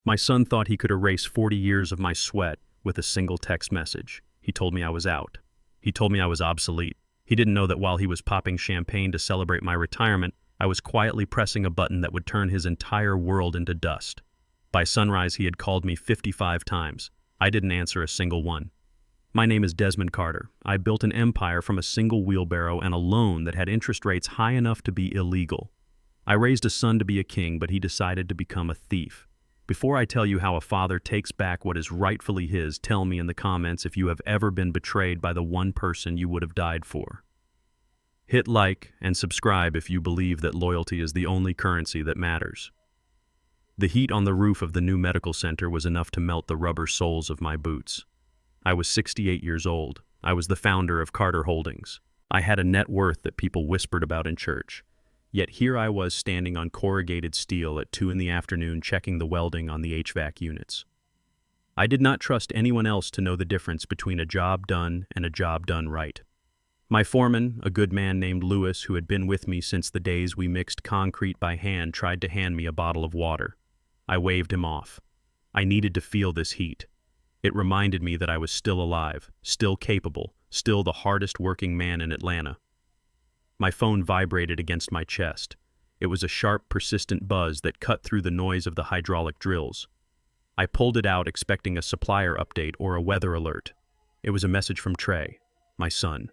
My son thought he could erase 40 years of my sweat with a single text message. He told me I was out. He told me I was obsolete. He didn't know that while he was popping champagne to celebrate my retirement, I was quietly pressing a button that would turn his entire world into dust. By sunrise, he had called me 55 times. I didn't answer a single one. My name is Desmond Carter. I built an empire from a single wheelbarrow and a loan that had interest rates high enough to be illegal. I raised a son to be a king, but he decided to become a thief. Before I tell you how a father takes back what is rightfully his, tell me in the comments if you have ever been betrayed by the one person you would have died for. Hit like and subscribe if you believe that loyalty is the only currency that matters. The heat on the roof of the new medical center was enough to melt the rubber soles of my boots. I was 68 years old. I was the founder of Carter Holdings. I had a net worth that people whispered about in church. Yet here I was standing on corrugated steel at 2 in the afternoon checking the welding on the HVAC units. I did not trust anyone else to know the difference between a job done and a job done right. My foreman, a good man named Lewis, who had been with me since the days we mixed concrete by hand, tried to hand me a bottle of water. I waved him off. I needed to feel this heat. It reminded me that I was still alive, still capable, still the hardest working man in Atlanta. My phone vibrated against my chest. It was a sharp, persistent buzz that cut through the noise of the hydraulic drills. I pulled it out expecting a supplier update or a weather alert. It was a message from Trey, my son,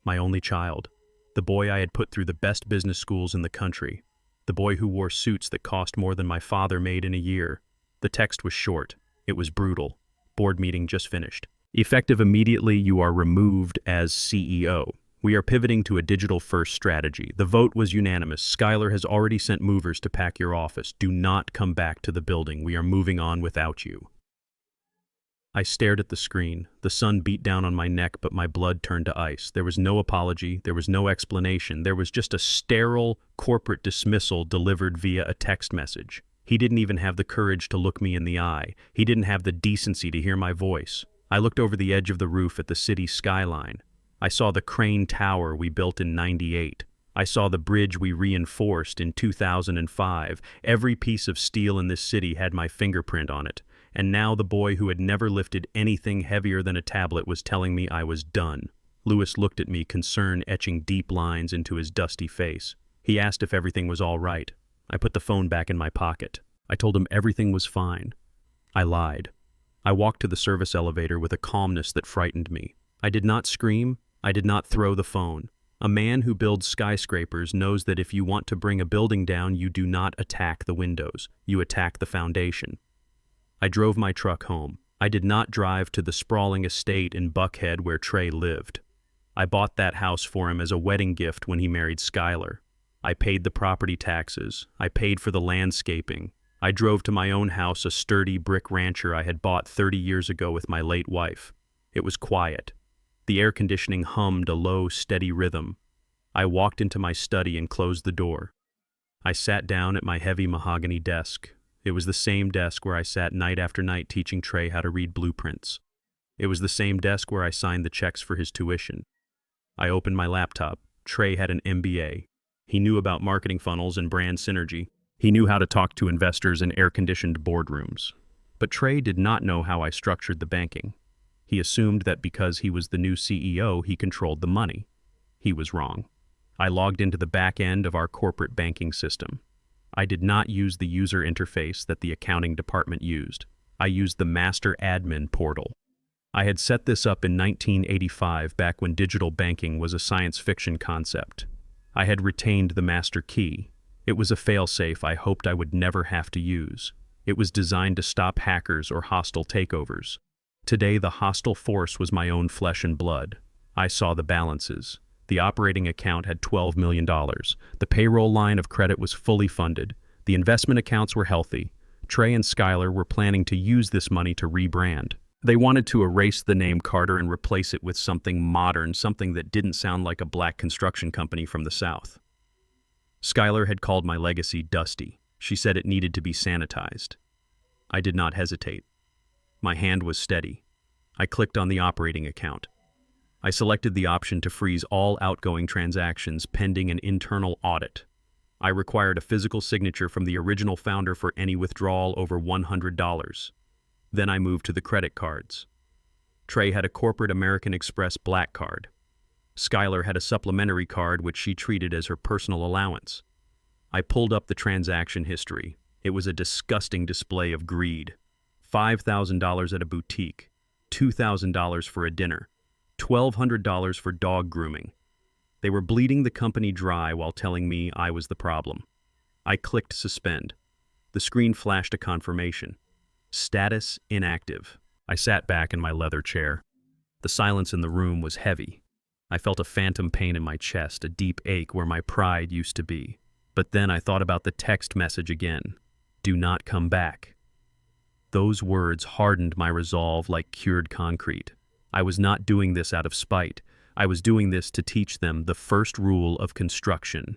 my only child, the boy I had put through the best business schools in the country, the boy who wore suits that cost more than my father made in a year. The text was short. It was brutal. Board meeting just finished. Effective immediately, you are removed as CEO. We are pivoting to a digital-first strategy. The vote was unanimous. Skylar has already sent movers to pack your office. Do not come back to the building. We are moving on without you. I stared at the screen. The sun beat down on my neck, but my blood turned to ice. There was no apology. There was no explanation. There was just a sterile corporate dismissal delivered via a text message. He didn't even have the courage to look me in the eye. He didn't have the decency to hear my voice. I looked over the edge of the roof at the city skyline. I saw the crane tower we built in '98. I saw the bridge we reinforced in 2005. Every piece of steel in this city had my fingerprint on it. And now the boy who had never lifted anything heavier than a tablet was telling me I was done. Lewis looked at me, concern etching deep lines into his dusty face. He asked if everything was all right. I put the phone back in my pocket. I told him everything was fine. I lied. I walked to the service elevator with a calmness that frightened me. I did not scream. I did not throw the phone. A man who builds skyscrapers knows that if you want to bring a building down, you do not attack the windows. You attack the foundation. I drove my truck home. I did not drive to the sprawling estate in Buckhead where Trey lived. I bought that house for him as a wedding gift when he married Skylar. I paid the property taxes. I paid for the landscaping. I drove to my own house, a sturdy brick rancher I had bought 30 years ago with my late wife. It was quiet. The air conditioning hummed a low, steady rhythm. I walked into my study and closed the door. I sat down at my heavy mahogany desk. It was the same desk where I sat night after night teaching Trey how to read blueprints. It was the same desk where I signed the checks for his tuition. I opened my laptop. Trey had an MBA. He knew about marketing funnels and brand synergy. He knew how to talk to investors in air-conditioned boardrooms. But Trey did not know how I structured the banking. He assumed that because he was the new CEO, he controlled the money. He was wrong. I logged into the back end of our corporate banking system. I did not use the user interface that the accounting department used. I used the master admin portal. I had set this up in 1985, back when digital banking was a science fiction concept. I had retained the master key. It was a failsafe I hoped I would never have to use. It was designed to stop hackers or hostile takeovers. Today, the hostile force was my own flesh and blood. I saw the balances. The operating account had $12 million. The payroll line of credit was fully funded. The investment accounts were healthy. Trey and Skylar were planning to use this money to rebrand. They wanted to erase the name Carter and replace it with something modern, something that didn't sound like a black construction company from the South. Skylar had called my legacy dusty. She said it needed to be sanitized. I did not hesitate. My hand was steady. I clicked on the operating account. I selected the option to freeze all outgoing transactions pending an internal audit. I required a physical signature from the original founder for any withdrawal over $100. Then I moved to the credit cards. Trey had a corporate American Express black card. Skylar had a supplementary card which she treated as her personal allowance. I pulled up the transaction history. It was a disgusting display of greed. $5,000 at a boutique, $2,000 for a dinner, $1,200 for dog grooming. They were bleeding the company dry while telling me I was the problem. I clicked suspend. The screen flashed a confirmation. Status inactive. I sat back in my leather chair. The silence in the room was heavy. I felt a phantom pain in my chest, a deep ache where my pride used to be. But then I thought about the text message again. Do not come back. Those words hardened my resolve like cured concrete. I was not doing this out of spite. I was doing this to teach them the first rule of construction.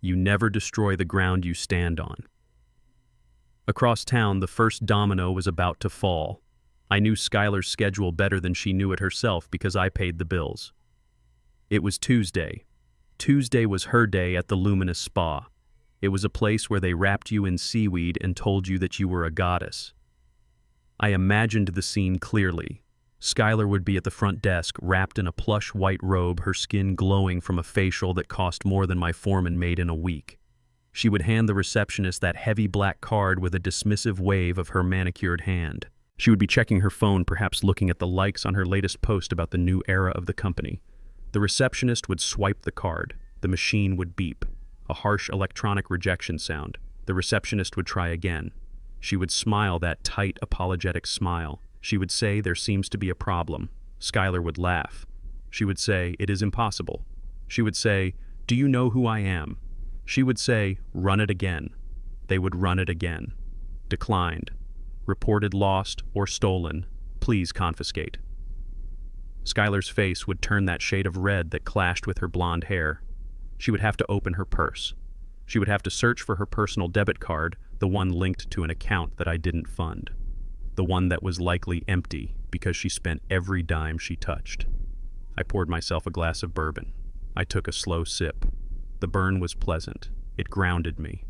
You never destroy the ground you stand on. Across town, the first domino was about to fall. I knew Skylar's schedule better than she knew it herself because I paid the bills. It was Tuesday. Tuesday was her day at the Luminous Spa. It was a place where they wrapped you in seaweed and told you that you were a goddess. I imagined the scene clearly. Skylar would be at the front desk, wrapped in a plush white robe, her skin glowing from a facial that cost more than my foreman made in a week. She would hand the receptionist that heavy black card with a dismissive wave of her manicured hand. She would be checking her phone, perhaps looking at the likes on her latest post about the new era of the company. The receptionist would swipe the card. The machine would beep. A harsh electronic rejection sound. The receptionist would try again. She would smile that tight, apologetic smile. She would say, there seems to be a problem. Skylar would laugh. She would say, it is impossible. She would say, do you know who I am? She would say, run it again. They would run it again. Declined. Reported lost or stolen. Please confiscate. Skylar's face would turn that shade of red that clashed with her blonde hair. She would have to open her purse. She would have to search for her personal debit card, the one linked to an account that I didn't fund. The one that was likely empty because she spent every dime she touched. I poured myself a glass of bourbon. I took a slow sip. The burn was pleasant. It grounded me.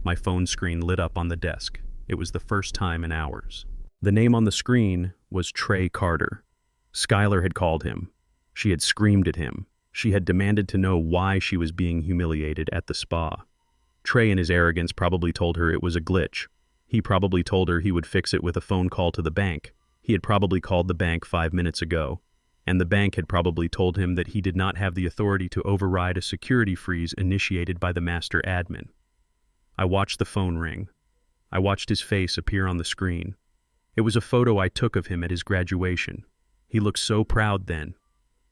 My phone screen lit up on the desk. It was the first time in hours. The name on the screen was Trey Carter. Skylar had called him. She had screamed at him. She had demanded to know why she was being humiliated at the spa. Trey in his arrogance probably told her it was a glitch. He probably told her he would fix it with a phone call to the bank. He had probably called the bank 5 minutes ago, and the bank had probably told him that he did not have the authority to override a security freeze initiated by the master admin. I watched the phone ring. I watched his face appear on the screen. It was a photo I took of him at his graduation. He looked so proud then,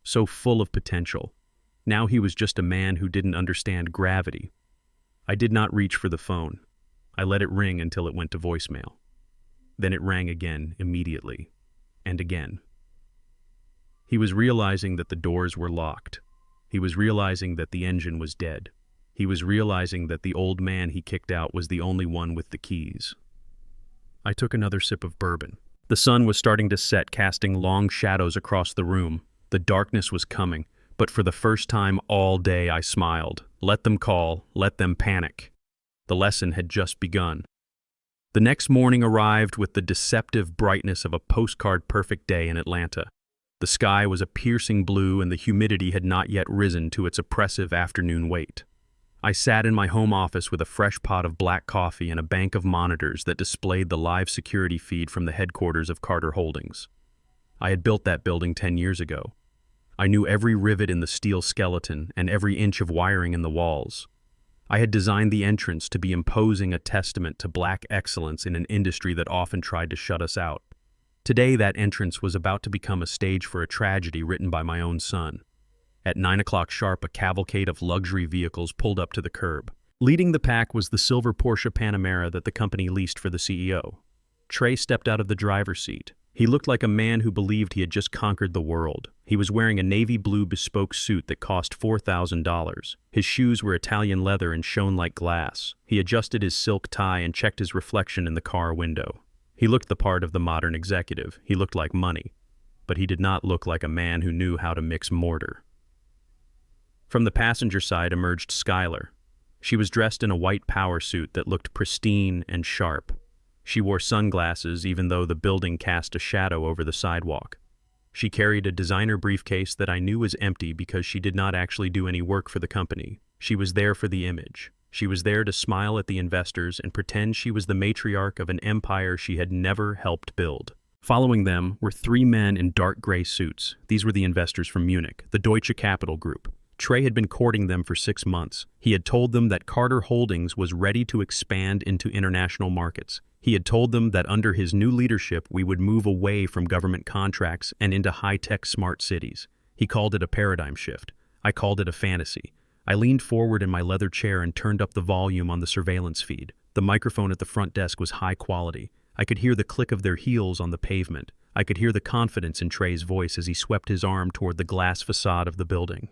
so full of potential. Now he was just a man who didn't understand gravity. I did not reach for the phone. I let it ring until it went to voicemail. Then it rang again immediately, and again. He was realizing that the doors were locked. He was realizing that the engine was dead. He was realizing that the old man he kicked out was the only one with the keys. I took another sip of bourbon. The sun was starting to set, casting long shadows across the room. The darkness was coming, but for the first time all day I smiled. Let them call, let them panic. The lesson had just begun. The next morning arrived with the deceptive brightness of a postcard-perfect day in Atlanta. The sky was a piercing blue and the humidity had not yet risen to its oppressive afternoon weight. I sat in my home office with a fresh pot of black coffee and a bank of monitors that displayed the live security feed from the headquarters of Carter Holdings. I had built that building 10 years ago. I knew every rivet in the steel skeleton and every inch of wiring in the walls. I had designed the entrance to be imposing a testament to black excellence in an industry that often tried to shut us out. Today, that entrance was about to become a stage for a tragedy written by my own son. At 9 o'clock sharp, a cavalcade of luxury vehicles pulled up to the curb. Leading the pack was the silver Porsche Panamera that the company leased for the CEO. Trey stepped out of the driver's seat. He looked like a man who believed he had just conquered the world. He was wearing a navy blue bespoke suit that cost $4,000. His shoes were Italian leather and shone like glass. He adjusted his silk tie and checked his reflection in the car window. He looked the part of the modern executive. He looked like money. But he did not look like a man who knew how to mix mortar. From the passenger side emerged Skylar. She was dressed in a white power suit that looked pristine and sharp. She wore sunglasses even though the building cast a shadow over the sidewalk. She carried a designer briefcase that I knew was empty because she did not actually do any work for the company. She was there for the image. She was there to smile at the investors and pretend she was the matriarch of an empire she had never helped build. Following them were three men in dark gray suits. These were the investors from Munich, the Deutsche Capital Group. Trey had been courting them for 6 months. He had told them that Carter Holdings was ready to expand into international markets. He had told them that under his new leadership we would move away from government contracts and into high-tech smart cities. He called it a paradigm shift. I called it a fantasy. I leaned forward in my leather chair and turned up the volume on the surveillance feed. The microphone at the front desk was high quality. I could hear the click of their heels on the pavement. I could hear the confidence in Trey's voice as he swept his arm toward the glass facade of the building.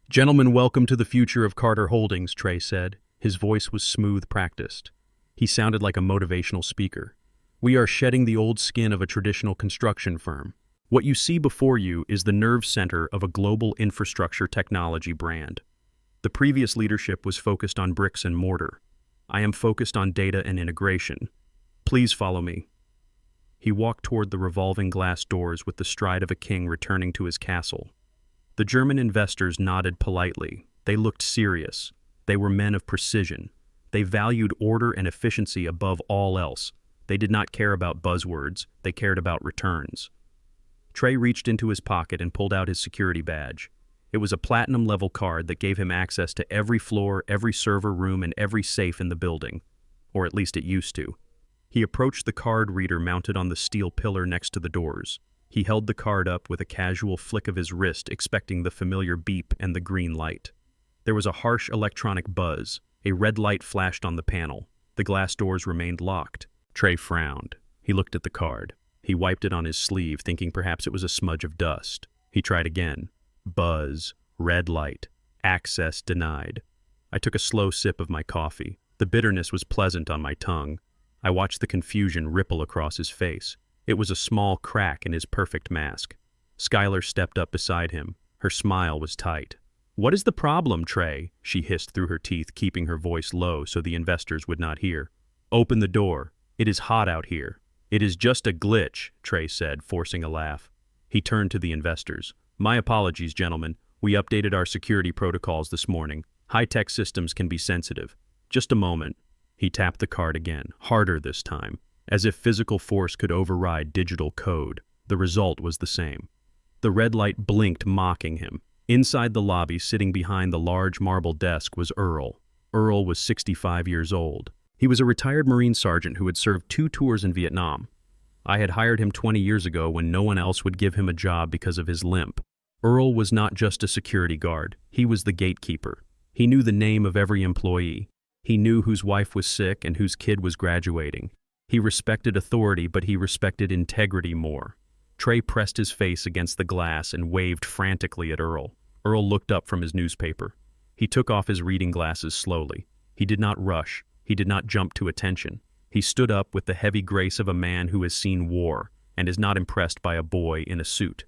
"Gentlemen, welcome to the future of Carter Holdings," Trey said. His voice was smooth, practiced. He sounded like a motivational speaker. "We are shedding the old skin of a traditional construction firm. What you see before you is the nerve center of a global infrastructure technology brand. The previous leadership was focused on bricks and mortar. I am focused on data and integration. Please follow me." He walked toward the revolving glass doors with the stride of a king returning to his castle. The German investors nodded politely. They looked serious. They were men of precision. They valued order and efficiency above all else. They did not care about buzzwords. They cared about returns. Trey reached into his pocket and pulled out his security badge. It was a platinum-level card that gave him access to every floor, every server room, and every safe in the building. Or at least it used to. He approached the card reader mounted on the steel pillar next to the doors. He held the card up with a casual flick of his wrist, expecting the familiar beep and the green light. There was a harsh electronic buzz. A red light flashed on the panel. The glass doors remained locked. Trey frowned. He looked at the card. He wiped it on his sleeve, thinking perhaps it was a smudge of dust. He tried again. Buzz. Red light. Access denied. I took a slow sip of my coffee. The bitterness was pleasant on my tongue. I watched the confusion ripple across his face. It was a small crack in his perfect mask. Skylar stepped up beside him. Her smile was tight. "What is the problem, Trey?" she hissed through her teeth, keeping her voice low so the investors would not hear. "Open the door. It is hot out here." "It is just a glitch," Trey said, forcing a laugh. He turned to the investors. "My apologies, gentlemen. We updated our security protocols this morning. High-tech systems can be sensitive. Just a moment." He tapped the card again, harder this time. As if physical force could override digital code, the result was the same. The red light blinked, mocking him. Inside the lobby, sitting behind the large marble desk, was Earl. Earl was 65 years old. He was a retired Marine sergeant who had served 2 tours in Vietnam. I had hired him 20 years ago when no one else would give him a job because of his limp. Earl was not just a security guard. He was the gatekeeper. He knew the name of every employee. He knew whose wife was sick and whose kid was graduating. He respected authority, but he respected integrity more. Trey pressed his face against the glass and waved frantically at Earl. Earl looked up from his newspaper. He took off his reading glasses slowly. He did not rush. He did not jump to attention. He stood up with the heavy grace of a man who has seen war and is not impressed by a boy in a suit.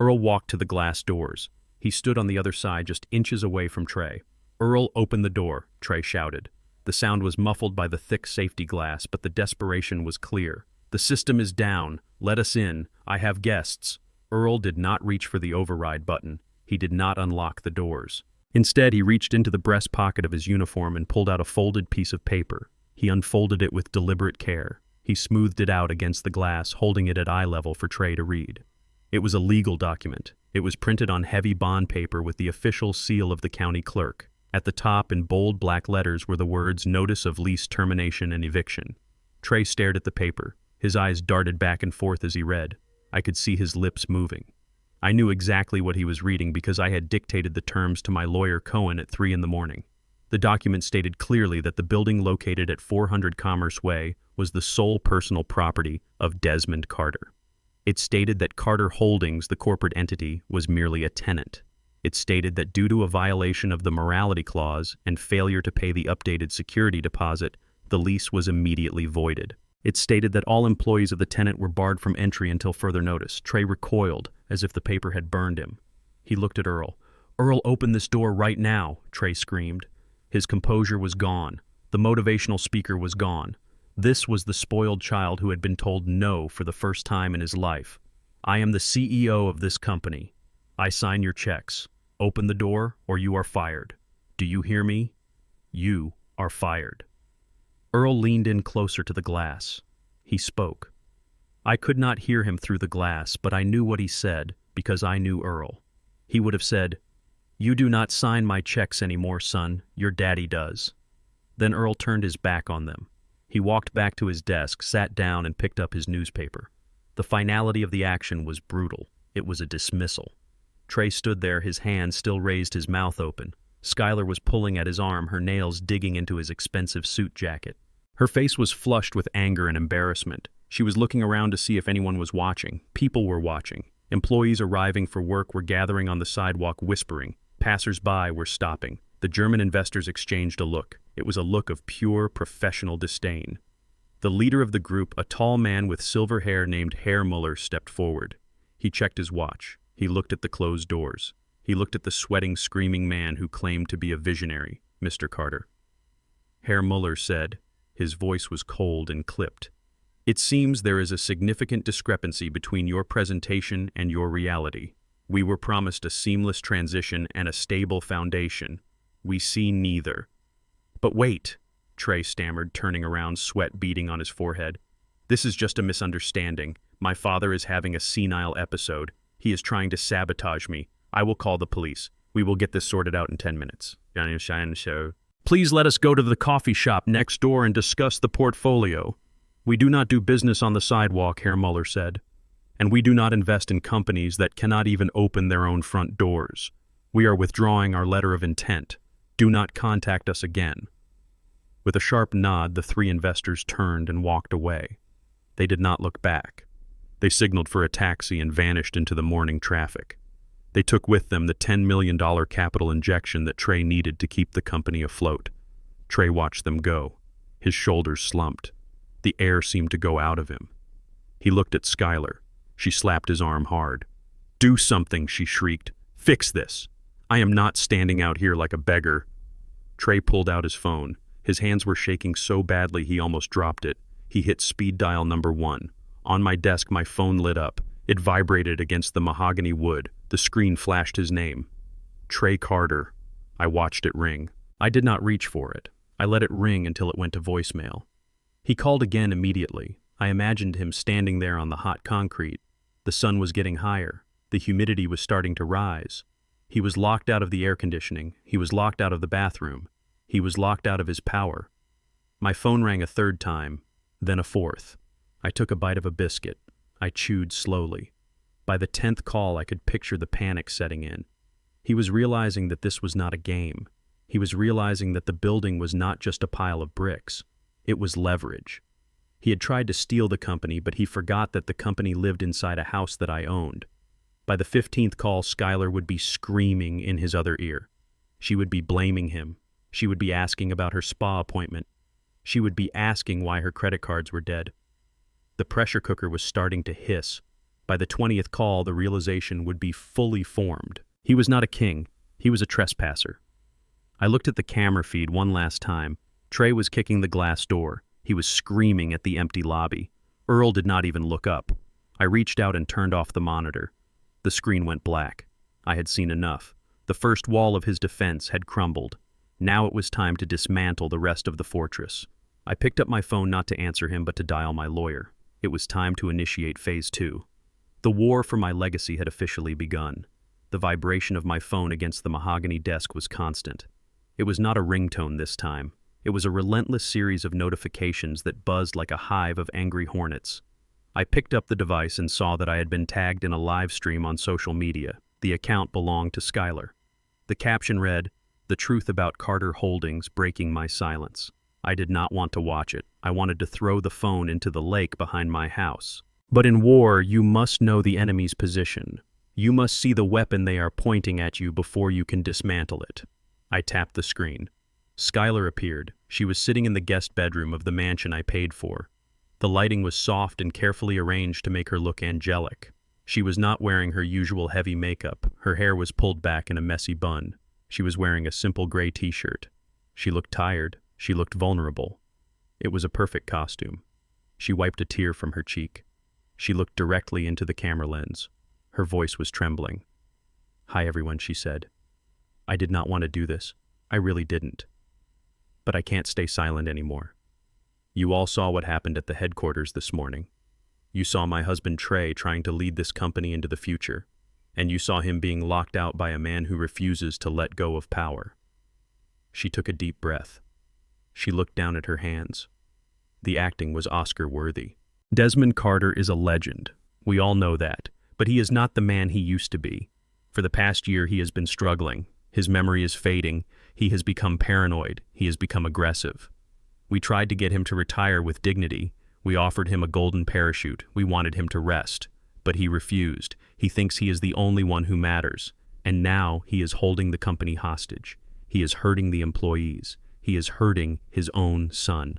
Earl walked to the glass doors. He stood on the other side, just inches away from Trey. "Earl, open the door," Trey shouted. The sound was muffled by the thick safety glass, but the desperation was clear. "The system is down. Let us in. I have guests." Earl did not reach for the override button. He did not unlock the doors. Instead, he reached into the breast pocket of his uniform and pulled out a folded piece of paper. He unfolded it with deliberate care. He smoothed it out against the glass, holding it at eye level for Trey to read. It was a legal document. It was printed on heavy bond paper with the official seal of the county clerk. At the top, in bold black letters, were the words "Notice of Lease Termination and Eviction." Trey stared at the paper. His eyes darted back and forth as he read. I could see his lips moving. I knew exactly what he was reading because I had dictated the terms to my lawyer Cohen at 3 a.m. The document stated clearly that the building located at 400 Commerce Way was the sole personal property of Desmond Carter. It stated that Carter Holdings, the corporate entity, was merely a tenant. It stated that due to a violation of the morality clause and failure to pay the updated security deposit, the lease was immediately voided. It stated that all employees of the tenant were barred from entry until further notice. Trey recoiled, as if the paper had burned him. He looked at Earl. "Earl, open this door right now," Trey screamed. His composure was gone. The motivational speaker was gone. This was the spoiled child who had been told no for the first time in his life. I am the CEO of this company. I sign your checks. Open the door or you are fired. Do you hear me? You are fired. Earl leaned in closer to the glass. He spoke. I could not hear him through the glass, but I knew what he said because I knew Earl. He would have said, "You do not sign my checks anymore, son. Your daddy does." Then Earl turned his back on them. He walked back to his desk, sat down, and picked up his newspaper. The finality of the action was brutal. It was a dismissal. Trey stood there, his hand still raised, his mouth open. Skylar was pulling at his arm, her nails digging into his expensive suit jacket. Her face was flushed with anger and embarrassment. She was looking around to see if anyone was watching. People were watching. Employees arriving for work were gathering on the sidewalk whispering. Passers-by were stopping. The German investors exchanged a look. It was a look of pure professional disdain. The leader of the group, a tall man with silver hair named Herr Muller, stepped forward. He checked his watch. He looked at the closed doors. He looked at the sweating, screaming man who claimed to be a visionary, Mr. Carter. Herr Muller said, his voice was cold and clipped, "It seems there is a significant discrepancy between your presentation and your reality. We were promised a seamless transition and a stable foundation. We see neither." "But wait," Trey stammered, turning around, sweat beading on his forehead. "This is just a misunderstanding. My father is having a senile episode. He is trying to sabotage me. I will call the police. We will get this sorted out in 10 minutes. Please let us go to the coffee shop next door and discuss the portfolio. We do not do business on the sidewalk," Herr Muller said. "And we do not invest in companies that cannot even open their own front doors. We are withdrawing our letter of intent. Do not contact us again." With a sharp nod, the three investors turned and walked away. They did not look back. They signaled for a taxi and vanished into the morning traffic. They took with them the $10 million capital injection that Trey needed to keep the company afloat. Trey watched them go. His shoulders slumped. The air seemed to go out of him. He looked at Skylar. She slapped his arm hard. "Do something," she shrieked. "Fix this. I am not standing out here like a beggar." Trey pulled out his phone. His hands were shaking so badly he almost dropped it. He hit speed dial number 1. On my desk, my phone lit up. It vibrated against the mahogany wood. The screen flashed his name. Trey Carter. I watched it ring. I did not reach for it. I let it ring until it went to voicemail. He called again immediately. I imagined him standing there on the hot concrete. The sun was getting higher. The humidity was starting to rise. He was locked out of the air conditioning. He was locked out of the bathroom. He was locked out of his power. My phone rang a third time, then a fourth. I took a bite of a biscuit. I chewed slowly. By the 10th call, I could picture the panic setting in. He was realizing that this was not a game. He was realizing that the building was not just a pile of bricks. It was leverage. He had tried to steal the company, but he forgot that the company lived inside a house that I owned. By the 15th call, Skylar would be screaming in his other ear. She would be blaming him. She would be asking about her spa appointment. She would be asking why her credit cards were dead. The pressure cooker was starting to hiss. By the 20th call, the realization would be fully formed. He was not a king. He was a trespasser. I looked at the camera feed one last time. Trey was kicking the glass door. He was screaming at the empty lobby. Earl did not even look up. I reached out and turned off the monitor. The screen went black. I had seen enough. The first wall of his defense had crumbled. Now it was time to dismantle the rest of the fortress. I picked up my phone not to answer him but to dial my lawyer. It was time to initiate phase 2. The war for my legacy had officially begun. The vibration of my phone against the mahogany desk was constant. It was not a ringtone this time. It was a relentless series of notifications that buzzed like a hive of angry hornets. I picked up the device and saw that I had been tagged in a live stream on social media. The account belonged to Skylar. The caption read, "The truth about Carter Holdings breaking my silence." I did not want to watch it. I wanted to throw the phone into the lake behind my house. But in war, you must know the enemy's position. You must see the weapon they are pointing at you before you can dismantle it. I tapped the screen. Skylar appeared. She was sitting in the guest bedroom of the mansion I paid for. The lighting was soft and carefully arranged to make her look angelic. She was not wearing her usual heavy makeup. Her hair was pulled back in a messy bun. She was wearing a simple gray t-shirt. She looked tired. She looked vulnerable. It was a perfect costume. She wiped a tear from her cheek. She looked directly into the camera lens. Her voice was trembling. "Hi, everyone," she said. "I did not want to do this. I really didn't. But I can't stay silent anymore. You all saw what happened at the headquarters this morning. You saw my husband Trey trying to lead this company into the future, and you saw him being locked out by a man who refuses to let go of power." She took a deep breath. She looked down at her hands. The acting was Oscar-worthy. Desmond Carter is a legend. We all know that. But he is not the man he used to be. For the past year, he has been struggling. His memory is fading. He has become paranoid. He has become aggressive. We tried to get him to retire with dignity. We offered him a golden parachute. We wanted him to rest. But he refused. He thinks he is the only one who matters. And now he is holding the company hostage. He is hurting the employees. He is hurting his own son.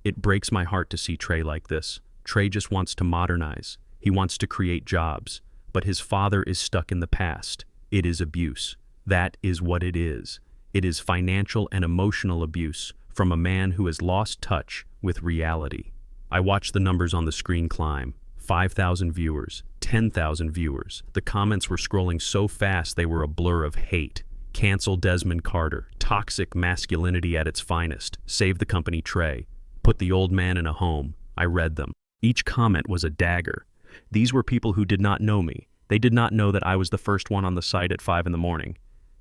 It breaks my heart to see Trey like this. Trey just wants to modernize. He wants to create jobs. But his father is stuck in the past. It is abuse. That is what it is. It is financial and emotional abuse from a man who has lost touch with reality. I watched the numbers on the screen climb. 5,000 viewers, 10,000 viewers. The comments were scrolling so fast they were a blur of hate. Cancel Desmond Carter. Toxic masculinity at its finest. Save the company Trey. Put the old man in a home. I read them. Each comment was a dagger. These were people who did not know me. They did not know that I was the first one on the site at 5 in the morning.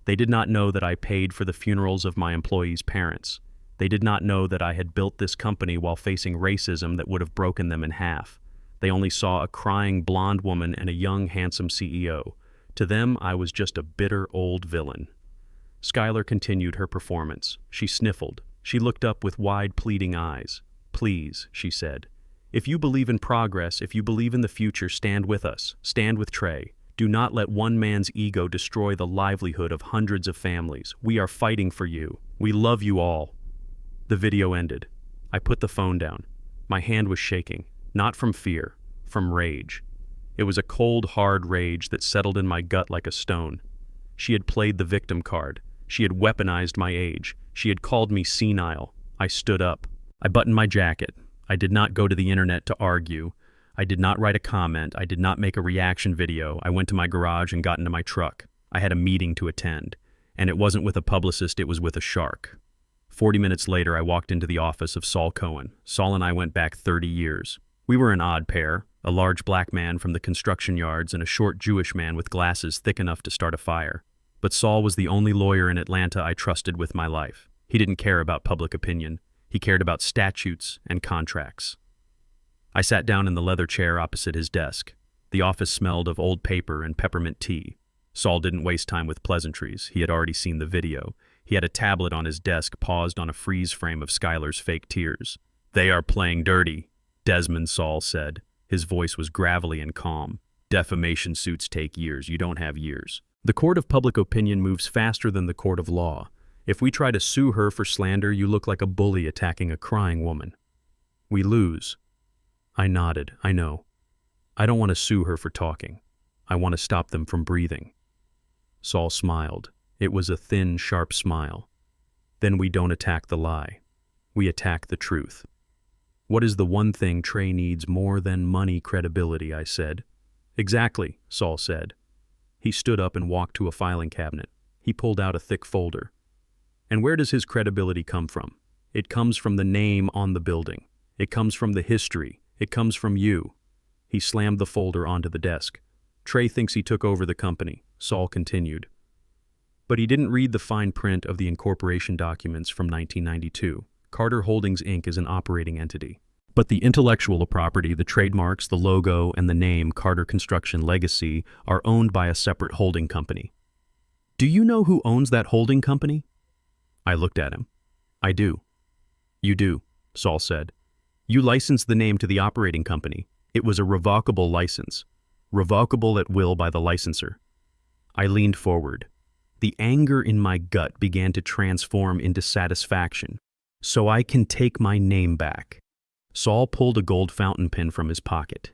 They did not know that I paid for the funerals of my employees' parents. They did not know that I had built this company while facing racism that would have broken them in half. They only saw a crying blonde woman and a young, handsome CEO. To them, I was just a bitter old villain. Skylar continued her performance. She sniffled. She looked up with wide, pleading eyes. "Please," she said. "If you believe in progress, if you believe in the future, stand with us. Stand with Trey. Do not let one man's ego destroy the livelihood of hundreds of families. We are fighting for you. We love you all." The video ended. I put the phone down. My hand was shaking, not from fear, from rage. It was a cold, hard rage that settled in my gut like a stone. She had played the victim card. She had weaponized my age. She had called me senile. I stood up. I buttoned my jacket. I did not go to the internet to argue. I did not write a comment. I did not make a reaction video. I went to my garage and got into my truck. I had a meeting to attend. And it wasn't with a publicist, it was with a shark. 40 minutes later, I walked into the office of Saul Cohen. Saul and I went back 30 years. We were an odd pair, a large black man from the construction yards and a short Jewish man with glasses thick enough to start a fire. But Saul was the only lawyer in Atlanta I trusted with my life. He didn't care about public opinion. He cared about statutes and contracts. I sat down in the leather chair opposite his desk. The office smelled of old paper and peppermint tea. Saul didn't waste time with pleasantries. He had already seen the video. He had a tablet on his desk paused on a freeze frame of Skylar's fake tears. "They are playing dirty," Desmond, Saul said. His voice was gravelly and calm. "Defamation suits take years. You don't have years. The court of public opinion moves faster than the court of law. If we try to sue her for slander, you look like a bully attacking a crying woman. We lose." I nodded. "I know. I don't want to sue her for talking. I want to stop them from breathing." Saul smiled. It was a thin, sharp smile. "Then we don't attack the lie. We attack the truth." "What is the one thing Trey needs more than money? Credibility," I said. "Exactly," Saul said. He stood up and walked to a filing cabinet. He pulled out a thick folder. "And where does his credibility come from? It comes from the name on the building. It comes from the history. It comes from you." He slammed the folder onto the desk. "Trey thinks he took over the company," Saul continued. "But he didn't read the fine print of the incorporation documents from 1992. Carter Holdings, Inc. is an operating entity. But the intellectual property, the trademarks, the logo, and the name Carter Construction Legacy are owned by a separate holding company. Do you know who owns that holding company?" I looked at him. "I do." "You do," Saul said. "You licensed the name to the operating company. It was a revocable license. Revocable at will by the licensor." I leaned forward. The anger in my gut began to transform into satisfaction. "So I can take my name back." Saul pulled a gold fountain pen from his pocket.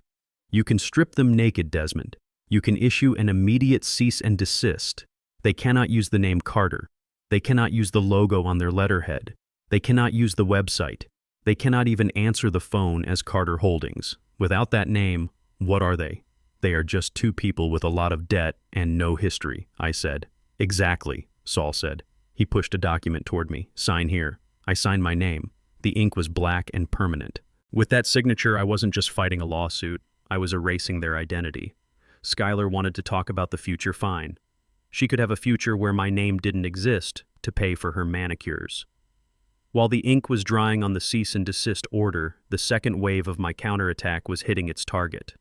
"You can strip them naked, Desmond. You can issue an immediate cease and desist. They cannot use the name Carter. They cannot use the logo on their letterhead. They cannot use the website. They cannot even answer the phone as Carter Holdings. Without that name, what are they? They are just two people with a lot of debt and no history, I said. Exactly, Saul said. He pushed a document toward me. Sign here. I signed my name. The ink was black and permanent. With that signature, I wasn't just fighting a lawsuit. I was erasing their identity. Skylar wanted to talk about the future, fine. She could have a future where my name didn't exist to pay for her manicures. While the ink was drying on the cease and desist order, the second wave of my counterattack was hitting its target.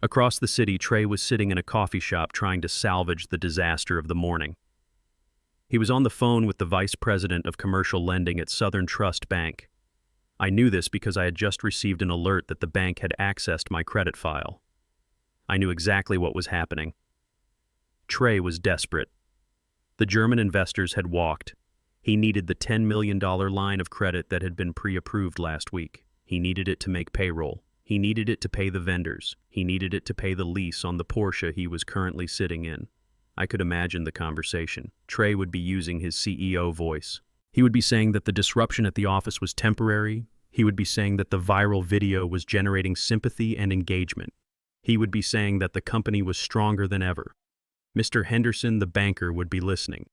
Across the city, Trey was sitting in a coffee shop trying to salvage the disaster of the morning. He was on the phone with the vice president of commercial lending at Southern Trust Bank. I knew this because I had just received an alert that the bank had accessed my credit file. I knew exactly what was happening. Trey was desperate. The German investors had walked. He needed the $10 million line of credit that had been pre-approved last week. He needed it to make payroll. He needed it to pay the vendors. He needed it to pay the lease on the Porsche he was currently sitting in. I could imagine the conversation. Trey would be using his CEO voice. He would be saying that the disruption at the office was temporary. He would be saying that the viral video was generating sympathy and engagement. He would be saying that the company was stronger than ever. Mr. Henderson, the banker, would be listening.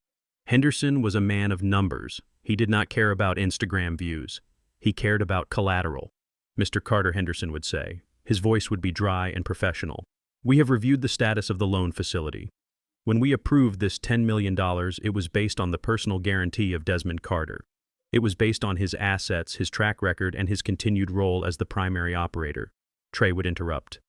Henderson was a man of numbers. He did not care about Instagram views. He cared about collateral. Mr. Carter Henderson would say. His voice would be dry and professional. We have reviewed the status of the loan facility. When we approved this $10 million, it was based on the personal guarantee of Desmond Carter. It was based on his assets, his track record, and his continued role as the primary operator. Trey would interrupt.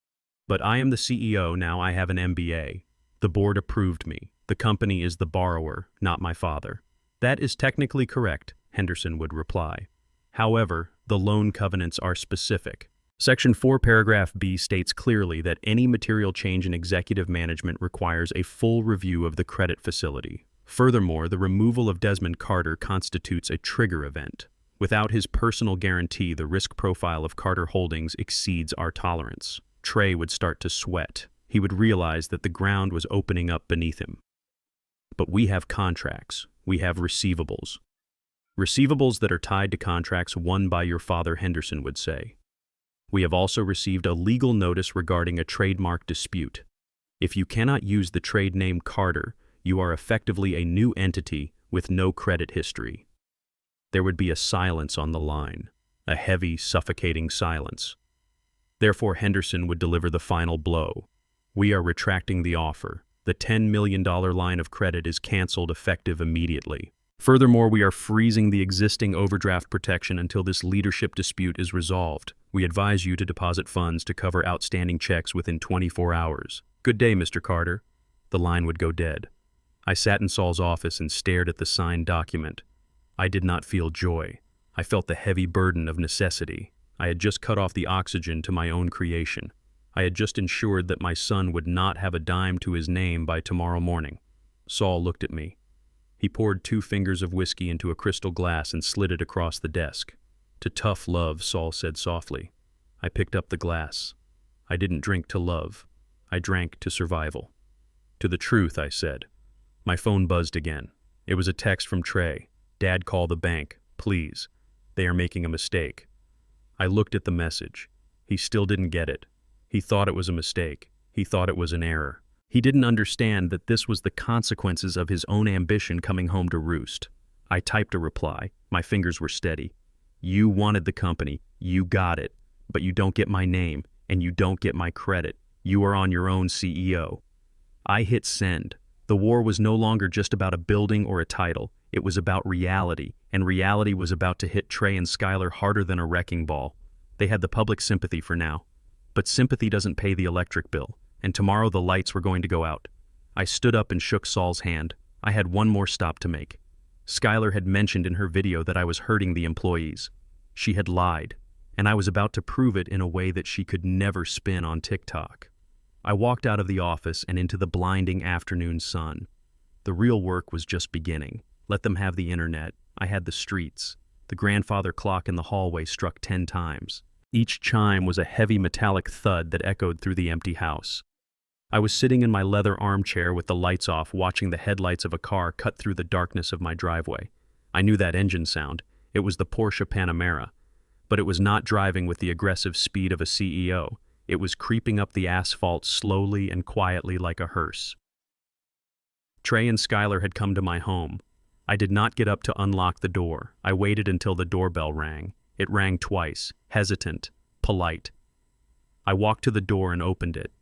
But I am the CEO now. I have an MBA. The board approved me. The company is the borrower, not my father. That is technically correct, Henderson would reply. However, the loan covenants are specific. Section 4, paragraph B states clearly that any material change in executive management requires a full review of the credit facility. Furthermore, the removal of Desmond Carter constitutes a trigger event. Without his personal guarantee, the risk profile of Carter Holdings exceeds our tolerance. Trey would start to sweat. He would realize that the ground was opening up beneath him. But we have contracts. We have receivables. Receivables that are tied to contracts won by your father, Henderson would say. We have also received a legal notice regarding a trademark dispute. If you cannot use the trade name Carter, you are effectively a new entity with no credit history. There would be a silence on the line, a heavy, suffocating silence. Therefore, Henderson would deliver the final blow. We are retracting the offer. The $10 million line of credit is canceled effective immediately. Furthermore, we are freezing the existing overdraft protection until this leadership dispute is resolved. We advise you to deposit funds to cover outstanding checks within 24 hours. Good day, Mr. Carter. The line would go dead. I sat in Saul's office and stared at the signed document. I did not feel joy. I felt the heavy burden of necessity. I had just cut off the oxygen to my own creation. I had just ensured that my son would not have a dime to his name by tomorrow morning. Saul looked at me. He poured 2 fingers of whiskey into a crystal glass and slid it across the desk. To tough love, Saul said softly. I picked up the glass. I didn't drink to love. I drank to survival. To the truth, I said. My phone buzzed again. It was a text from Trey. Dad, call the bank, please. They are making a mistake. I looked at the message. He still didn't get it. He thought it was a mistake. He thought it was an error. He didn't understand that this was the consequences of his own ambition coming home to roost. I typed a reply. My fingers were steady. You wanted the company. You got it. But you don't get my name, and you don't get my credit. You are on your own, CEO. I hit send. The war was no longer just about a building or a title. It was about reality, and reality was about to hit Trey and Skylar harder than a wrecking ball. They had the public sympathy for now. But sympathy doesn't pay the electric bill, and tomorrow the lights were going to go out. I stood up and shook Saul's hand. I had one more stop to make. Skylar had mentioned in her video that I was hurting the employees. She had lied, and I was about to prove it in a way that she could never spin on TikTok. I walked out of the office and into the blinding afternoon sun. The real work was just beginning. Let them have the internet. I had the streets. The grandfather clock in the hallway struck 10 times. Each chime was a heavy metallic thud that echoed through the empty house. I was sitting in my leather armchair with the lights off, watching the headlights of a car cut through the darkness of my driveway. I knew that engine sound. It was the Porsche Panamera. But it was not driving with the aggressive speed of a CEO. It was creeping up the asphalt slowly and quietly like a hearse. Trey and Skylar had come to my home. I did not get up to unlock the door. I waited until the doorbell rang. It rang twice, hesitant, polite. I walked to the door and opened it.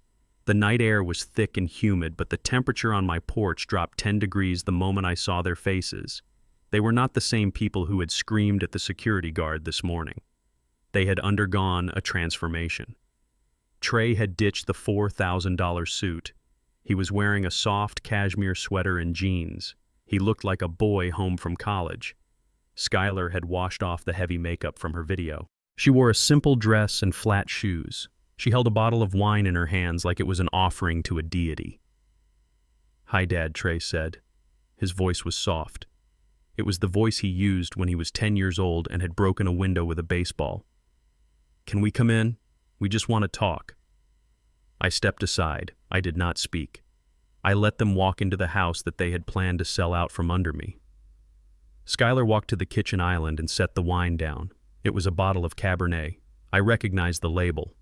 The night air was thick and humid, but the temperature on my porch dropped 10 degrees the moment I saw their faces. They were not the same people who had screamed at the security guard this morning. They had undergone a transformation. Trey had ditched the $4,000 suit. He was wearing a soft cashmere sweater and jeans. He looked like a boy home from college. Skylar had washed off the heavy makeup from her video. She wore a simple dress and flat shoes. She held a bottle of wine in her hands like it was an offering to a deity. "Hi, Dad," Trey said. His voice was soft. It was the voice he used when he was 10 years old and had broken a window with a baseball. "Can we come in? We just want to talk." I stepped aside. I did not speak. I let them walk into the house that they had planned to sell out from under me. Skylar walked to the kitchen island and set the wine down. It was a bottle of Cabernet. I recognized the label.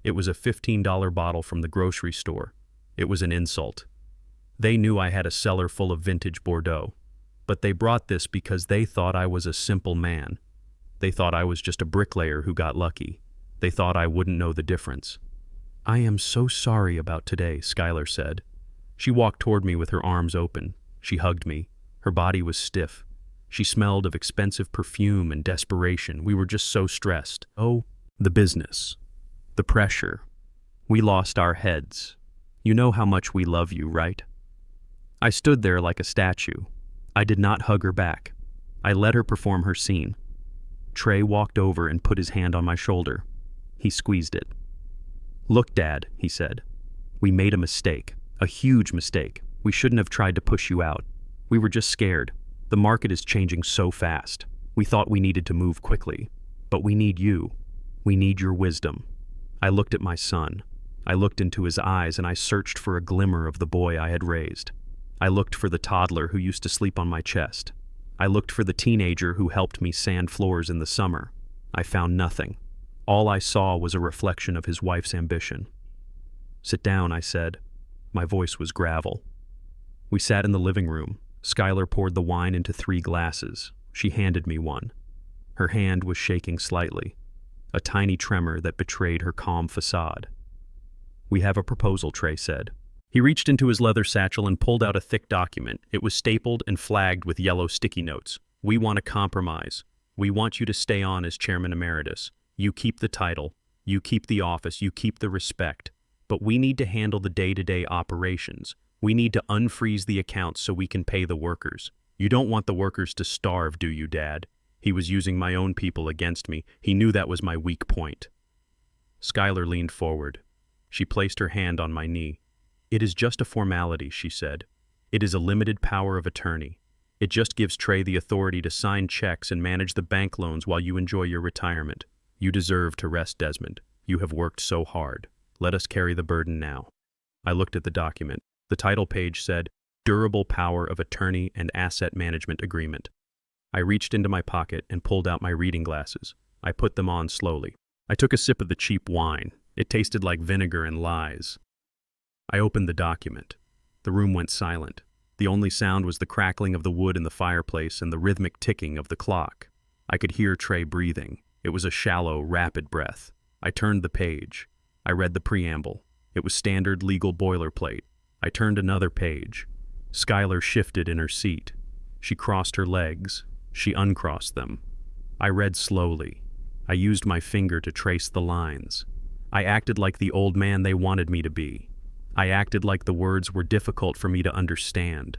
It was a $15 bottle from the grocery store. It was an insult. They knew I had a cellar full of vintage Bordeaux, but they brought this because they thought I was a simple man. They thought I was just a bricklayer who got lucky. They thought I wouldn't know the difference. "I am so sorry about today," Skylar said. She walked toward me with her arms open. She hugged me. Her body was stiff. She smelled of expensive perfume and desperation. We were just so stressed. Oh, the business. The pressure. We lost our heads. You know how much we love you, right? I stood there like a statue. I did not hug her back. I let her perform her scene. Trey walked over and put his hand on my shoulder. He squeezed it. "Look, Dad," he said. "We made a mistake. A huge mistake. We shouldn't have tried to push you out. We were just scared. The market is changing so fast. We thought we needed to move quickly. But we need you. We need your wisdom." I looked at my son. I looked into his eyes and I searched for a glimmer of the boy I had raised. I looked for the toddler who used to sleep on my chest. I looked for the teenager who helped me sand floors in the summer. I found nothing. All I saw was a reflection of his wife's ambition. "Sit down," I said. My voice was gravel. We sat in the living room. Skylar poured the wine into 3 glasses. She handed me one. Her hand was shaking slightly, a tiny tremor that betrayed her calm facade. "We have a proposal," Trey said. He reached into his leather satchel and pulled out a thick document. It was stapled and flagged with yellow sticky notes. "We want a compromise. We want you to stay on as chairman emeritus. You keep the title. You keep the office. You keep the respect. But we need to handle the day-to-day operations. We need to unfreeze the accounts so we can pay the workers. You don't want the workers to starve, do you, Dad?" He was using my own people against me. He knew that was my weak point. Skylar leaned forward. She placed her hand on my knee. "It is just a formality," she said. "It is a limited power of attorney. It just gives Trey the authority to sign checks and manage the bank loans while you enjoy your retirement. You deserve to rest, Desmond. You have worked so hard. Let us carry the burden now." I looked at the document. The title page said, "Durable Power of Attorney and Asset Management Agreement." I reached into my pocket and pulled out my reading glasses. I put them on slowly. I took a sip of the cheap wine. It tasted like vinegar and lies. I opened the document. The room went silent. The only sound was the crackling of the wood in the fireplace and the rhythmic ticking of the clock. I could hear Trey breathing. It was a shallow, rapid breath. I turned the page. I read the preamble. It was standard legal boilerplate. I turned another page. Skylar shifted in her seat. She crossed her legs. She uncrossed them. I read slowly. I used my finger to trace the lines. I acted like the old man they wanted me to be. I acted like the words were difficult for me to understand.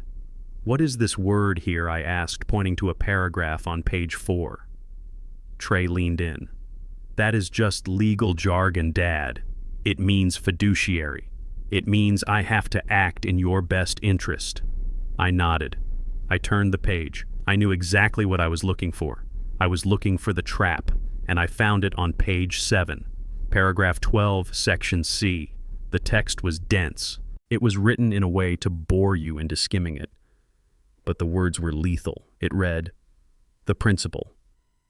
"What is this word here?" I asked, pointing to a paragraph on page 4. Trey leaned in. "That is just legal jargon, Dad. It means fiduciary. It means I have to act in your best interest." I nodded. I turned the page. I knew exactly what I was looking for. I was looking for the trap, and I found it on page 7. Paragraph 12, section C. The text was dense, It was written in a way to bore you into skimming it. But the words were lethal. It read, "The principal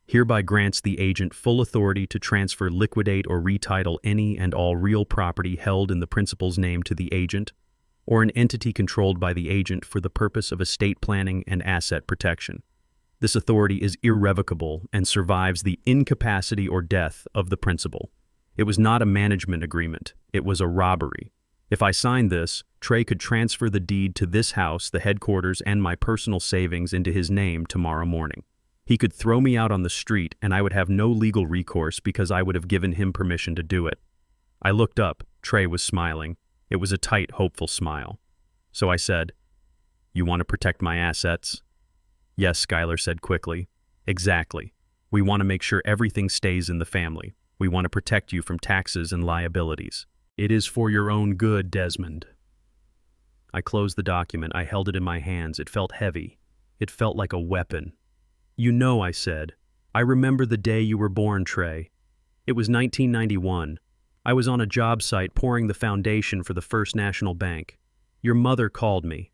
hereby grants the agent full authority to transfer, liquidate, or retitle any and all real property held in the principal's name to the agent or an entity controlled by the agent for the purpose of estate planning and asset protection. This authority is irrevocable and survives the incapacity or death of the principal." It was not a management agreement. It was a robbery. If I signed this, Trey could transfer the deed to this house, the headquarters, and my personal savings into his name tomorrow morning. He could throw me out on the street and I would have no legal recourse because I would have given him permission to do it. I looked up. Trey was smiling. It was a tight, hopeful smile. So I said, "You want to protect my assets?" "Yes," Skylar said quickly. "Exactly. We want to make sure everything stays in the family. We want to protect you from taxes and liabilities. It is for your own good, Desmond." I closed the document. I held it in my hands. It felt heavy. It felt like a weapon. "You know," I said, "I remember the day you were born, Trey. It was 1991. I was on a job site pouring the foundation for the First National Bank. Your mother called me.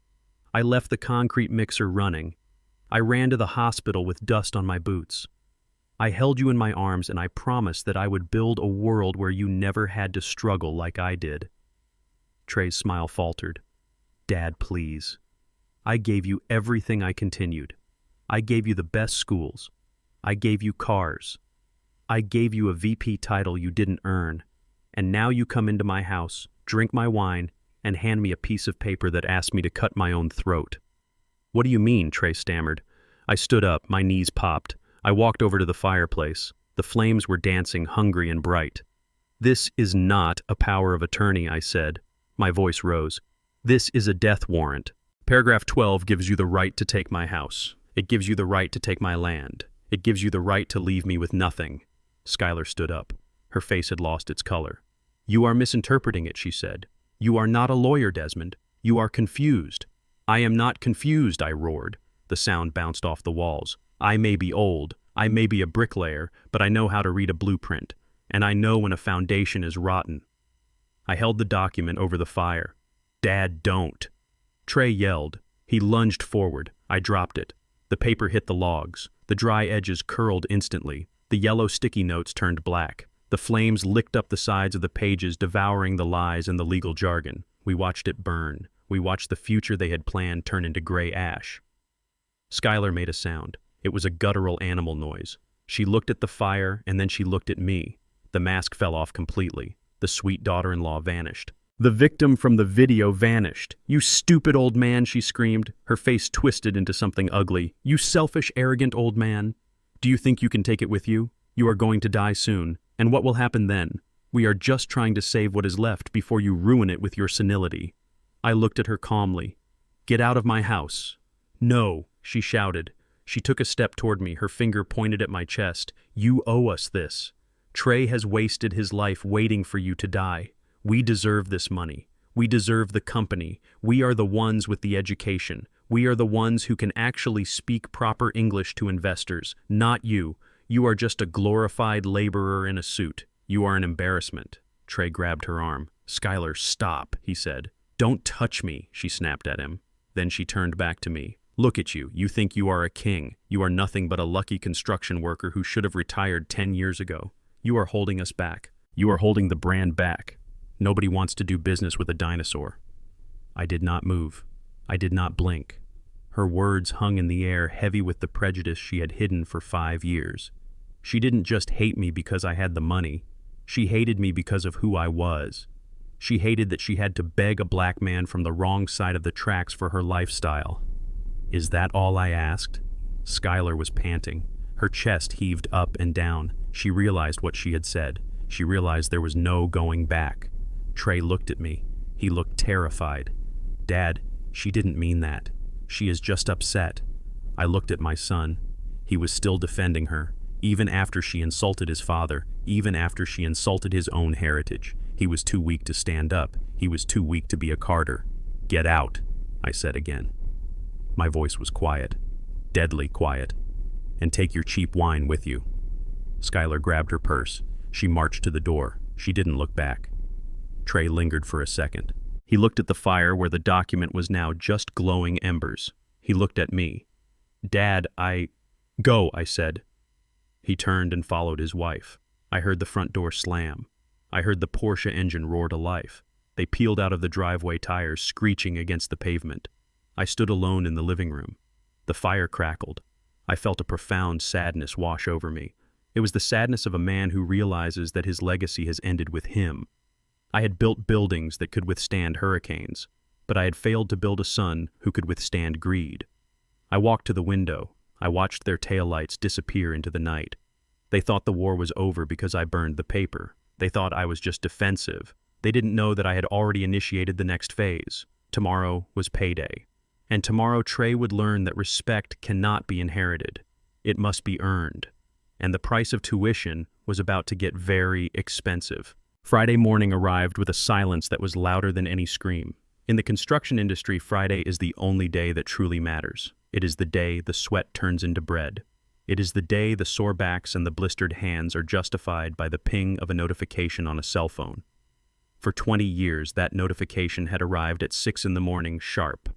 I left the concrete mixer running. I ran to the hospital with dust on my boots. I held you in my arms and I promised that I would build a world where you never had to struggle like I did." Trey's smile faltered. "Dad, please. I gave you everything," I continued. "I gave you the best schools. I gave you cars. I gave you a VP title you didn't earn. And now you come into my house, drink my wine, and hand me a piece of paper that asks me to cut my own throat." "What do you mean?" Trey stammered. I stood up, my knees popped. I walked over to the fireplace. The flames were dancing, hungry and bright. "This is not a power of attorney," I said. My voice rose. "This is a death warrant. Paragraph 12 gives you the right to take my house. It gives you the right to take my land. It gives you the right to leave me with nothing." Skylar stood up. Her face had lost its color. "You are misinterpreting it," she said. "You are not a lawyer, Desmond. You are confused." "I am not confused," I roared. The sound bounced off the walls. "I may be old, I may be a bricklayer, but I know how to read a blueprint, and I know when a foundation is rotten." I held the document over the fire. "Dad, don't." Trey yelled. He lunged forward. I dropped it. The paper hit the logs. The dry edges curled instantly. The yellow sticky notes turned black. The flames licked up the sides of the pages, devouring the lies and the legal jargon. We watched it burn. We watched the future they had planned turn into gray ash. Skylar made a sound. It was a guttural animal noise. She looked at the fire, and then she looked at me. The mask fell off completely. The sweet daughter-in-law vanished. The victim from the video vanished. "You stupid old man," she screamed. Her face twisted into something ugly. "You selfish, arrogant old man. Do you think you can take it with you? You are going to die soon. And what will happen then? We are just trying to save what is left before you ruin it with your senility." I looked at her calmly. "Get out of my house." "No," she shouted. She took a step toward me, her finger pointed at my chest. "You owe us this. Trey has wasted his life waiting for you to die. We deserve this money. We deserve the company. We are the ones with the education. We are the ones who can actually speak proper English to investors, not you. You are just a glorified laborer in a suit. You are an embarrassment." Trey grabbed her arm. "Skylar, stop," he said. "Don't touch me," she snapped at him. Then she turned back to me. "Look at you. You think you are a king. You are nothing but a lucky construction worker who should have retired 10 years ago. You are holding us back. You are holding the brand back. Nobody wants to do business with a dinosaur." I did not move. I did not blink. Her words hung in the air, heavy with the prejudice she had hidden for 5 years. She didn't just hate me because I had the money. She hated me because of who I was. She hated that she had to beg a black man from the wrong side of the tracks for her lifestyle. "Is that all I asked?" Skylar was panting. Her chest heaved up and down. She realized what she had said. She realized there was no going back. Trey looked at me. He looked terrified. "Dad, she didn't mean that. She is just upset." I looked at my son. He was still defending her, even after she insulted his father, even after she insulted his own heritage. He was too weak to stand up. He was too weak to be a Carter. "Get out," I said again. My voice was quiet, deadly quiet. "And take your cheap wine with you." Skylar grabbed her purse. She marched to the door. She didn't look back. Trey lingered for a second. He looked at the fire where the document was now just glowing embers. He looked at me. "Dad, Go," I said. He turned and followed his wife. I heard the front door slam. I heard the Porsche engine roar to life. They peeled out of the driveway tires, screeching against the pavement. I stood alone in the living room. The fire crackled. I felt a profound sadness wash over me. It was the sadness of a man who realizes that his legacy has ended with him. I had built buildings that could withstand hurricanes, but I had failed to build a son who could withstand greed. I walked to the window. I watched their taillights disappear into the night. They thought the war was over because I burned the paper. They thought I was just defensive. They didn't know that I had already initiated the next phase. Tomorrow was payday. And tomorrow Trey would learn that respect cannot be inherited. It must be earned. And the price of tuition was about to get very expensive. Friday morning arrived with a silence that was louder than any scream. In the construction industry, Friday is the only day that truly matters. It is the day the sweat turns into bread. It is the day the sore backs and the blistered hands are justified by the ping of a notification on a cell phone. For 20 years, that notification had arrived at 6 in the morning sharp.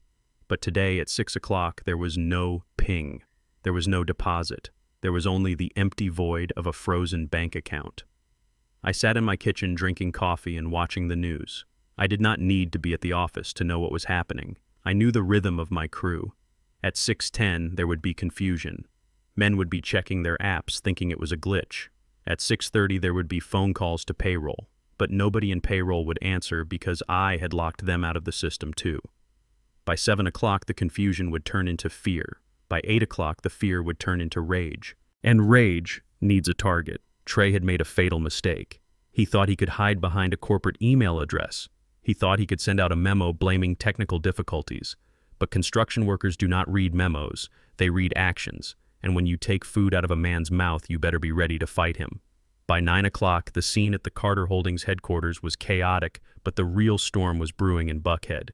But today at 6 o'clock, there was no ping. There was no deposit. There was only the empty void of a frozen bank account. I sat in my kitchen drinking coffee and watching the news. I did not need to be at the office to know what was happening. I knew the rhythm of my crew. At 6:10, there would be confusion. Men would be checking their apps thinking it was a glitch. At 6:30, there would be phone calls to payroll, but nobody in payroll would answer because I had locked them out of the system too. By 7 o'clock, the confusion would turn into fear. By 8 o'clock, the fear would turn into rage. And rage needs a target. Trey had made a fatal mistake. He thought he could hide behind a corporate email address. He thought he could send out a memo blaming technical difficulties. But construction workers do not read memos. They read actions. And when you take food out of a man's mouth, you better be ready to fight him. By 9 o'clock, the scene at the Carter Holdings headquarters was chaotic, but the real storm was brewing in Buckhead.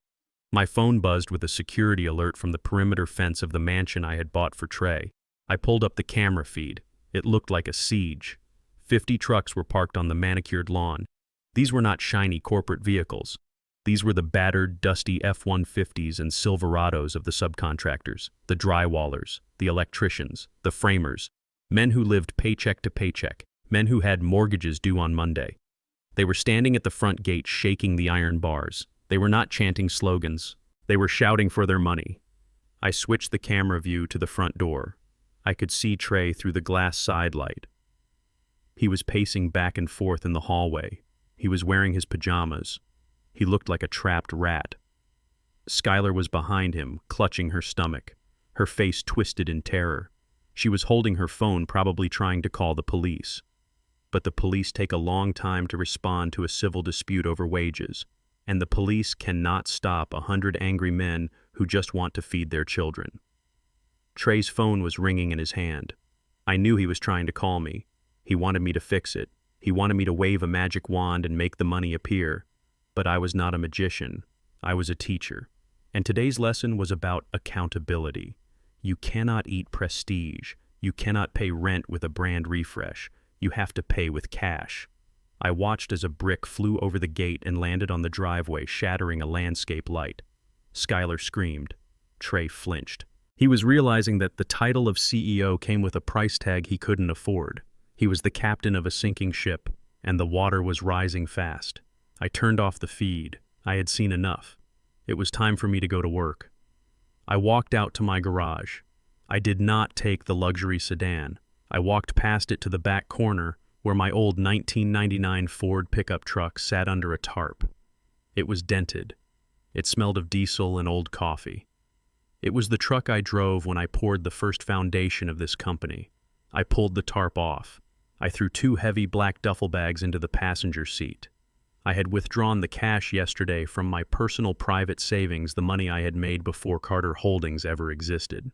My phone buzzed with a security alert from the perimeter fence of the mansion I had bought for Trey. I pulled up the camera feed. It looked like a siege. 50 trucks were parked on the manicured lawn. These were not shiny corporate vehicles. These were the battered, dusty F-150s and Silverados of the subcontractors, the drywallers, the electricians, the framers, men who lived paycheck to paycheck, men who had mortgages due on Monday. They were standing at the front gate shaking the iron bars. They were not chanting slogans. They were shouting for their money. I switched the camera view to the front door. I could see Trey through the glass side light. He was pacing back and forth in the hallway. He was wearing his pajamas. He looked like a trapped rat. Skylar was behind him, clutching her stomach, her face twisted in terror. She was holding her phone, probably trying to call the police. But the police take a long time to respond to a civil dispute over wages, and the police cannot stop 100 angry men who just want to feed their children. Trey's phone was ringing in his hand. I knew he was trying to call me. He wanted me to fix it. He wanted me to wave a magic wand and make the money appear. But I was not a magician. I was a teacher. And today's lesson was about accountability. You cannot eat prestige. You cannot pay rent with a brand refresh. You have to pay with cash. I watched as a brick flew over the gate and landed on the driveway, shattering a landscape light. Skylar screamed. Trey flinched. He was realizing that the title of CEO came with a price tag he couldn't afford. He was the captain of a sinking ship, and the water was rising fast. I turned off the feed. I had seen enough. It was time for me to go to work. I walked out to my garage. I did not take the luxury sedan. I walked past it to the back corner where my old 1999 Ford pickup truck sat under a tarp. It was dented. It smelled of diesel and old coffee. It was the truck I drove when I poured the first foundation of this company. I pulled the tarp off. I threw 2 heavy black duffel bags into the passenger seat. I had withdrawn the cash yesterday from my personal private savings, the money I had made before Carter Holdings ever existed.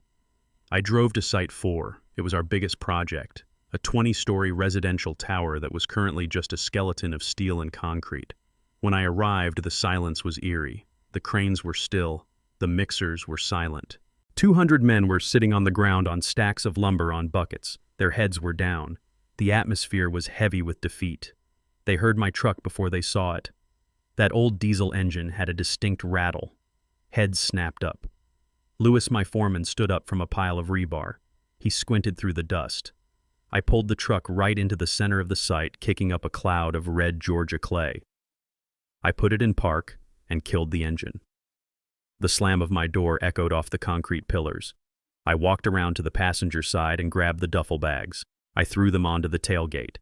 I drove to Site 4. It was our biggest project, a 20-story residential tower that was currently just a skeleton of steel and concrete. When I arrived, the silence was eerie. The cranes were still. The mixers were silent. 200 men were sitting on the ground on stacks of lumber on buckets. Their heads were down. The atmosphere was heavy with defeat. They heard my truck before they saw it. That old diesel engine had a distinct rattle. Heads snapped up. Lewis, my foreman, stood up from a pile of rebar. He squinted through the dust. I pulled the truck right into the center of the site, kicking up a cloud of red Georgia clay. I put it in park and killed the engine. The slam of my door echoed off the concrete pillars. I walked around to the passenger side and grabbed the duffel bags. I threw them onto the tailgate.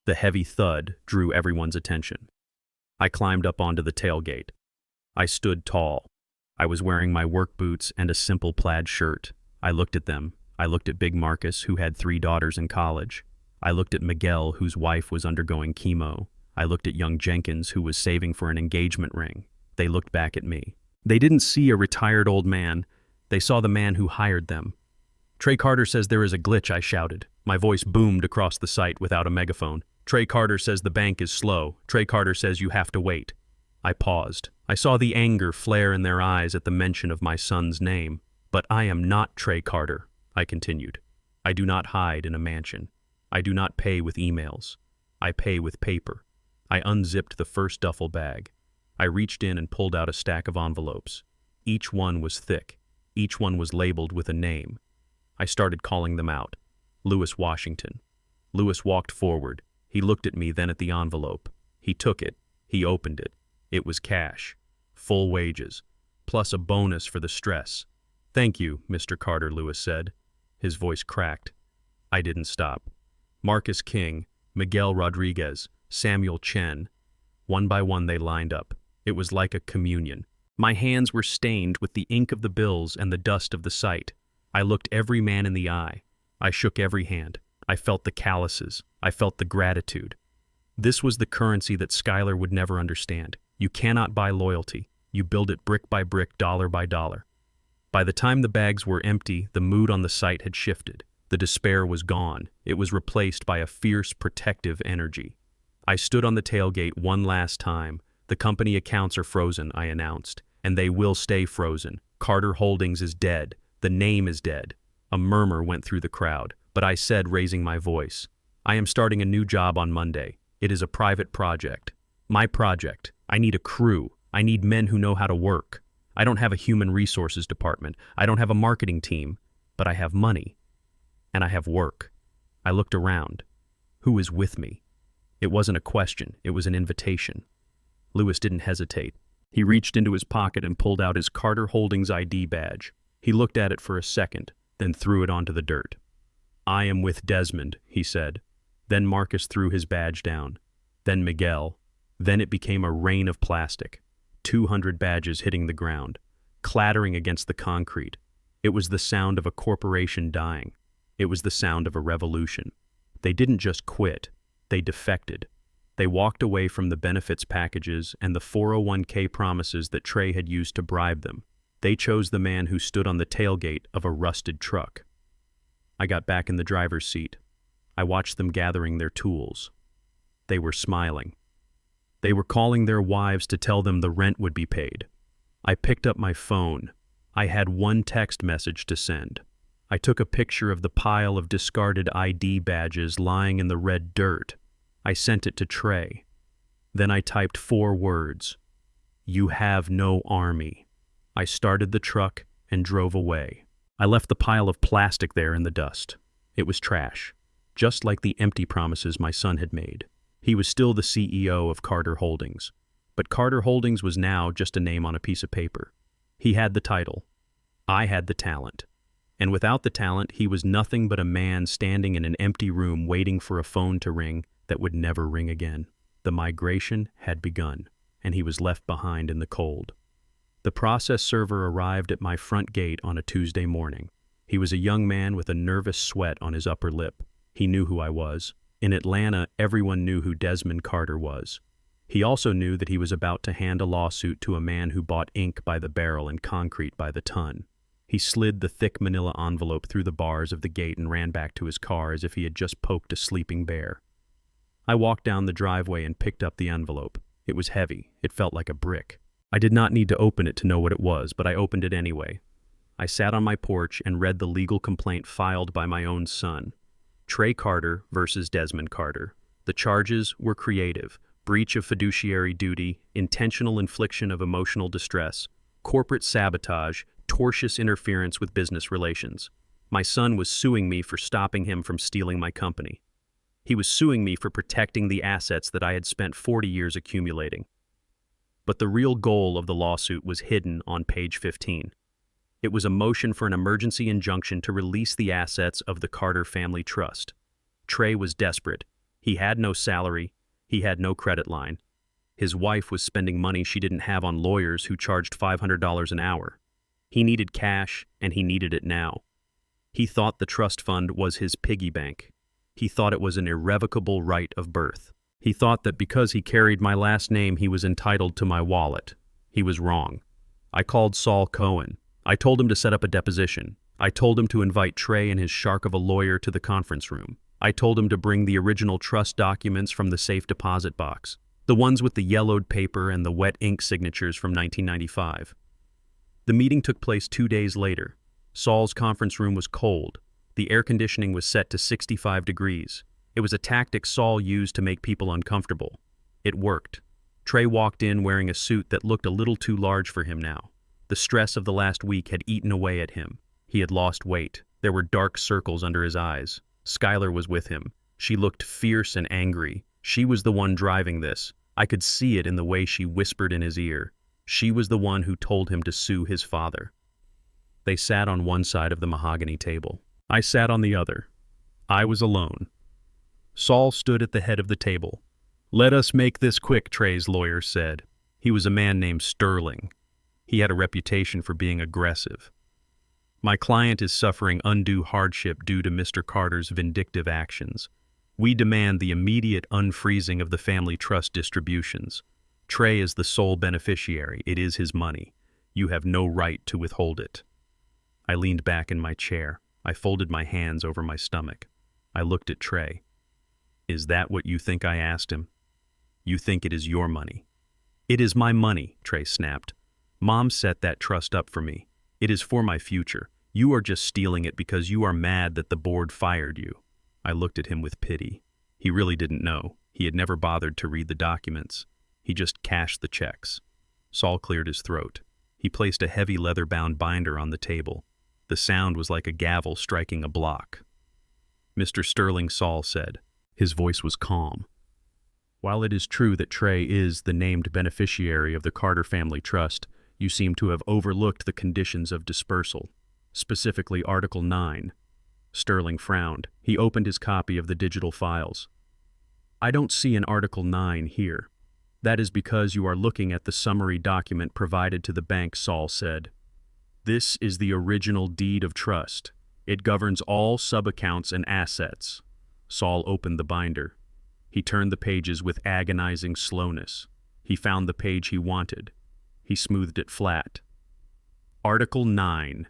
The heavy thud drew everyone's attention. I climbed up onto the tailgate. I stood tall. I was wearing my work boots and a simple plaid shirt. I looked at them. I looked at Big Marcus, who had 3 daughters in college. I looked at Miguel, whose wife was undergoing chemo. I looked at young Jenkins, who was saving for an engagement ring. They looked back at me. They didn't see a retired old man. They saw the man who hired them. "Trey Carter says there is a glitch," I shouted. My voice boomed across the site without a megaphone. "Trey Carter says the bank is slow. Trey Carter says you have to wait." I paused. I saw the anger flare in their eyes at the mention of my son's name. "But I am not Trey Carter," I continued. "I do not hide in a mansion. I do not pay with emails. I pay with paper." I unzipped the first duffel bag. I reached in and pulled out a stack of envelopes. Each one was thick. Each one was labeled with a name. I started calling them out. Lewis Washington. Lewis walked forward. He looked at me, then at the envelope. He took it. He opened it. It was cash. Full wages. Plus a bonus for the stress. "Thank you, Mr. Carter," Lewis said. His voice cracked. I didn't stop. Marcus King, Miguel Rodriguez, Samuel Chen. One by one they lined up. It was like a communion. My hands were stained with the ink of the bills and the dust of the site. I looked every man in the eye. I shook every hand. I felt the calluses. I felt the gratitude. This was the currency that Skylar would never understand. You cannot buy loyalty. You build it brick by brick, dollar by dollar. By the time the bags were empty, the mood on the site had shifted. The despair was gone. It was replaced by a fierce, protective energy. I stood on the tailgate one last time. "The company accounts are frozen," I announced, "and they will stay frozen. Carter Holdings is dead. The name is dead." A murmur went through the crowd, but I said, raising my voice, "I am starting a new job on Monday. It is a private project. My project. I need a crew. I need men who know how to work. I don't have a human resources department. I don't have a marketing team, but I have money. And I have work." I looked around. Who is with me? It wasn't a question. It was an invitation. Lewis didn't hesitate. He reached into his pocket and pulled out his Carter Holdings ID badge. He looked at it for a second, then threw it onto the dirt. "I am with Desmond," he said. Then Marcus threw his badge down. Then Miguel. Then it became a rain of plastic. 200 badges hitting the ground, clattering against the concrete. It was the sound of a corporation dying. It was the sound of a revolution. They didn't just quit. They defected. They walked away from the benefits packages and the 401k promises that Trey had used to bribe them. They chose the man who stood on the tailgate of a rusted truck. I got back in the driver's seat. I watched them gathering their tools. They were smiling. They were calling their wives to tell them the rent would be paid. I picked up my phone. I had one text message to send. I took a picture of the pile of discarded ID badges lying in the red dirt. I sent it to Trey. Then I typed 4 words. "You have no army." I started the truck and drove away. I left the pile of plastic there in the dust. It was trash, just like the empty promises my son had made. He was still the CEO of Carter Holdings, but Carter Holdings was now just a name on a piece of paper. He had the title. I had the talent. And without the talent, he was nothing but a man standing in an empty room waiting for a phone to ring that would never ring again. The migration had begun, and he was left behind in the cold. The process server arrived at my front gate on a Tuesday morning. He was a young man with a nervous sweat on his upper lip. He knew who I was. In Atlanta, everyone knew who Desmond Carter was. He also knew that he was about to hand a lawsuit to a man who bought ink by the barrel and concrete by the ton. He slid the thick manila envelope through the bars of the gate and ran back to his car as if he had just poked a sleeping bear. I walked down the driveway and picked up the envelope. It was heavy. It felt like a brick. I did not need to open it to know what it was, but I opened it anyway. I sat on my porch and read the legal complaint filed by my own son. Trey Carter versus Desmond Carter. The charges were creative: breach of fiduciary duty, intentional infliction of emotional distress, corporate sabotage, tortious interference with business relations. My son was suing me for stopping him from stealing my company. He was suing me for protecting the assets that I had spent 40 years accumulating. But the real goal of the lawsuit was hidden on page 15. It was a motion for an emergency injunction to release the assets of the Carter family trust. Trey was desperate. He had no salary. He had no credit line. His wife was spending money she didn't have on lawyers who charged $500 an hour. He needed cash, and he needed it now. He thought the trust fund was his piggy bank. He thought it was an irrevocable right of birth. He thought that because he carried my last name, he was entitled to my wallet. He was wrong. I called Saul Cohen. I told him to set up a deposition. I told him to invite Trey and his shark of a lawyer to the conference room. I told him to bring the original trust documents from the safe deposit box, the ones with the yellowed paper and the wet ink signatures from 1995. The meeting took place 2 days later. Saul's conference room was cold. The air conditioning was set to 65 degrees. It was a tactic Saul used to make people uncomfortable. It worked. Trey walked in wearing a suit that looked a little too large for him now. The stress of the last week had eaten away at him. He had lost weight. There were dark circles under his eyes. Skylar was with him. She looked fierce and angry. She was the one driving this. I could see it in the way she whispered in his ear. She was the one who told him to sue his father. They sat on one side of the mahogany table. I sat on the other. I was alone. Saul stood at the head of the table. "Let us make this quick," Trey's lawyer said. He was a man named Sterling. He had a reputation for being aggressive. "My client is suffering undue hardship due to Mr. Carter's vindictive actions. We demand the immediate unfreezing of the family trust distributions. Trey is the sole beneficiary. It is his money. You have no right to withhold it." I leaned back in my chair. I folded my hands over my stomach. I looked at Trey. "Is that what you think?" I asked him. "You think it is your money." "It is my money," Trey snapped. "Mom set that trust up for me. It is for my future. You are just stealing it because you are mad that the board fired you." I looked at him with pity. He really didn't know. He had never bothered to read the documents. He just cashed the checks. Saul cleared his throat. He placed a heavy leather-bound binder on the table. The sound was like a gavel striking a block. "Mr. Sterling," Saul said. His voice was calm. "While it is true that Trey is the named beneficiary of the Carter family trust, you seem to have overlooked the conditions of dispersal, specifically Article 9. Sterling frowned. He opened his copy of the digital files. "I don't see an Article 9 here. That is because you are looking at the summary document provided to the bank," Saul said. "This is the original deed of trust. It governs all sub-accounts and assets." Saul opened the binder. He turned the pages with agonizing slowness. He found the page he wanted. He smoothed it flat. Article 9.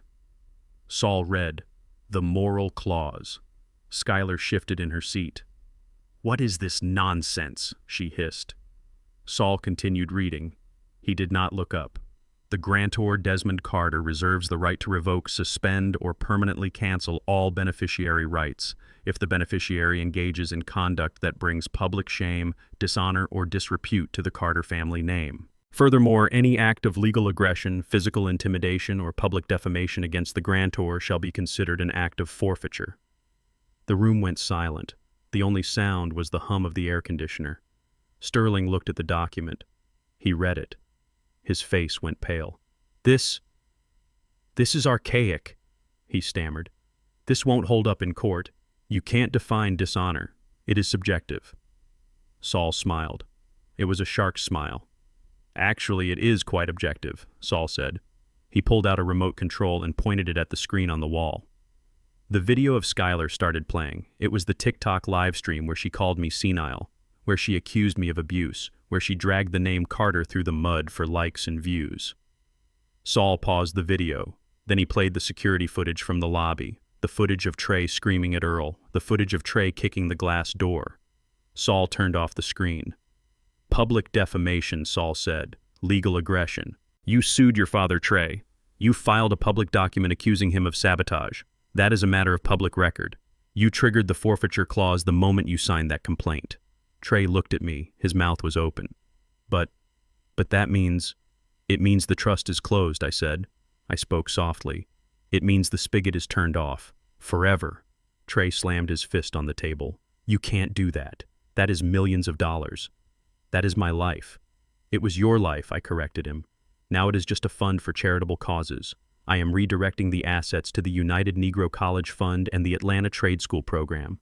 Saul read, "The moral clause." Skylar shifted in her seat. "What is this nonsense?" she hissed. Saul continued reading. He did not look up. "The grantor, Desmond Carter, reserves the right to revoke, suspend, or permanently cancel all beneficiary rights if the beneficiary engages in conduct that brings public shame, dishonor, or disrepute to the Carter family name. Furthermore, any act of legal aggression, physical intimidation, or public defamation against the grantor shall be considered an act of forfeiture." The room went silent. The only sound was the hum of the air conditioner. Sterling looked at the document. He read it. His face went pale. This is archaic," he stammered. "This won't hold up in court. You can't define dishonor. It is subjective." Saul smiled. It was a shark's smile. "Actually, it is quite objective," Saul said. He pulled out a remote control and pointed it at the screen on the wall. The video of Skylar started playing. It was the TikTok live stream where she called me senile, where she accused me of abuse, where she dragged the name Carter through the mud for likes and views. Saul paused the video. Then he played the security footage from the lobby, the footage of Trey screaming at Earl, the footage of Trey kicking the glass door. Saul turned off the screen. "Public defamation," Saul said. "Legal aggression. You sued your father, Trey. You filed a public document accusing him of sabotage. That is a matter of public record. You triggered the forfeiture clause the moment you signed that complaint. Trey looked at me. His mouth was open. But that means... It means the trust is closed, I said. I spoke softly. It means the spigot is turned off. Forever. Trey slammed his fist on the table. You can't do that. That is millions of dollars. That is my life. It was your life, I corrected him. Now it is just a fund for charitable causes. I am redirecting the assets to the United Negro College Fund and the Atlanta Trade School program.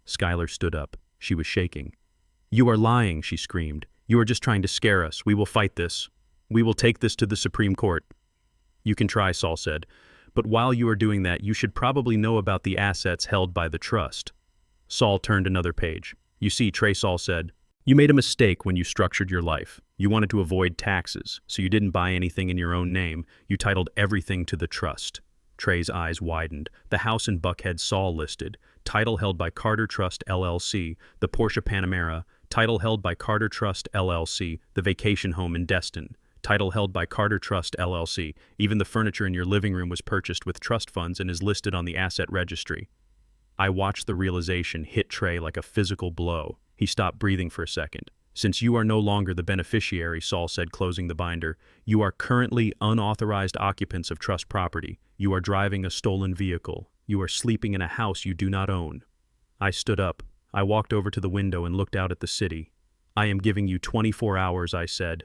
Skylar stood up. She was shaking. You are lying, she screamed. You are just trying to scare us. We will fight this. We will take this to the Supreme Court. You can try, Saul said. But while you are doing that, you should probably know about the assets held by the trust. Saul turned another page. You see, Trey, Saul said, you made a mistake when you structured your life. You wanted to avoid taxes, so you didn't buy anything in your own name. You titled everything to the trust. Trey's eyes widened. The house in Buckhead Saul listed. Title held by Carter Trust, LLC. The Porsche Panamera. Title held by Carter Trust, LLC. The vacation home in Destin. Title held by Carter Trust, LLC. Even the furniture in your living room was purchased with trust funds and is listed on the asset registry. I watched the realization hit Trey like a physical blow. He stopped breathing for a second. Since you are no longer the beneficiary, Saul said, closing the binder, you are currently unauthorized occupants of trust property. You are driving a stolen vehicle. You are sleeping in a house you do not own. I stood up. I walked over to the window and looked out at the city. I am giving you 24 hours, I said.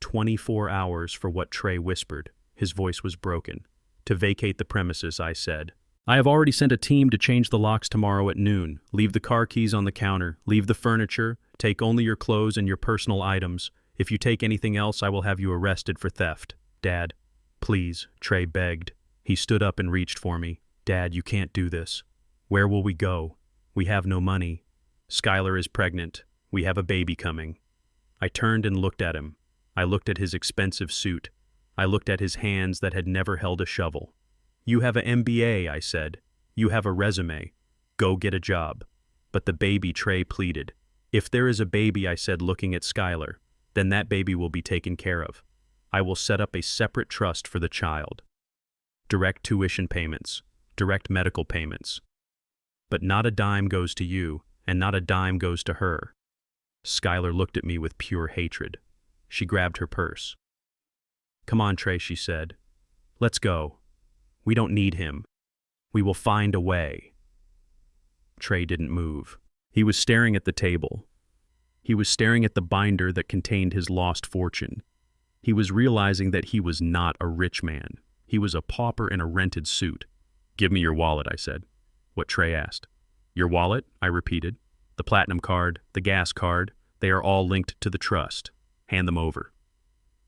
24 hours for what Trey whispered. His voice was broken. To vacate the premises, I said. I have already sent a team to change the locks tomorrow at noon. Leave the car keys on the counter. Leave the furniture. Take only your clothes and your personal items. If you take anything else, I will have you arrested for theft. Dad, please, Trey begged. He stood up and reached for me. Dad, you can't do this. Where will we go? We have no money. Skylar is pregnant. We have a baby coming. I turned and looked at him. I looked at his expensive suit. I looked at his hands that had never held a shovel. You have an MBA, I said. You have a resume. Go get a job. But the baby, Trey pleaded. If there is a baby, I said, looking at Skylar, then that baby will be taken care of. I will set up a separate trust for the child. Direct tuition payments. Direct medical payments. But not a dime goes to you, and not a dime goes to her. Skylar looked at me with pure hatred. She grabbed her purse. Come on, Trey, she said. Let's go. We don't need him. We will find a way. Trey didn't move. He was staring at the table. He was staring at the binder that contained his lost fortune. He was realizing that he was not a rich man. He was a pauper in a rented suit. Give me your wallet, I said. What Trey asked. Your wallet? I repeated. The platinum card, the gas card, they are all linked to the trust. Hand them over.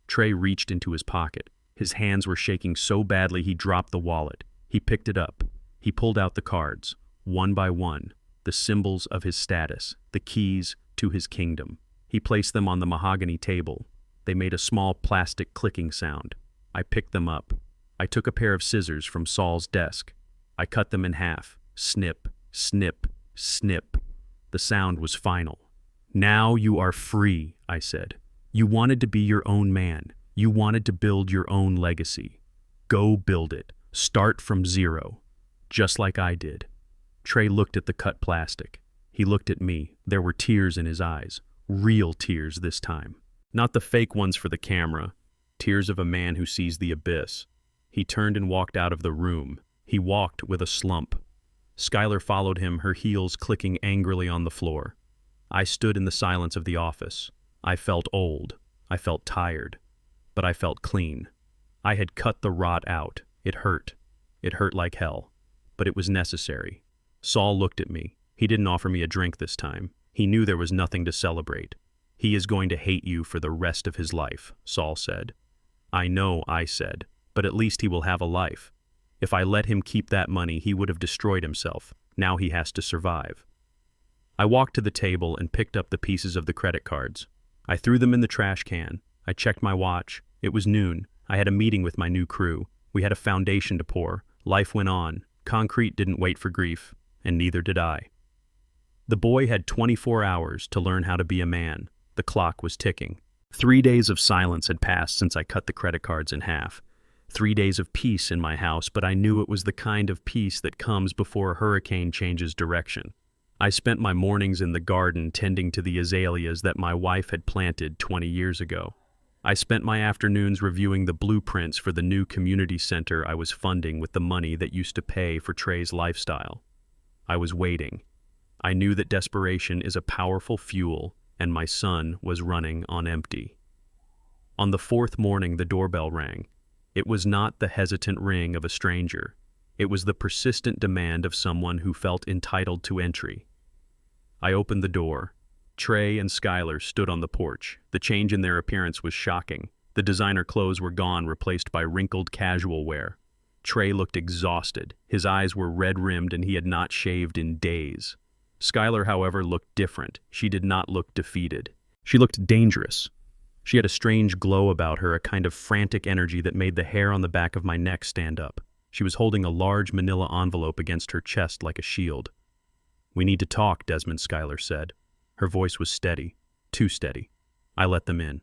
Trey reached into his pocket. His hands were shaking so badly he dropped the wallet. He picked it up. He pulled out the cards, one by one, the symbols of his status, the keys to his kingdom. He placed them on the mahogany table. They made a small plastic clicking sound. I picked them up. I took a pair of scissors from Saul's desk. I cut them in half. Snip, snip, snip. The sound was final. Now you are free, I said. You wanted to be your own man. You wanted to build your own legacy. Go build it. Start from zero. Just like I did. Trey looked at the cut plastic. He looked at me. There were tears in his eyes. Real tears this time. Not the fake ones for the camera. Tears of a man who sees the abyss. He turned and walked out of the room. He walked with a slump. Skylar followed him, her heels clicking angrily on the floor. I stood in the silence of the office. I felt old. I felt tired. But I felt clean. I had cut the rot out. It hurt. It hurt like hell. But it was necessary. Saul looked at me. He didn't offer me a drink this time. He knew there was nothing to celebrate. He is going to hate you for the rest of his life, Saul said. I know, I said, but at least he will have a life. If I let him keep that money, he would have destroyed himself. Now he has to survive. I walked to the table and picked up the pieces of the credit cards. I threw them in the trash can. I checked my watch. It was noon. I had a meeting with my new crew. We had a foundation to pour. Life went on. Concrete didn't wait for grief, and neither did I. The boy had 24 hours to learn how to be a man. The clock was ticking. 3 days of silence had passed since I cut the credit cards in half. 3 days of peace in my house, but I knew it was the kind of peace that comes before a hurricane changes direction. I spent my mornings in the garden tending to the azaleas that my wife had planted 20 years ago. I spent my afternoons reviewing the blueprints for the new community center I was funding with the money that used to pay for Trey's lifestyle. I was waiting. I knew that desperation is a powerful fuel, and my son was running on empty. On the fourth morning, the doorbell rang. It was not the hesitant ring of a stranger. It was the persistent demand of someone who felt entitled to entry. I opened the door. Trey and Skylar stood on the porch. The change in their appearance was shocking. The designer clothes were gone, replaced by wrinkled casual wear. Trey looked exhausted. His eyes were red-rimmed and he had not shaved in days. Skylar, however, looked different. She did not look defeated. She looked dangerous. She had a strange glow about her, a kind of frantic energy that made the hair on the back of my neck stand up. She was holding a large manila envelope against her chest like a shield. "We need to talk," Desmond, Skylar said. Her voice was steady, too steady. I let them in.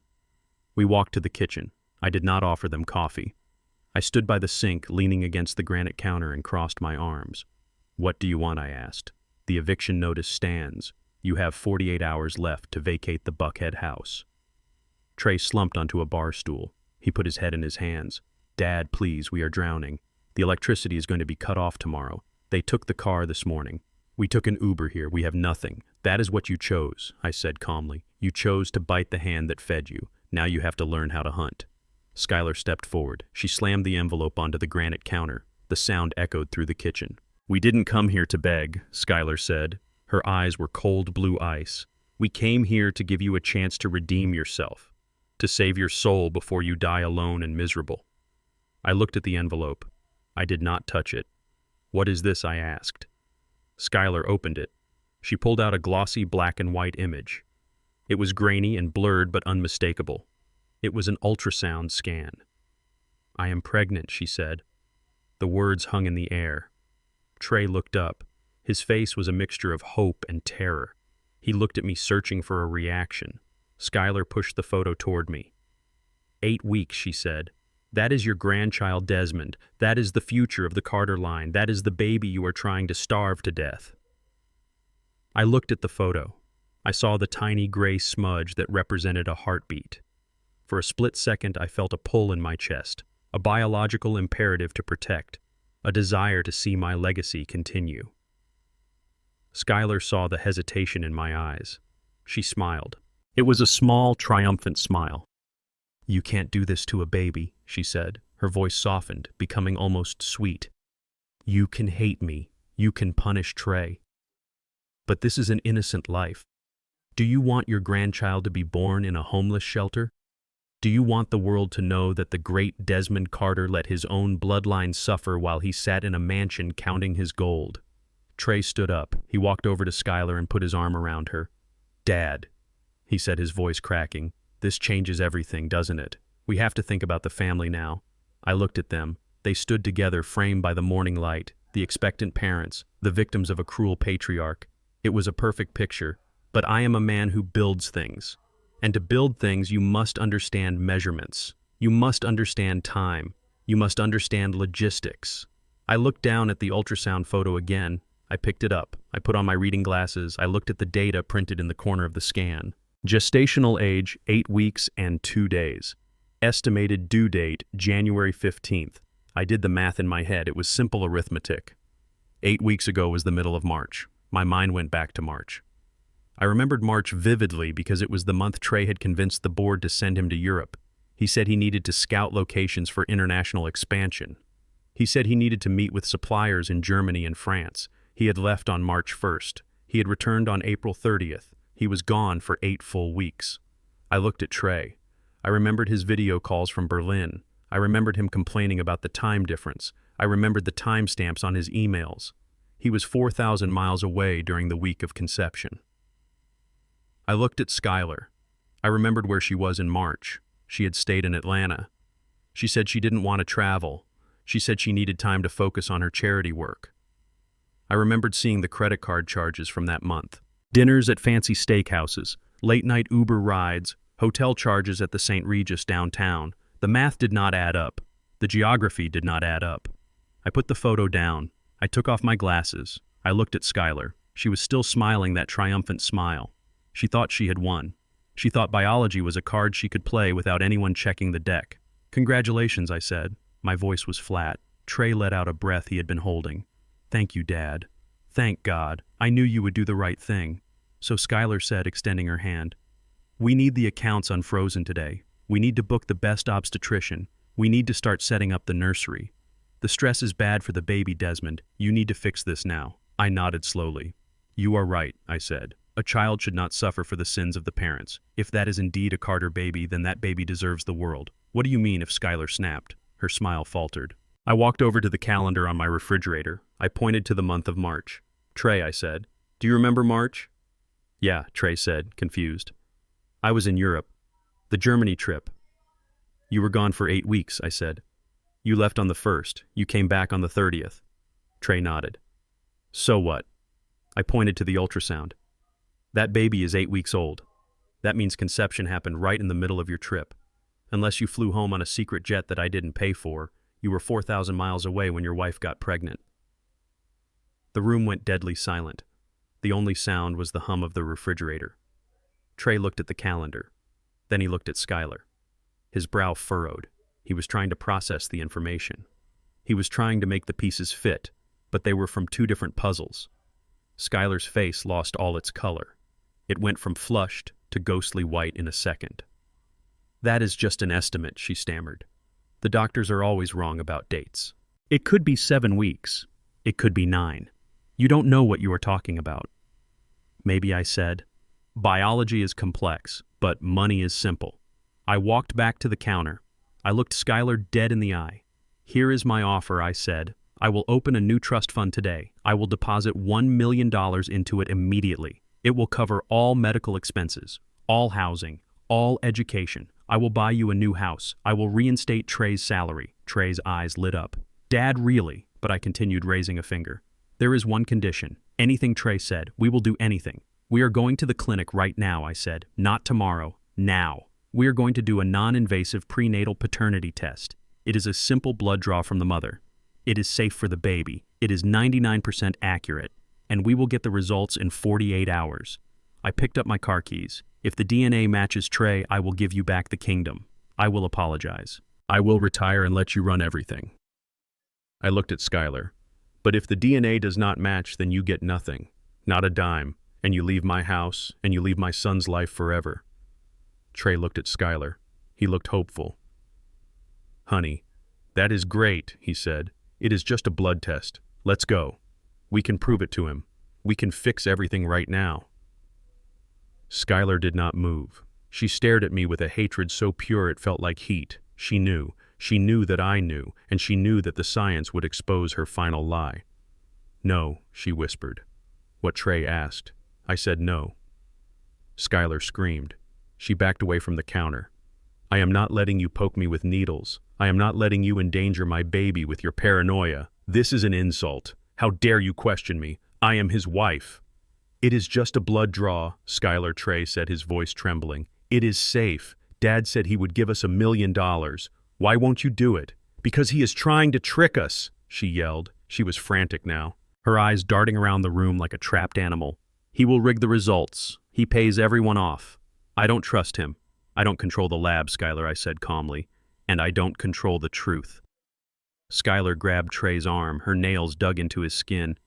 We walked to the kitchen. I did not offer them coffee. I stood by the sink, leaning against the granite counter, and crossed my arms. "What do you want?" I asked. "The eviction notice stands. You have 48 hours left to vacate the Buckhead house." Trey slumped onto a bar stool. He put his head in his hands. "Dad, please, we are drowning. The electricity is going to be cut off tomorrow. They took the car this morning. We took an Uber here. We have nothing. That is what you chose," I said calmly. "You chose to bite the hand that fed you. Now you have to learn how to hunt." Skylar stepped forward. She slammed the envelope onto the granite counter. The sound echoed through the kitchen. "We didn't come here to beg," Skylar said. Her eyes were cold blue ice. "We came here to give you a chance to redeem yourself, to save your soul before you die alone and miserable." I looked at the envelope. I did not touch it. "What is this?" I asked. Skylar opened it. She pulled out a glossy black and white image. It was grainy and blurred but unmistakable. It was an ultrasound scan. "I am pregnant," she said. The words hung in the air. Trey looked up. His face was a mixture of hope and terror. He looked at me, searching for a reaction. Skylar pushed the photo toward me. 8 weeks, she said. "That is your grandchild, Desmond. That is the future of the Carter line. That is the baby you are trying to starve to death." I looked at the photo. I saw the tiny gray smudge that represented a heartbeat. For a split second, I felt a pull in my chest, a biological imperative to protect, a desire to see my legacy continue. Skylar saw the hesitation in my eyes. She smiled. It was a small, triumphant smile. "You can't do this to a baby," she said. Her voice softened, becoming almost sweet. "You can hate me. You can punish Trey. But this is an innocent life. Do you want your grandchild to be born in a homeless shelter? Do you want the world to know that the great Desmond Carter let his own bloodline suffer while he sat in a mansion counting his gold?" Trey stood up. He walked over to Skylar and put his arm around her. "Dad," he said, his voice cracking, "this changes everything, doesn't it? We have to think about the family now." I looked at them. They stood together, framed by the morning light, the expectant parents, the victims of a cruel patriarch. It was a perfect picture, but I am a man who builds things. And to build things, you must understand measurements. You must understand time. You must understand logistics. I looked down at the ultrasound photo again. I picked it up. I put on my reading glasses. I looked at the data printed in the corner of the scan. Gestational age, 8 weeks and 2 days. Estimated due date, January 15th. I did the math in my head. It was simple arithmetic. 8 weeks ago was the middle of March. My mind went back to March. I remembered March vividly because it was the month Trey had convinced the board to send him to Europe. He said he needed to scout locations for international expansion. He said he needed to meet with suppliers in Germany and France. He had left on March 1st. He had returned on April 30th. He was gone for 8 full weeks. I looked at Trey. I remembered his video calls from Berlin. I remembered him complaining about the time difference. I remembered the timestamps on his emails. He was 4,000 miles away during the week of conception. I looked at Skylar. I remembered where she was in March. She had stayed in Atlanta. She said she didn't want to travel. She said she needed time to focus on her charity work. I remembered seeing the credit card charges from that month. Dinners at fancy steakhouses, late-night Uber rides, hotel charges at the St. Regis downtown. The math did not add up. The geography did not add up. I put the photo down. I took off my glasses. I looked at Skylar. She was still smiling that triumphant smile. She thought she had won. She thought biology was a card she could play without anyone checking the deck. "Congratulations," I said. My voice was flat. Trey let out a breath he had been holding. "Thank you, Dad. Thank God. I knew you would do the right thing." So Skylar said, extending her hand, "We need the accounts unfrozen today. We need to book the best obstetrician. We need to start setting up the nursery. The stress is bad for the baby, Desmond. You need to fix this now." I nodded slowly. "You are right," I said. "A child should not suffer for the sins of the parents. If that is indeed a Carter baby, then that baby deserves the world." "What do you mean?" if Skylar snapped. Her smile faltered. I walked over to the calendar on my refrigerator. I pointed to the month of March. "Trey," I said, "do you remember March?" "Yeah," Trey said, confused. "I was in Europe. The Germany trip." "You were gone for 8 weeks," I said. "You left on the 1st. You came back on the 30th. Trey nodded. "So what?" I pointed to the ultrasound. "That baby is 8 weeks old. That means conception happened right in the middle of your trip. Unless you flew home on a secret jet that I didn't pay for, you were 4,000 miles away when your wife got pregnant." The room went deadly silent. The only sound was the hum of the refrigerator. Trey looked at the calendar. Then he looked at Skylar. His brow furrowed. He was trying to process the information. He was trying to make the pieces fit, but they were from 2 different puzzles. Skylar's face lost all its color. It went from flushed to ghostly white in a second. "That is just an estimate," she stammered. "The doctors are always wrong about dates. It could be 7 weeks. It could be 9. You don't know what you are talking about." "Maybe," I said. "Biology is complex, but money is simple." I walked back to the counter. I looked Skylar dead in the eye. "Here is my offer," I said. "I will open a new trust fund today. I will deposit $1 million into it immediately. It will cover all medical expenses, all housing, all education. I will buy you a new house. I will reinstate Trey's salary." Trey's eyes lit up. "Dad, really?" But I continued, raising a finger. "There is one condition. Anything Trey said. We will do anything. We are going to the clinic right now," I said. "Not tomorrow. Now. We are going to do a non-invasive prenatal paternity test. It is a simple blood draw from the mother. It is safe for the baby. It is 99% accurate. And we will get the results in 48 hours. I picked up my car keys. If the DNA matches Trey, I will give you back the kingdom. I will apologize. I will retire and let you run everything." I looked at Skylar. "But if the DNA does not match, then you get nothing. Not a dime. And you leave my house, and you leave my son's life forever." Trey looked at Skylar. He looked hopeful. "Honey, that is great," he said. "It is just a blood test. Let's go. We can prove it to him. We can fix everything right now." Skylar did not move. She stared at me with a hatred so pure it felt like heat. She knew that I knew, and she knew that the science would expose her final lie. "No," she whispered. "What Trey asked." I said no. Skylar screamed. She backed away from the counter. "I am not letting you poke me with needles. I am not letting you endanger my baby with your paranoia. This is an insult. How dare you question me? I am his wife." "It is just a blood draw," Skylar Trey said, his voice trembling. "It is safe. Dad said he would give us $1 million. Why won't you do it?" "Because he is trying to trick us," she yelled. She was frantic now, her eyes darting around the room like a trapped animal. "He will rig the results. He pays everyone off. I don't trust him. I don't control the lab, Skylar," I said calmly. "And I don't control the truth." Skylar grabbed Trey's arm, her nails dug into his skin.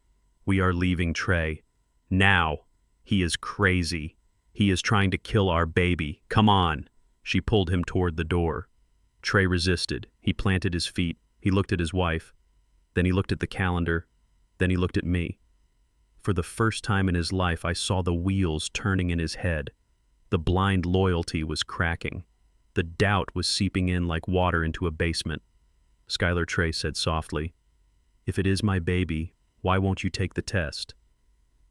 "We are leaving Trey. Now. He is crazy. He is trying to kill our baby. Come on." She pulled him toward the door. Trey resisted. He planted his feet. He looked at his wife. Then he looked at the calendar. Then he looked at me. For the first time in his life, I saw the wheels turning in his head. The blind loyalty was cracking. The doubt was seeping in like water into a basement. Skylar Trey said softly, "If it is my baby, why won't you take the test?"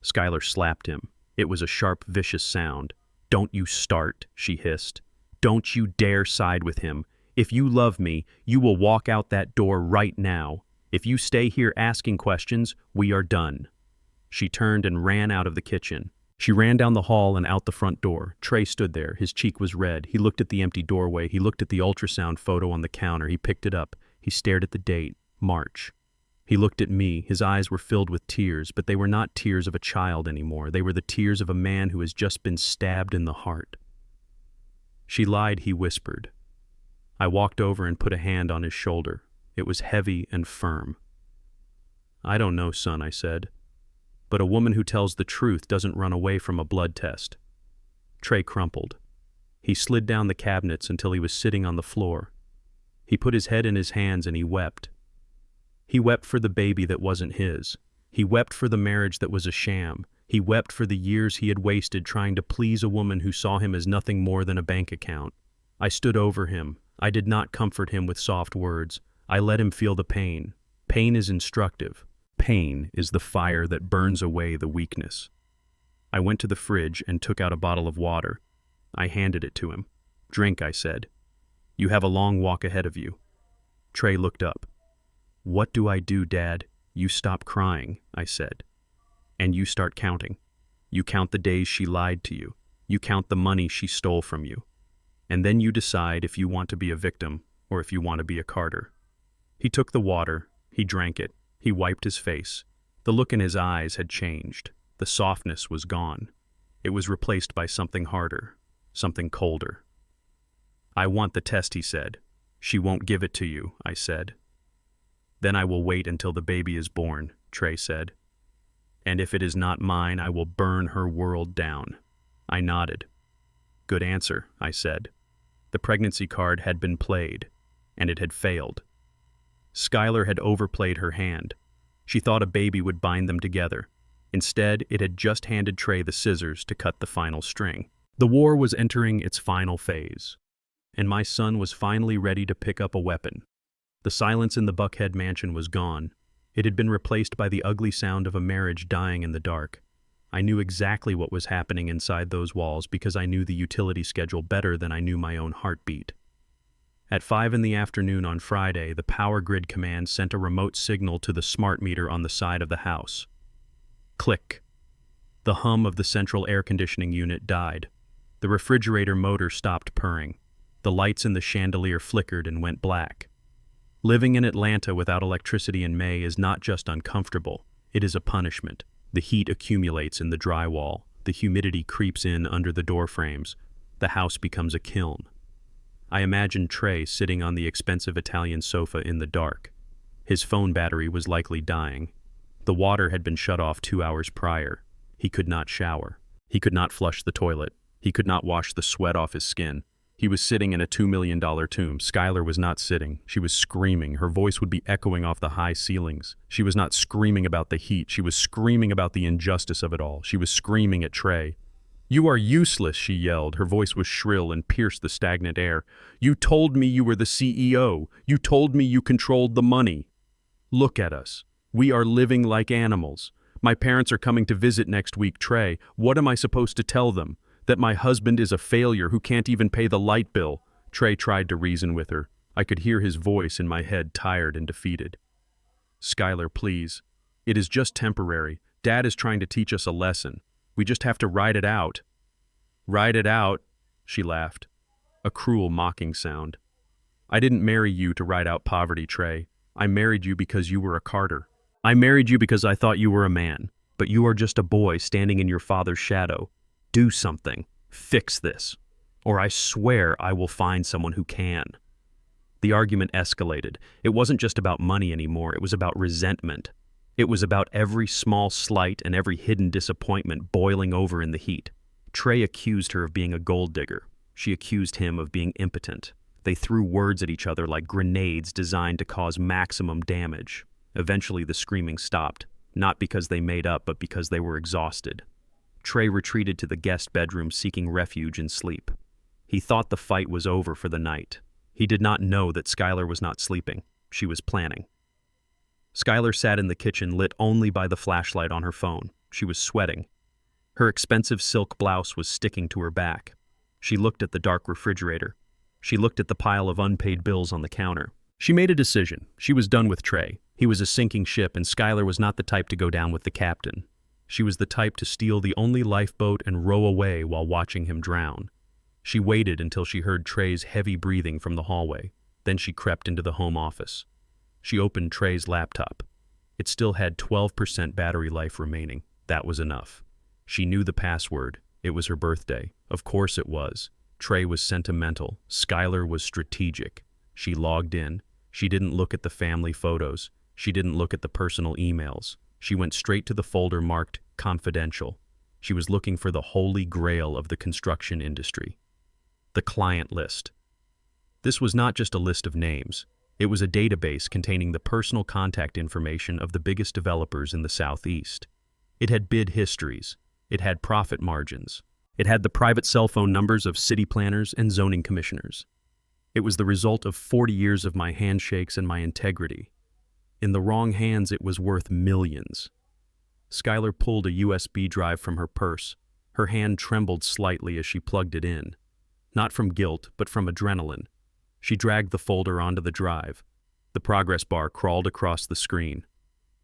Skylar slapped him. It was a sharp, vicious sound. "Don't you start," she hissed. "Don't you dare side with him. If you love me, you will walk out that door right now. If you stay here asking questions, we are done." She turned and ran out of the kitchen. She ran down the hall and out the front door. Trey stood there. His cheek was red. He looked at the empty doorway. He looked at the ultrasound photo on the counter. He picked it up. He stared at the date. March. He looked at me. His eyes were filled with tears, but they were not tears of a child anymore. They were the tears of a man who has just been stabbed in the heart. She lied, he whispered. I walked over and put a hand on his shoulder. It was heavy and firm. I don't know, son, I said. But a woman who tells the truth doesn't run away from a blood test. Trey crumpled. He slid down the cabinets until he was sitting on the floor. He put his head in his hands and he wept. He wept for the baby that wasn't his. He wept for the marriage that was a sham. He wept for the years he had wasted trying to please a woman who saw him as nothing more than a bank account. I stood over him. I did not comfort him with soft words. I let him feel the pain. Pain is instructive. Pain is the fire that burns away the weakness. I went to the fridge and took out a bottle of water. I handed it to him. Drink, I said. You have a long walk ahead of you. Trey looked up. What do I do, Dad? You stop crying, I said. And you start counting. You count the days she lied to you. You count the money she stole from you. And then you decide if you want to be a victim or if you want to be a Carter. He took the water. He drank it. He wiped his face. The look in his eyes had changed. The softness was gone. It was replaced by something harder, something colder. I want the test, he said. She won't give it to you, I said. Then I will wait until the baby is born, Trey said. And if it is not mine, I will burn her world down. I nodded. Good answer, I said. The pregnancy card had been played, and it had failed. Skylar had overplayed her hand. She thought a baby would bind them together. Instead, it had just handed Trey the scissors to cut the final string. The war was entering its final phase, and my son was finally ready to pick up a weapon. The silence in the Buckhead mansion was gone. It had been replaced by the ugly sound of a marriage dying in the dark. I knew exactly what was happening inside those walls because I knew the utility schedule better than I knew my own heartbeat. At 5 p.m. on Friday, the power grid command sent a remote signal to the smart meter on the side of the house. Click. The hum of the central air conditioning unit died. The refrigerator motor stopped purring. The lights in the chandelier flickered and went black. Living in Atlanta without electricity in May is not just uncomfortable, it is a punishment. The heat accumulates in the drywall. The humidity creeps in under the door frames. The house becomes a kiln. I imagined Trey sitting on the expensive Italian sofa in the dark. His phone battery was likely dying. The water had been shut off 2 hours prior. He could not shower. He could not flush the toilet. He could not wash the sweat off his skin. He was sitting in a $2 million tomb. Skylar was not sitting. She was screaming. Her voice would be echoing off the high ceilings. She was not screaming about the heat. She was screaming about the injustice of it all. She was screaming at Trey. You are useless, she yelled. Her voice was shrill and pierced the stagnant air. You told me you were the CEO. You told me you controlled the money. Look at us. We are living like animals. My parents are coming to visit next week, Trey. What am I supposed to tell them? That my husband is a failure who can't even pay the light bill. Trey tried to reason with her. I could hear his voice in my head, tired and defeated. Skylar, please. It is just temporary. Dad is trying to teach us a lesson. We just have to ride it out. Ride it out, she laughed. A cruel, mocking sound. I didn't marry you to ride out poverty, Trey. I married you because you were a Carter. I married you because I thought you were a man, but you are just a boy standing in your father's shadow. Do something. Fix this. Or I swear I will find someone who can. The argument escalated. It wasn't just about money anymore. It was about resentment. It was about every small slight and every hidden disappointment boiling over in the heat. Trey accused her of being a gold digger. She accused him of being impotent. They threw words at each other like grenades designed to cause maximum damage. Eventually the screaming stopped, not because they made up, but because they were exhausted. Trey retreated to the guest bedroom seeking refuge in sleep. He thought the fight was over for the night. He did not know that Skylar was not sleeping. She was planning. Skylar sat in the kitchen, lit only by the flashlight on her phone. She was sweating. Her expensive silk blouse was sticking to her back. She looked at the dark refrigerator. She looked at the pile of unpaid bills on the counter. She made a decision. She was done with Trey. He was a sinking ship, and Skylar was not the type to go down with the captain. She was the type to steal the only lifeboat and row away while watching him drown. She waited until she heard Trey's heavy breathing from the hallway. Then she crept into the home office. She opened Trey's laptop. It still had 12% battery life remaining. That was enough. She knew the password. It was her birthday. Of course it was. Trey was sentimental. Skylar was strategic. She logged in. She didn't look at the family photos. She didn't look at the personal emails. She went straight to the folder marked confidential. She was looking for the holy grail of the construction industry. The client list. This was not just a list of names. It was a database containing the personal contact information of the biggest developers in the Southeast. It had bid histories. It had profit margins. It had the private cell phone numbers of city planners and zoning commissioners. It was the result of 40 years of my handshakes and my integrity. In the wrong hands, it was worth millions. Skylar pulled a USB drive from her purse. Her hand trembled slightly as she plugged it in. Not from guilt, but from adrenaline. She dragged the folder onto the drive. The progress bar crawled across the screen,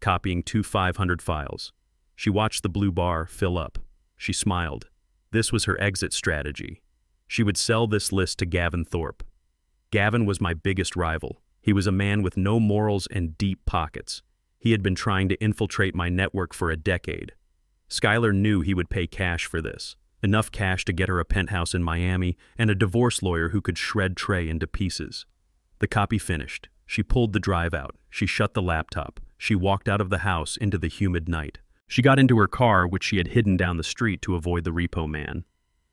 copying 2 500 files. She watched the blue bar fill up. She smiled. This was her exit strategy. She would sell this list to Gavin Thorpe. Gavin was my biggest rival. He was a man with no morals and deep pockets. He had been trying to infiltrate my network for a decade. Skylar knew he would pay cash for this. Enough cash to get her a penthouse in Miami and a divorce lawyer who could shred Trey into pieces. The copy finished. She pulled the drive out. She shut the laptop. She walked out of the house into the humid night. She got into her car, which she had hidden down the street to avoid the repo man.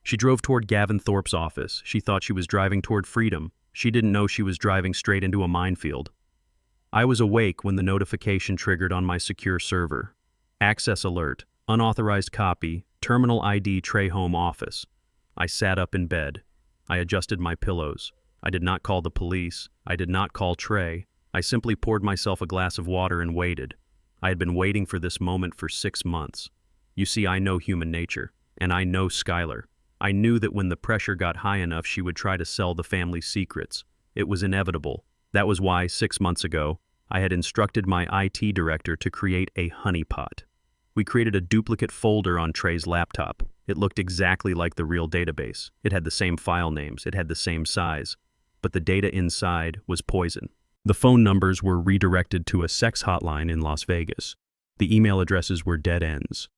She drove toward Gavin Thorpe's office. She thought she was driving toward freedom. She didn't know she was driving straight into a minefield. I was awake when the notification triggered on my secure server. Access alert, unauthorized copy, terminal ID Trey home office. I sat up in bed. I adjusted my pillows. I did not call the police. I did not call Trey. I simply poured myself a glass of water and waited. I had been waiting for this moment for 6 months. You see, I know human nature, and I know Skylar. I knew that when the pressure got high enough, she would try to sell the family's secrets. It was inevitable. That was why, 6 months ago, I had instructed my IT director to create a honeypot. We created a duplicate folder on Trey's laptop. It looked exactly like the real database. It had the same file names. It had the same size. But the data inside was poison. The phone numbers were redirected to a sex hotline in Las Vegas. The email addresses were dead ends.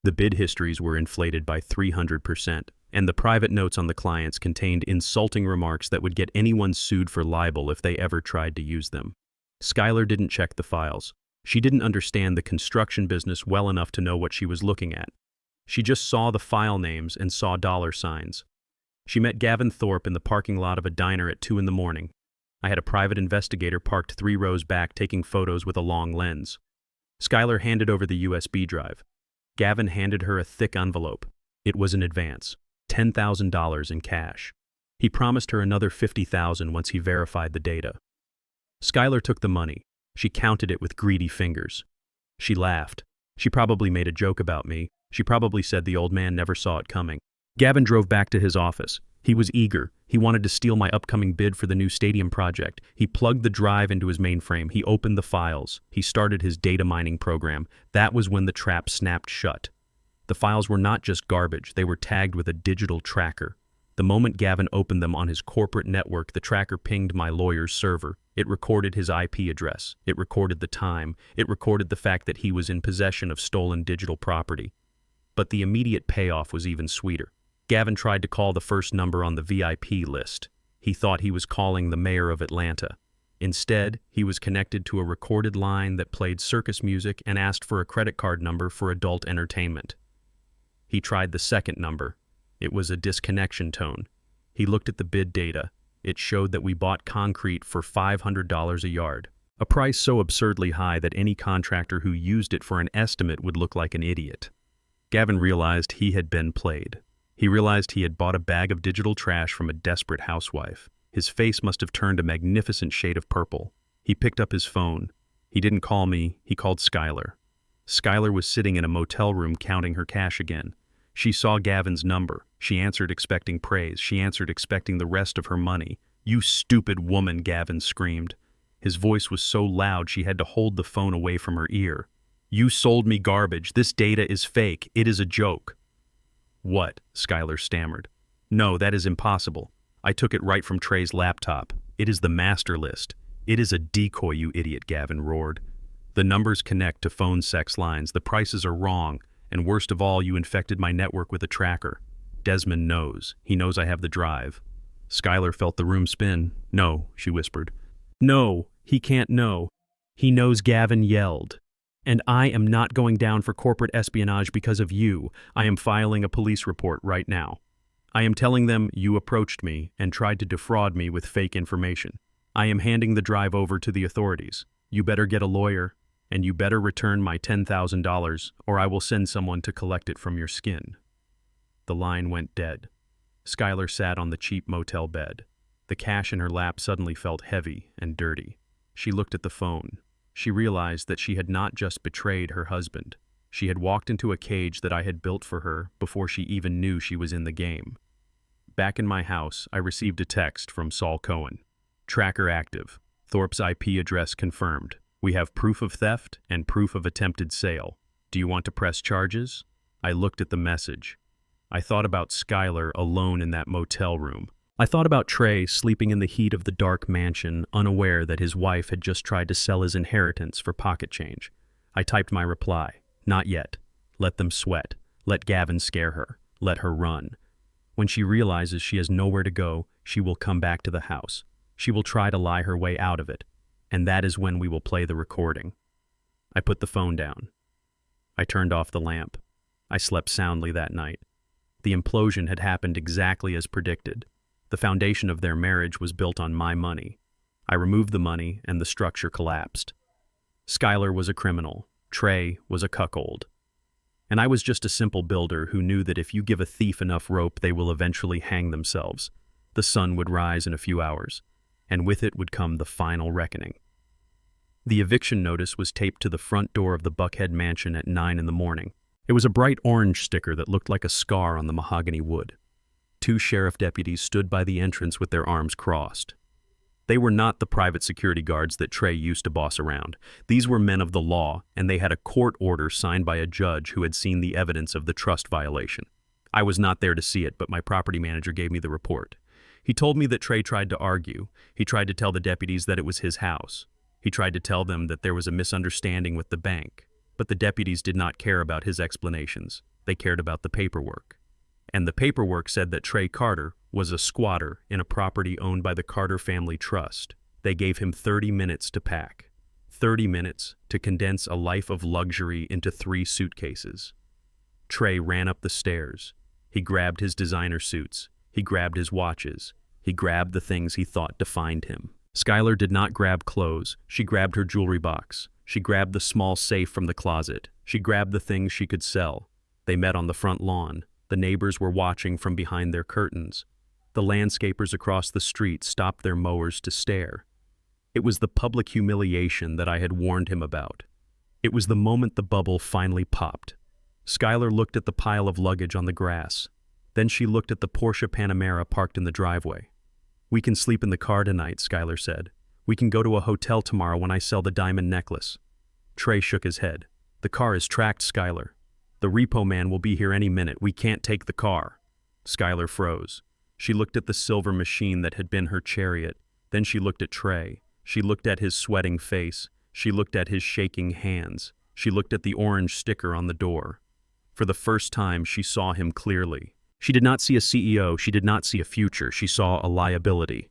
The bid histories were inflated by 300%, and the private notes on the clients contained insulting remarks that would get anyone sued for libel if they ever tried to use them. Skylar didn't check the files. She didn't understand the construction business well enough to know what she was looking at. She just saw the file names and saw dollar signs. She met Gavin Thorpe in the parking lot of a diner at 2 a.m. I had a private investigator parked 3 rows back taking photos with a long lens. Skylar handed over the USB drive. Gavin handed her a thick envelope. It was an advance, $10,000 in cash. He promised her another $50,000 once he verified the data. Skylar took the money. She counted it with greedy fingers. She laughed. She probably made a joke about me. She probably said the old man never saw it coming. Gavin drove back to his office. He was eager. He wanted to steal my upcoming bid for the new stadium project. He plugged the drive into his mainframe. He opened the files. He started his data mining program. That was when the trap snapped shut. The files were not just garbage. They were tagged with a digital tracker. The moment Gavin opened them on his corporate network, the tracker pinged my lawyer's server. It recorded his IP address. It recorded the time. It recorded the fact that he was in possession of stolen digital property. But the immediate payoff was even sweeter. Gavin tried to call the first number on the VIP list. He thought he was calling the mayor of Atlanta. Instead, he was connected to a recorded line that played circus music and asked for a credit card number for adult entertainment. He tried the second number. It was a disconnection tone. He looked at the bid data. It showed that we bought concrete for $500 a yard, a price so absurdly high that any contractor who used it for an estimate would look like an idiot. Gavin realized he had been played. He realized he had bought a bag of digital trash from a desperate housewife. His face must have turned a magnificent shade of purple. He picked up his phone. He didn't call me. He called Skylar. Skylar was sitting in a motel room counting her cash again. She saw Gavin's number. She answered expecting praise. She answered expecting the rest of her money. "You stupid woman," Gavin screamed. His voice was so loud she had to hold the phone away from her ear. "You sold me garbage. This data is fake. It is a joke." "What?" Skylar stammered. "No, that is impossible. I took it right from Trey's laptop. It is the master list. It is a decoy, you idiot," Gavin roared. The numbers connect to phone sex lines, the prices are wrong, and worst of all, you infected my network with a tracker. Desmond knows. He knows I have the drive. Skylar felt the room spin. No, she whispered. No, he can't know. He knows, Gavin yelled. And I am not going down for corporate espionage because of you. I am filing a police report right now. I am telling them you approached me and tried to defraud me with fake information. I am handing the drive over to the authorities. You better get a lawyer, and you better return my $10,000, or I will send someone to collect it from your skin. The line went dead. Skylar sat on the cheap motel bed. The cash in her lap suddenly felt heavy and dirty. She looked at the phone. She realized that she had not just betrayed her husband. She had walked into a cage that I had built for her before she even knew she was in the game. Back in my house, I received a text from Saul Cohen. Tracker active. Thorpe's IP address confirmed. We have proof of theft and proof of attempted sale. Do you want to press charges? I looked at the message. I thought about Skylar alone in that motel room. I thought about Trey sleeping in the heat of the dark mansion, unaware that his wife had just tried to sell his inheritance for pocket change. I typed my reply. Not yet. Let them sweat. Let Gavin scare her. Let her run. When she realizes she has nowhere to go, she will come back to the house. She will try to lie her way out of it. And that is when we will play the recording. I put the phone down. I turned off the lamp. I slept soundly that night. The implosion had happened exactly as predicted. The foundation of their marriage was built on my money. I removed the money and the structure collapsed. Skylar was a criminal. Trey was a cuckold. And I was just a simple builder who knew that if you give a thief enough rope, they will eventually hang themselves. The sun would rise in a few hours, and with it would come the final reckoning. The eviction notice was taped to the front door of the Buckhead mansion at 9 in the morning. It was a bright orange sticker that looked like a scar on the mahogany wood. 2 sheriff deputies stood by the entrance with their arms crossed. They were not the private security guards that Trey used to boss around. These were men of the law, and they had a court order signed by a judge who had seen the evidence of the trust violation. I was not there to see it, but my property manager gave me the report. He told me that Trey tried to argue. He tried to tell the deputies that it was his house. He tried to tell them that there was a misunderstanding with the bank. But the deputies did not care about his explanations. They cared about the paperwork. And the paperwork said that Trey Carter was a squatter in a property owned by the Carter Family Trust. They gave him 30 minutes to pack. 30 minutes to condense a life of luxury into 3 suitcases. Trey ran up the stairs. He grabbed his designer suits. He grabbed his watches. He grabbed the things he thought defined him. Skylar did not grab clothes. She grabbed her jewelry box. She grabbed the small safe from the closet. She grabbed the things she could sell. They met on the front lawn. The neighbors were watching from behind their curtains. The landscapers across the street stopped their mowers to stare. It was the public humiliation that I had warned him about. It was the moment the bubble finally popped. Skylar looked at the pile of luggage on the grass. Then she looked at the Porsche Panamera parked in the driveway. We can sleep in the car tonight, Skylar said. We can go to a hotel tomorrow when I sell the diamond necklace. Trey shook his head. The car is tracked, Skylar. The repo man will be here any minute. We can't take the car. Skylar froze. She looked at the silver machine that had been her chariot. Then she looked at Trey. She looked at his sweating face. She looked at his shaking hands. She looked at the orange sticker on the door. For the first time, she saw him clearly. She did not see a CEO. She did not see a future. She saw a liability.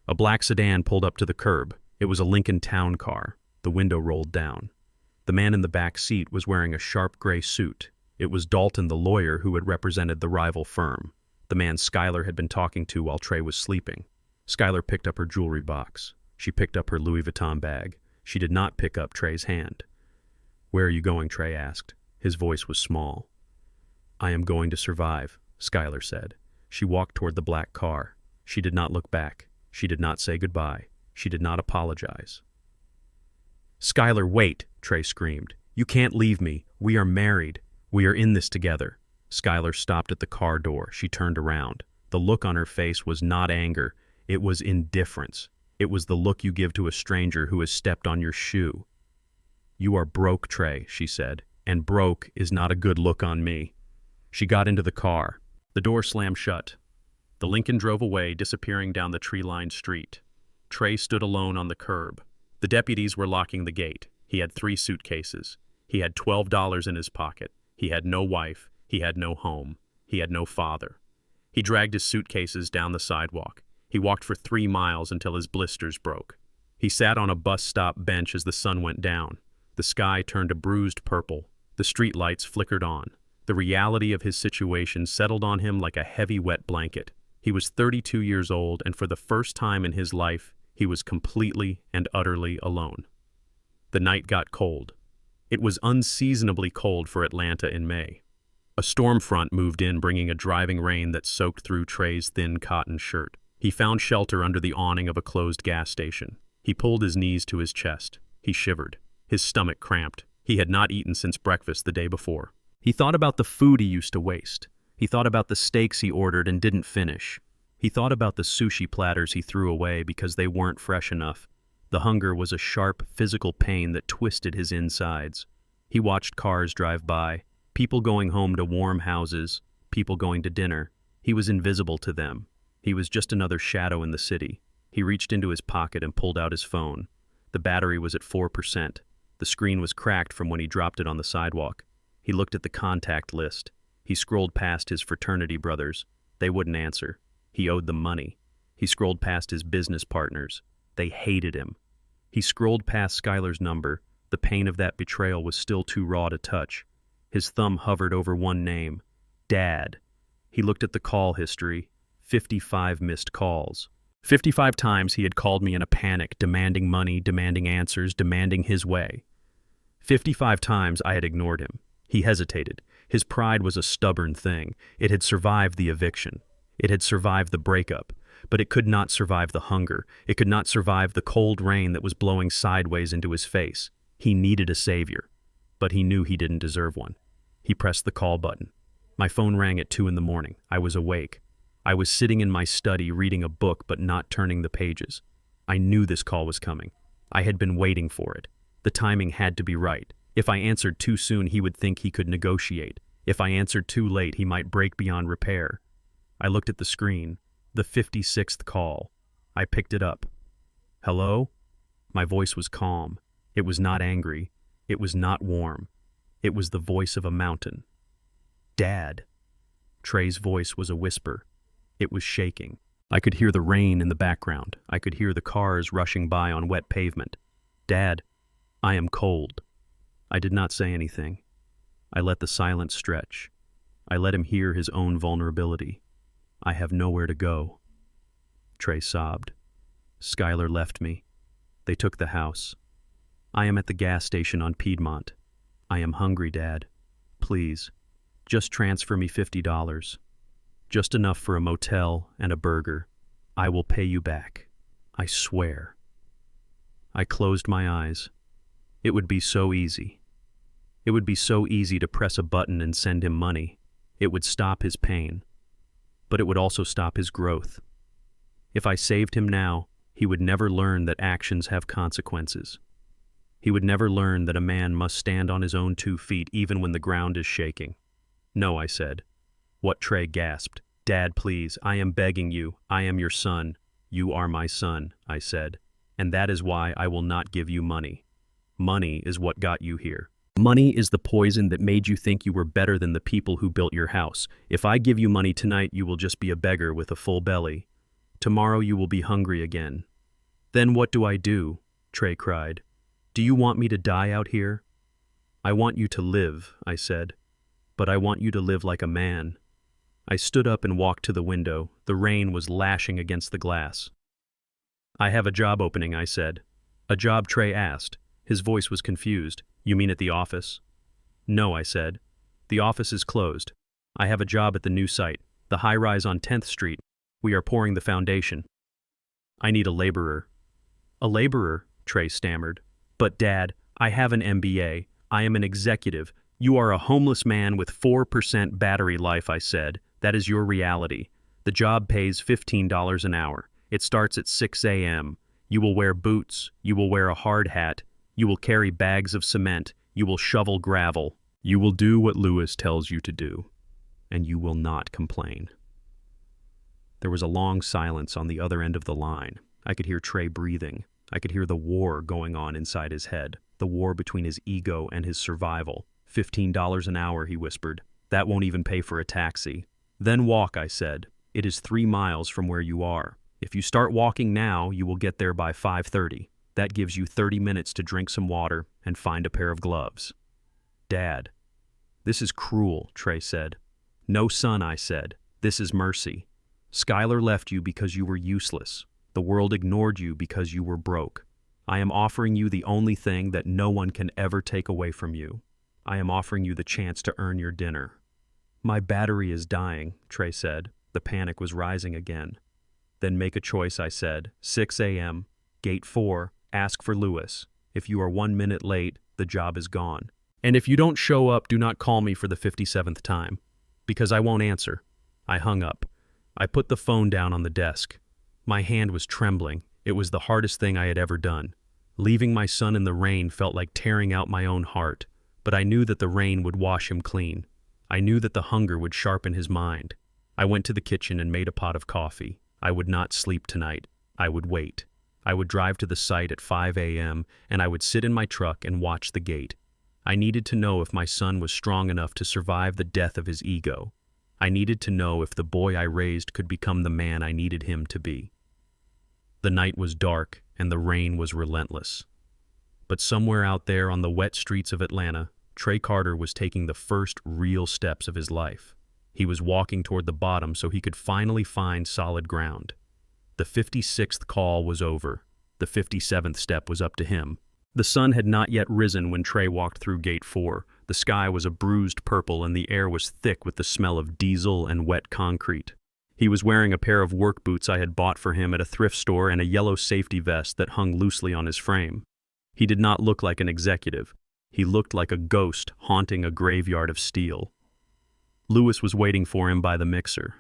A black sedan pulled up to the curb. It was a Lincoln Town car. The window rolled down. The man in the back seat was wearing a sharp gray suit. It was Dalton, the lawyer who had represented the rival firm, the man Skylar had been talking to while Trey was sleeping. Skylar picked up her jewelry box. She picked up her Louis Vuitton bag. She did not pick up Trey's hand. "Where are you going?" Trey asked. His voice was small. "I am going to survive," Skylar said. She walked toward the black car. She did not look back. She did not say goodbye. She did not apologize. "Skylar, wait!" Trey screamed. "You can't leave me. We are married. We are in this together." Skylar stopped at the car door. She turned around. The look on her face was not anger. It was indifference. It was the look you give to a stranger who has stepped on your shoe. "You are broke, Trey," she said, "and broke is not a good look on me." She got into the car. The door slammed shut. The Lincoln drove away, disappearing down the tree-lined street. Trey stood alone on the curb. The deputies were locking the gate. He had 3 suitcases. He had $12 in his pocket. He had no wife. He had no home. He had no father. He dragged his suitcases down the sidewalk. He walked for 3 miles until his blisters broke. He sat on a bus stop bench as the sun went down. The sky turned a bruised purple. The street lights flickered on. The reality of his situation settled on him like a heavy, wet blanket. He was 32 years old, and for the first time in his life, he was completely and utterly alone. The night got cold. It was unseasonably cold for Atlanta in May. A storm front moved in, bringing a driving rain that soaked through Trey's thin cotton shirt. He found shelter under the awning of a closed gas station. He pulled his knees to his chest. He shivered. His stomach cramped. He had not eaten since breakfast the day before. He thought about the food he used to waste. He thought about the steaks he ordered and didn't finish. He thought about the sushi platters he threw away because they weren't fresh enough. The hunger was a sharp, physical pain that twisted his insides. He watched cars drive by, people going home to warm houses, people going to dinner. He was invisible to them. He was just another shadow in the city. He reached into his pocket and pulled out his phone. The battery was at 4%. The screen was cracked from when he dropped it on the sidewalk. He looked at the contact list. He scrolled past his fraternity brothers. They wouldn't answer. He owed them money. He scrolled past his business partners. They hated him. He scrolled past Skylar's number. The pain of that betrayal was still too raw to touch. His thumb hovered over one name, Dad. He looked at the call history. 55 missed calls. 55 times he had called me in a panic, demanding money, demanding answers, demanding his way. 55 times I had ignored him. He hesitated. His pride was a stubborn thing. It had survived the eviction. It had survived the breakup. But it could not survive the hunger. It could not survive the cold rain that was blowing sideways into his face. He needed a savior. But he knew he didn't deserve one. He pressed the call button. My phone rang at 2 a.m. I was awake. I was sitting in my study reading a book but not turning the pages. I knew this call was coming. I had been waiting for it. The timing had to be right. If I answered too soon, he would think he could negotiate. If I answered too late, he might break beyond repair. I looked at the screen. The 56th call. I picked it up. Hello? My voice was calm. It was not angry. It was not warm. It was the voice of a mountain. Dad. Trey's voice was a whisper. It was shaking. I could hear the rain in the background. I could hear the cars rushing by on wet pavement. Dad, I am cold. I did not say anything. I let the silence stretch. I let him hear his own vulnerability. I have nowhere to go. Trey sobbed. Skylar left me. They took the house. I am at the gas station on Piedmont. I am hungry, Dad. Please, just transfer me $50. Just enough for a motel and a burger. I will pay you back. I swear. I closed my eyes. It would be so easy. It would be so easy to press a button and send him money. It would stop his pain. But it would also stop his growth. If I saved him now, he would never learn that actions have consequences. He would never learn that a man must stand on his own 2 feet even when the ground is shaking. No, I said. What Trey gasped. Dad, please, I am begging you. I am your son. You are my son, I said. And that is why I will not give you money. Money is what got you here. Money is the poison that made you think you were better than the people who built your house. If I give you money tonight, you will just be a beggar with a full belly. Tomorrow you will be hungry again. Then what do I do? Trey cried. Do you want me to die out here? I want you to live, I said. But I want you to live like a man. I stood up and walked to the window. The rain was lashing against the glass. I have a job opening, I said. A job, Trey asked. His voice was confused. You mean at the office? No, I said. The office is closed. I have a job at the new site, the high-rise on 10th Street. We are pouring the foundation. I need a laborer. A laborer, Trey stammered. But Dad, I have an MBA. I am an executive. You are a homeless man with 4% battery life, I said. That is your reality. The job pays $15 an hour. It starts at 6 a.m. You will wear boots. You will wear a hard hat. You will carry bags of cement. You will shovel gravel. You will do what Lewis tells you to do. And you will not complain. There was a long silence on the other end of the line. I could hear Trey breathing. I could hear the war going on inside his head. the war between his ego and his survival. $15 an hour, he whispered. That won't even pay for a taxi. Then walk, I said. It is 3 miles from where you are. If you start walking now, you will get there by 5:30. That gives you 30 minutes to drink some water and find a pair of gloves. Dad. This is cruel, Trey said. No, son, I said. This is mercy. Skylar left you because you were useless. The world ignored you because you were broke. I am offering you the only thing that no one can ever take away from you. I am offering you the chance to earn your dinner. My battery is dying, Trey said. The panic was rising again. Then make a choice, I said. 6 a.m., gate 4, ask for Lewis. If you are 1 minute late, the job is gone. And if you don't show up, do not call me for the 57th time, because I won't answer. I hung up. I put the phone down on the desk. My hand was trembling. It was the hardest thing I had ever done. Leaving my son in the rain felt like tearing out my own heart, but I knew that the rain would wash him clean. I knew that the hunger would sharpen his mind. I went to the kitchen and made a pot of coffee. I would not sleep tonight. I would wait. I would drive to the site at 5 a.m., and I would sit in my truck and watch the gate. I needed to know if my son was strong enough to survive the death of his ego. I needed to know if the boy I raised could become the man I needed him to be. The night was dark, and the rain was relentless. But somewhere out there on the wet streets of Atlanta, Trey Carter was taking the first real steps of his life. He was walking toward the bottom so he could finally find solid ground. The 56th call was over. The 57th step was up to him. The sun had not yet risen when Trey walked through gate 4. The sky was a bruised purple and the air was thick with the smell of diesel and wet concrete. He was wearing a pair of work boots I had bought for him at a thrift store and a yellow safety vest that hung loosely on his frame. He did not look like an executive. He looked like a ghost haunting a graveyard of steel. Lewis was waiting for him by the mixer.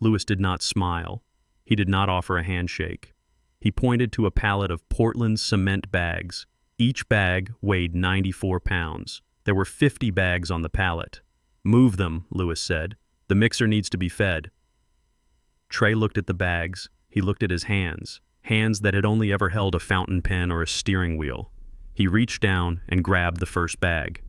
Lewis did not smile. He did not offer a handshake. He pointed to a pallet of Portland cement bags. Each bag weighed 94 pounds. There were 50 bags on the pallet. Move them, Lewis said. The mixer needs to be fed. Trey looked at the bags. He looked at his hands that had only ever held a fountain pen or a steering wheel. He reached down and grabbed the first bag.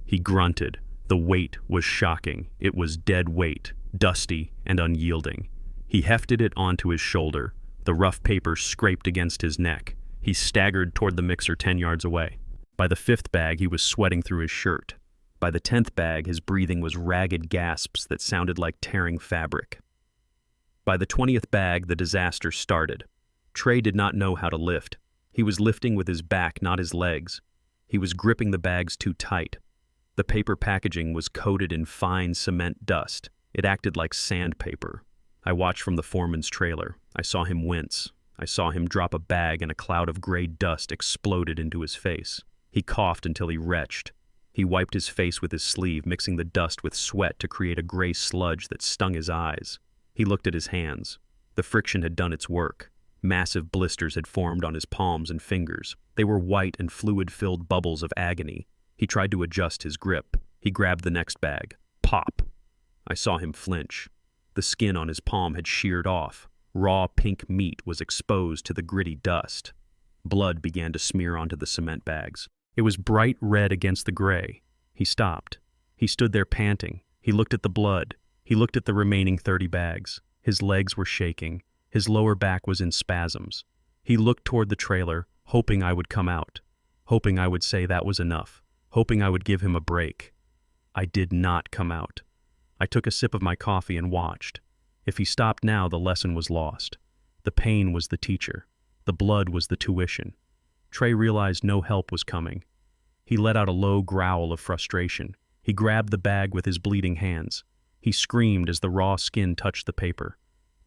He grunted. The weight was shocking. It was dead weight, dusty and unyielding. He hefted it onto his shoulder. The rough paper scraped against his neck. He staggered toward the mixer 10 yards away. By the 5th bag, he was sweating through his shirt. By the 10th bag, his breathing was ragged gasps that sounded like tearing fabric. By the 20th bag, the disaster started. Trey did not know how to lift. He was lifting with his back, not his legs. He was gripping the bags too tight. The paper packaging was coated in fine cement dust. It acted like sandpaper. I watched from the foreman's trailer. I saw him wince. I saw him drop a bag and a cloud of gray dust exploded into his face. He coughed until he retched. He wiped his face with his sleeve, mixing the dust with sweat to create a gray sludge that stung his eyes. He looked at his hands. The friction had done its work. Massive blisters had formed on his palms and fingers. They were white and fluid-filled bubbles of agony. He tried to adjust his grip. He grabbed the next bag. Pop! I saw him flinch. The skin on his palm had sheared off. Raw pink meat was exposed to the gritty dust. Blood began to smear onto the cement bags. It was bright red against the gray. He stopped. He stood there panting. He looked at the blood. He looked at the remaining 30 bags. His legs were shaking. His lower back was in spasms. He looked toward the trailer, hoping I would come out, hoping I would say that was enough, hoping I would give him a break. I did not come out. I took a sip of my coffee and watched. If he stopped now, the lesson was lost. The pain was the teacher. The blood was the tuition. Trey realized no help was coming. He let out a low growl of frustration. He grabbed the bag with his bleeding hands. He screamed as the raw skin touched the paper.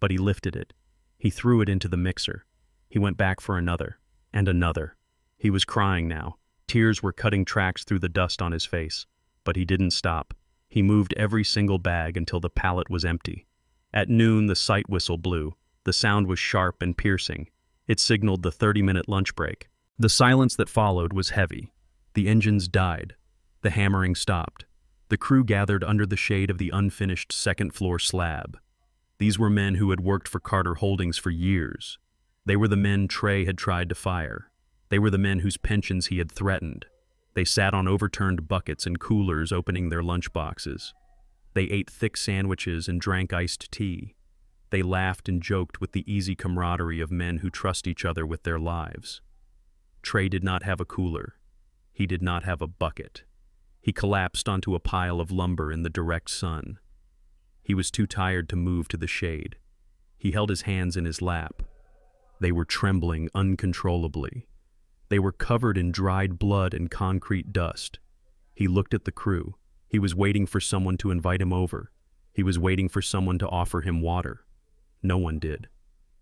But he lifted it. He threw it into the mixer. He went back for another, and another. He was crying now. Tears were cutting tracks through the dust on his face. But he didn't stop. He moved every single bag until the pallet was empty. At noon, the site whistle blew. The sound was sharp and piercing. It signaled the 30-minute lunch break. The silence that followed was heavy. The engines died. The hammering stopped. The crew gathered under the shade of the unfinished second-floor slab. These were men who had worked for Carter Holdings for years. They were the men Trey had tried to fire. They were the men whose pensions he had threatened. They sat on overturned buckets and coolers opening their lunchboxes. They ate thick sandwiches and drank iced tea. They laughed and joked with the easy camaraderie of men who trust each other with their lives. Trey did not have a cooler. He did not have a bucket. He collapsed onto a pile of lumber in the direct sun. He was too tired to move to the shade. He held his hands in his lap. They were trembling uncontrollably. They were covered in dried blood and concrete dust. He looked at the crew. He was waiting for someone to invite him over. He was waiting for someone to offer him water. No one did.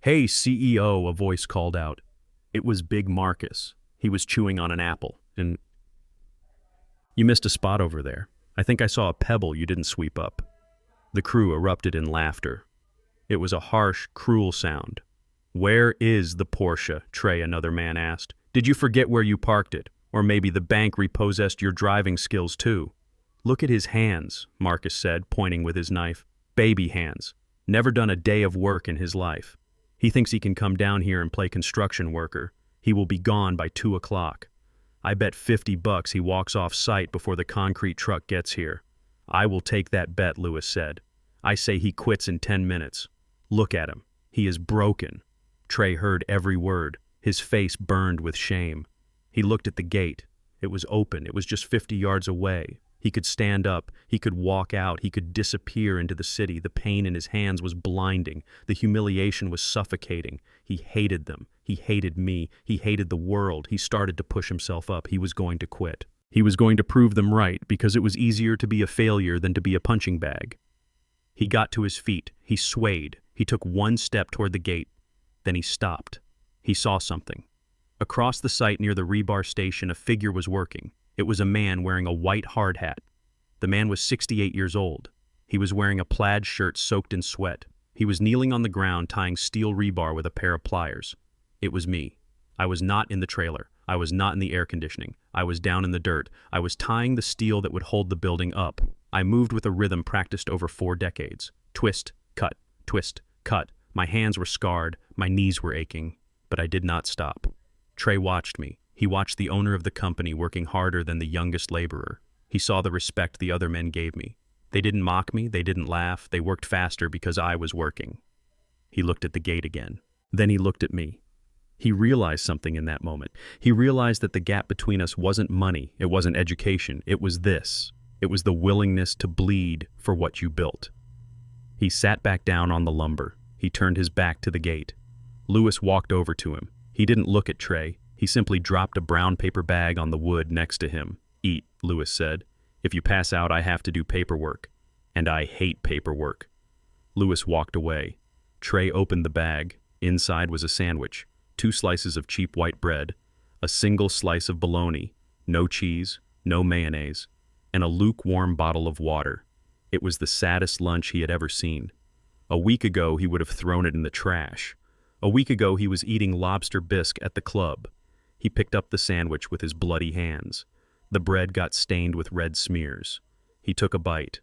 "Hey, CEO," a voice called out. It was Big Marcus. He was chewing on an apple. "And you missed a spot over there. I think I saw a pebble you didn't sweep up." The crew erupted in laughter. It was a harsh, cruel sound. "Where is the Porsche?" Trey, another man, asked. "Did you forget where you parked it? Or maybe the bank repossessed your driving skills too?" "Look at his hands," Marcus said, pointing with his knife. "Baby hands. Never done a day of work in his life. He thinks he can come down here and play construction worker. He will be gone by 2 o'clock. I bet $50 he walks off site before the concrete truck gets here." "I will take that bet," Lewis said. "I say he quits in 10 minutes. Look at him. He is broken." Trey heard every word. His face burned with shame. He looked at the gate. It was open. It was just 50 yards away. He could stand up. He could walk out. He could disappear into the city. The pain in his hands was blinding. The humiliation was suffocating. He hated them. He hated me. He hated the world. He started to push himself up. He was going to quit. He was going to prove them right because it was easier to be a failure than to be a punching bag. He got to his feet. He swayed. He took one step toward the gate. Then he stopped. He saw something. Across the site near the rebar station, a figure was working. It was a man wearing a white hard hat. The man was 68 years old. He was wearing a plaid shirt soaked in sweat. He was kneeling on the ground tying steel rebar with a pair of pliers. It was me. I was not in the trailer. I was not in the air conditioning. I was down in the dirt. I was tying the steel that would hold the building up. I moved with a rhythm practiced over 4 decades. Twist, cut, twist, cut. My hands were scarred. My knees were aching. But I did not stop. Trey watched me. He watched the owner of the company working harder than the youngest laborer. He saw the respect the other men gave me. They didn't mock me. They didn't laugh. They worked faster because I was working. He looked at the gate again. Then he looked at me. He realized something in that moment. He realized that the gap between us wasn't money. It wasn't education. It was this. It was the willingness to bleed for what you built. He sat back down on the lumber. He turned his back to the gate. Lewis walked over to him. He didn't look at Trey. He simply dropped a brown paper bag on the wood next to him. "Eat," Lewis said. "If you pass out, I have to do paperwork. And I hate paperwork." Lewis walked away. Trey opened the bag. Inside was a sandwich, 2 slices of cheap white bread, a single slice of bologna, no cheese, no mayonnaise, and a lukewarm bottle of water. It was the saddest lunch he had ever seen. A week ago, he would have thrown it in the trash. A week ago, he was eating lobster bisque at the club. He picked up the sandwich with his bloody hands. The bread got stained with red smears. He took a bite.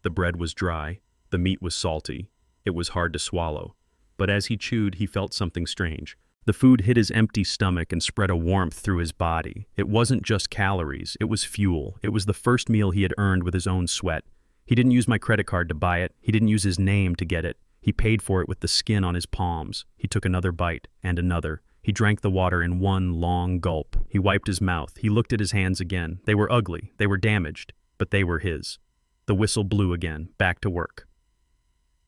The bread was dry. The meat was salty. It was hard to swallow. But as he chewed, he felt something strange. The food hit his empty stomach and spread a warmth through his body. It wasn't just calories. It was fuel. It was the first meal he had earned with his own sweat. He didn't use my credit card to buy it. He didn't use his name to get it. He paid for it with the skin on his palms. He took another bite and another. He drank the water in one long gulp. He wiped his mouth. He looked at his hands again. They were ugly. They were damaged. But they were his. The whistle blew again. Back to work.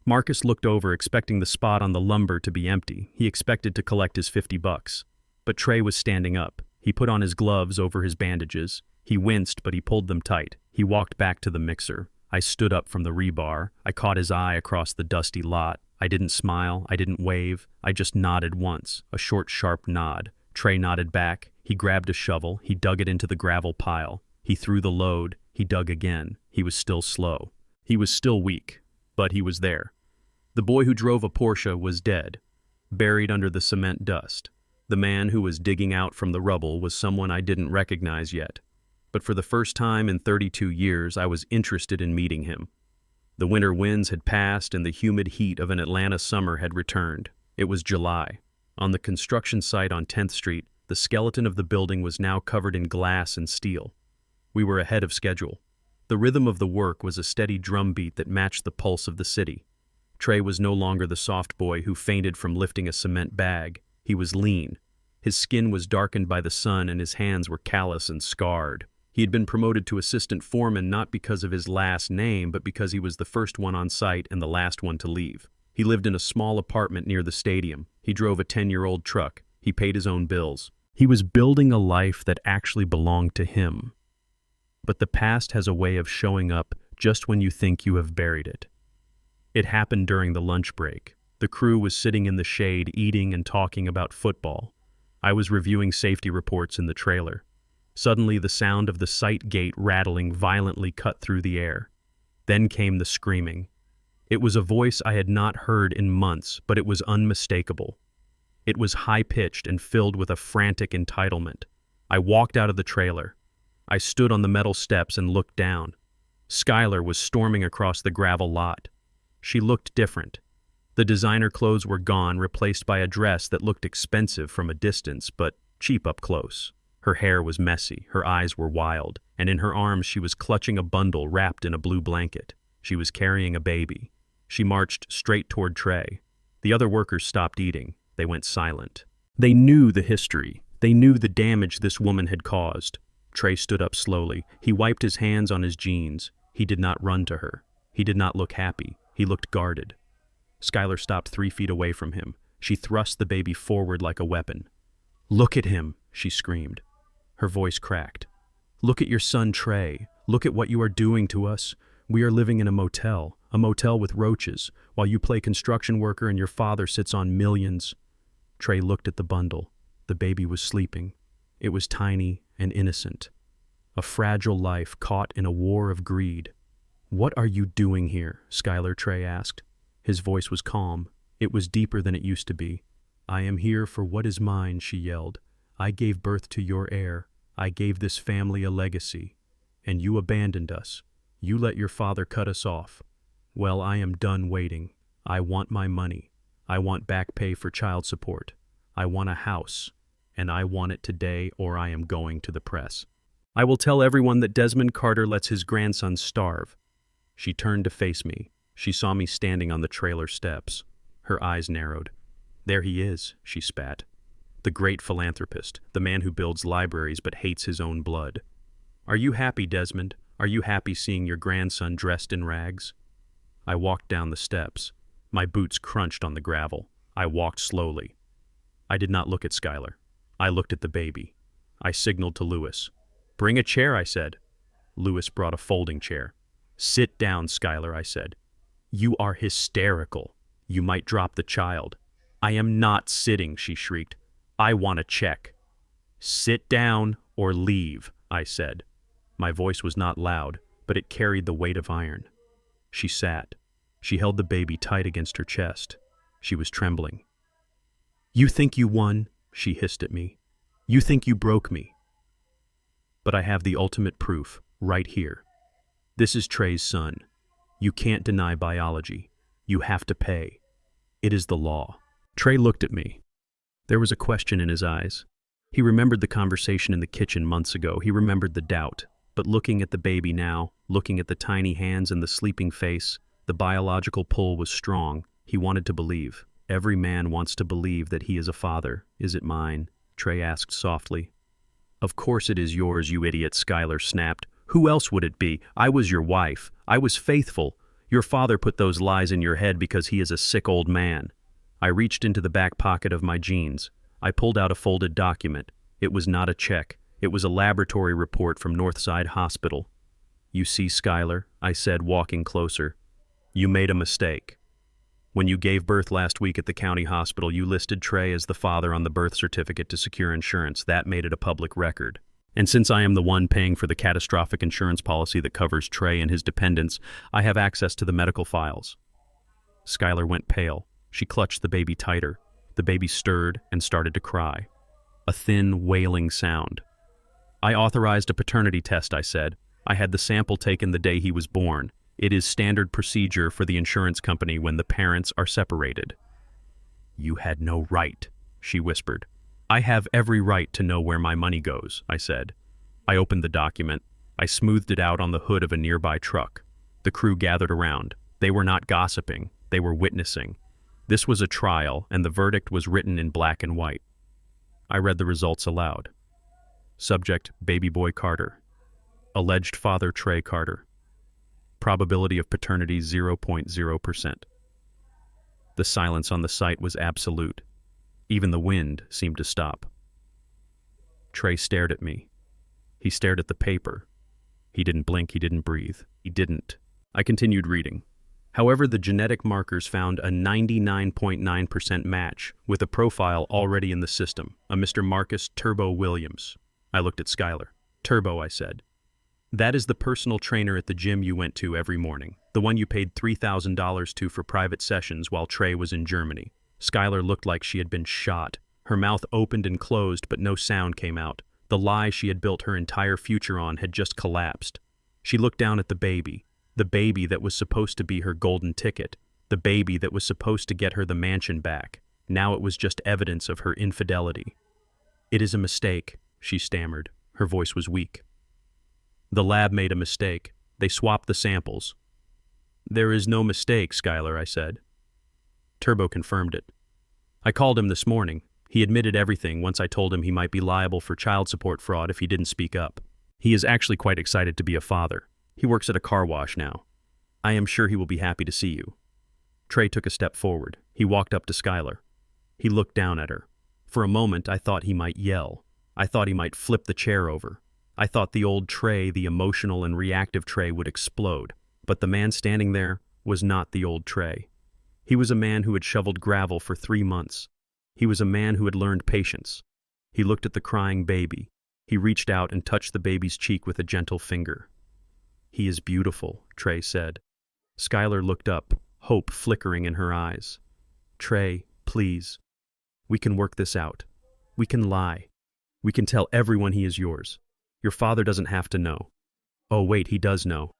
Marcus looked over, expecting the spot on the lumber to be empty. He expected to collect his $50. But Trey was standing up. He put on his gloves over his bandages. He winced, but he pulled them tight. He walked back to the mixer. I stood up from the rebar. I caught his eye across the dusty lot. I didn't smile. I didn't wave. I just nodded once, a short, sharp nod. Trey nodded back. He grabbed a shovel. He dug it into the gravel pile. He threw the load. He dug again. He was still slow. He was still weak, but he was there. The boy who drove a Porsche was dead, buried under the cement dust. The man who was digging out from the rubble was someone I didn't recognize yet. But for the first time in 32 years, I was interested in meeting him. The winter winds had passed and the humid heat of an Atlanta summer had returned. It was July. On the construction site on 10th Street, the skeleton of the building was now covered in glass and steel. We were ahead of schedule. The rhythm of the work was a steady drumbeat that matched the pulse of the city. Trey was no longer the soft boy who fainted from lifting a cement bag. He was lean. His skin was darkened by the sun and his hands were callous and scarred. He had been promoted to assistant foreman not because of his last name, but because he was the first one on site and the last one to leave. He lived in a small apartment near the stadium. He drove a 10-year-old truck. He paid his own bills. He was building a life that actually belonged to him. But the past has a way of showing up just when you think you have buried it. It happened during the lunch break. The crew was sitting in the shade eating and talking about football. I was reviewing safety reports in the trailer. Suddenly, the sound of the site gate rattling violently cut through the air. Then came the screaming. It was a voice I had not heard in months, but it was unmistakable. It was high-pitched and filled with a frantic entitlement. I walked out of the trailer. I stood on the metal steps and looked down. Skylar was storming across the gravel lot. She looked different. The designer clothes were gone, replaced by a dress that looked expensive from a distance, but cheap up close. Her hair was messy, her eyes were wild, and in her arms she was clutching a bundle wrapped in a blue blanket. She was carrying a baby. She marched straight toward Trey. The other workers stopped eating. They went silent. They knew the history. They knew the damage this woman had caused. Trey stood up slowly. He wiped his hands on his jeans. He did not run to her. He did not look happy. He looked guarded. Skylar stopped 3 feet away from him. She thrust the baby forward like a weapon. "Look at him," she screamed. Her voice cracked. "Look at your son, Trey. Look at what you are doing to us. We are living in a motel with roaches, while you play construction worker and your father sits on millions." Trey looked at the bundle. The baby was sleeping. It was tiny and innocent. A fragile life caught in a war of greed. "What are you doing here?" Skylar, Trey asked. His voice was calm. It was deeper than it used to be. "I am here for what is mine," she yelled. "I gave birth to your heir. I gave this family a legacy. And you abandoned us. You let your father cut us off. Well, I am done waiting. I want my money. I want back pay for child support. I want a house. And I want it today, or I am going to the press. I will tell everyone that Desmond Carter lets his grandson starve." She turned to face me. She saw me standing on the trailer steps. Her eyes narrowed. "There he is," she spat. "The great philanthropist, the man who builds libraries but hates his own blood. Are you happy, Desmond? Are you happy seeing your grandson dressed in rags?" I walked down the steps. My boots crunched on the gravel. I walked slowly. I did not look at Skylar. I looked at the baby. I signaled to Lewis. "Bring a chair," I said. Lewis brought a folding chair. "Sit down, Skylar," I said. "You are hysterical. You might drop the child." "I am not sitting," she shrieked. "I want a check." "Sit down or leave," I said. My voice was not loud, but it carried the weight of iron. She sat. She held the baby tight against her chest. She was trembling. "You think you won?" she hissed at me. "You think you broke me? But I have the ultimate proof, right here. This is Trey's son. You can't deny biology. You have to pay. It is the law." Trey looked at me. There was a question in his eyes. He remembered the conversation in the kitchen months ago. He remembered the doubt. But looking at the baby now, looking at the tiny hands and the sleeping face, the biological pull was strong. He wanted to believe. "Every man wants to believe that he is a father. Is it mine?" Trey asked softly. "Of course it is yours, you idiot," Skylar snapped. "Who else would it be? I was your wife. I was faithful. Your father put those lies in your head because he is a sick old man." I reached into the back pocket of my jeans. I pulled out a folded document. It was not a check. It was a laboratory report from Northside Hospital. "You see, Skylar," I said, walking closer. "You made a mistake. When you gave birth last week at the county hospital, you listed Trey as the father on the birth certificate to secure insurance. That made it a public record. And since I am the one paying for the catastrophic insurance policy that covers Trey and his dependents, I have access to the medical files." Skylar went pale. She clutched the baby tighter. The baby stirred and started to cry. A thin, wailing sound. "I authorized a paternity test," I said. "I had the sample taken the day he was born. It is standard procedure for the insurance company when the parents are separated." "You had no right," she whispered. "I have every right to know where my money goes," I said. I opened the document. I smoothed it out on the hood of a nearby truck. The crew gathered around. They were not gossiping, they were witnessing. This was a trial, and the verdict was written in black and white. I read the results aloud. Subject, baby boy Carter. Alleged father, Trey Carter. Probability of paternity, 0.0%. The silence on the site was absolute. Even the wind seemed to stop. Trey stared at me. He stared at the paper. He didn't blink, he didn't breathe. He didn't. I continued reading. However, the genetic markers found a 99.9% match with a profile already in the system, a Mr. Marcus Turbo Williams. I looked at Skylar. Turbo, I said. That is the personal trainer at the gym you went to every morning, the one you paid $3,000 to for private sessions while Trey was in Germany. Skylar looked like she had been shot. Her mouth opened and closed, but no sound came out. The lie she had built her entire future on had just collapsed. She looked down at the baby that was supposed to be her golden ticket, the baby that was supposed to get her the mansion back. Now it was just evidence of her infidelity. It is a mistake, she stammered. Her voice was weak. The lab made a mistake. They swapped the samples. There is no mistake, Skylar, I said. Turbo confirmed it. I called him this morning. He admitted everything once I told him he might be liable for child support fraud if he didn't speak up. He is actually quite excited to be a father. He works at a car wash now. I am sure he will be happy to see you. Trey took a step forward. He walked up to Skylar. He looked down at her. For a moment, I thought he might yell. I thought he might flip the chair over. I thought the old Trey, the emotional and reactive Trey, would explode. But the man standing there was not the old Trey. He was a man who had shoveled gravel for 3 months. He was a man who had learned patience. He looked at the crying baby. He reached out and touched the baby's cheek with a gentle finger. He is beautiful, Trey said. Skylar looked up, hope flickering in her eyes. Trey, please. We can work this out. We can lie. We can tell everyone he is yours. Your father doesn't have to know. Oh, wait, he does know.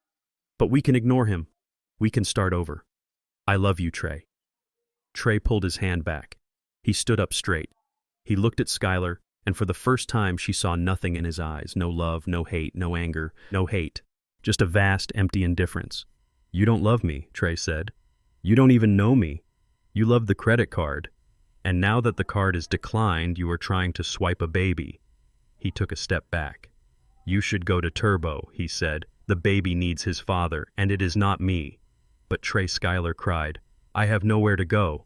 But we can ignore him. We can start over. I love you, Trey. Trey pulled his hand back. He stood up straight. He looked at Skylar, and for the first time she saw nothing in his eyes. No love, no hate, no anger, no hate. Just a vast, empty indifference. You don't love me, Trey said. You don't even know me. You love the credit card. And now that the card is declined, you are trying to swipe a baby. He took a step back. You should go to Turbo, he said. The baby needs his father, and it is not me. But Trey Skylar cried, I have nowhere to go.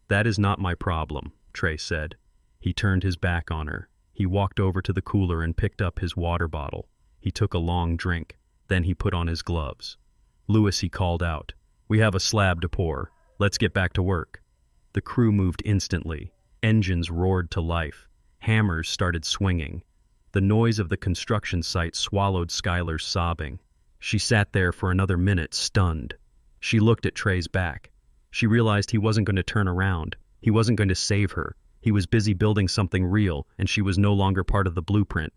That is not my problem, Trey said. He turned his back on her. He walked over to the cooler and picked up his water bottle. He took a long drink. Then he put on his gloves. Lewis, he called out. We have a slab to pour. Let's get back to work. The crew moved instantly. Engines roared to life. Hammers started swinging. The noise of the construction site swallowed Skylar's sobbing. She sat there for another minute, stunned. She looked at Trey's back. She realized he wasn't going to turn around. He wasn't going to save her. He was busy building something real, and she was no longer part of the blueprint.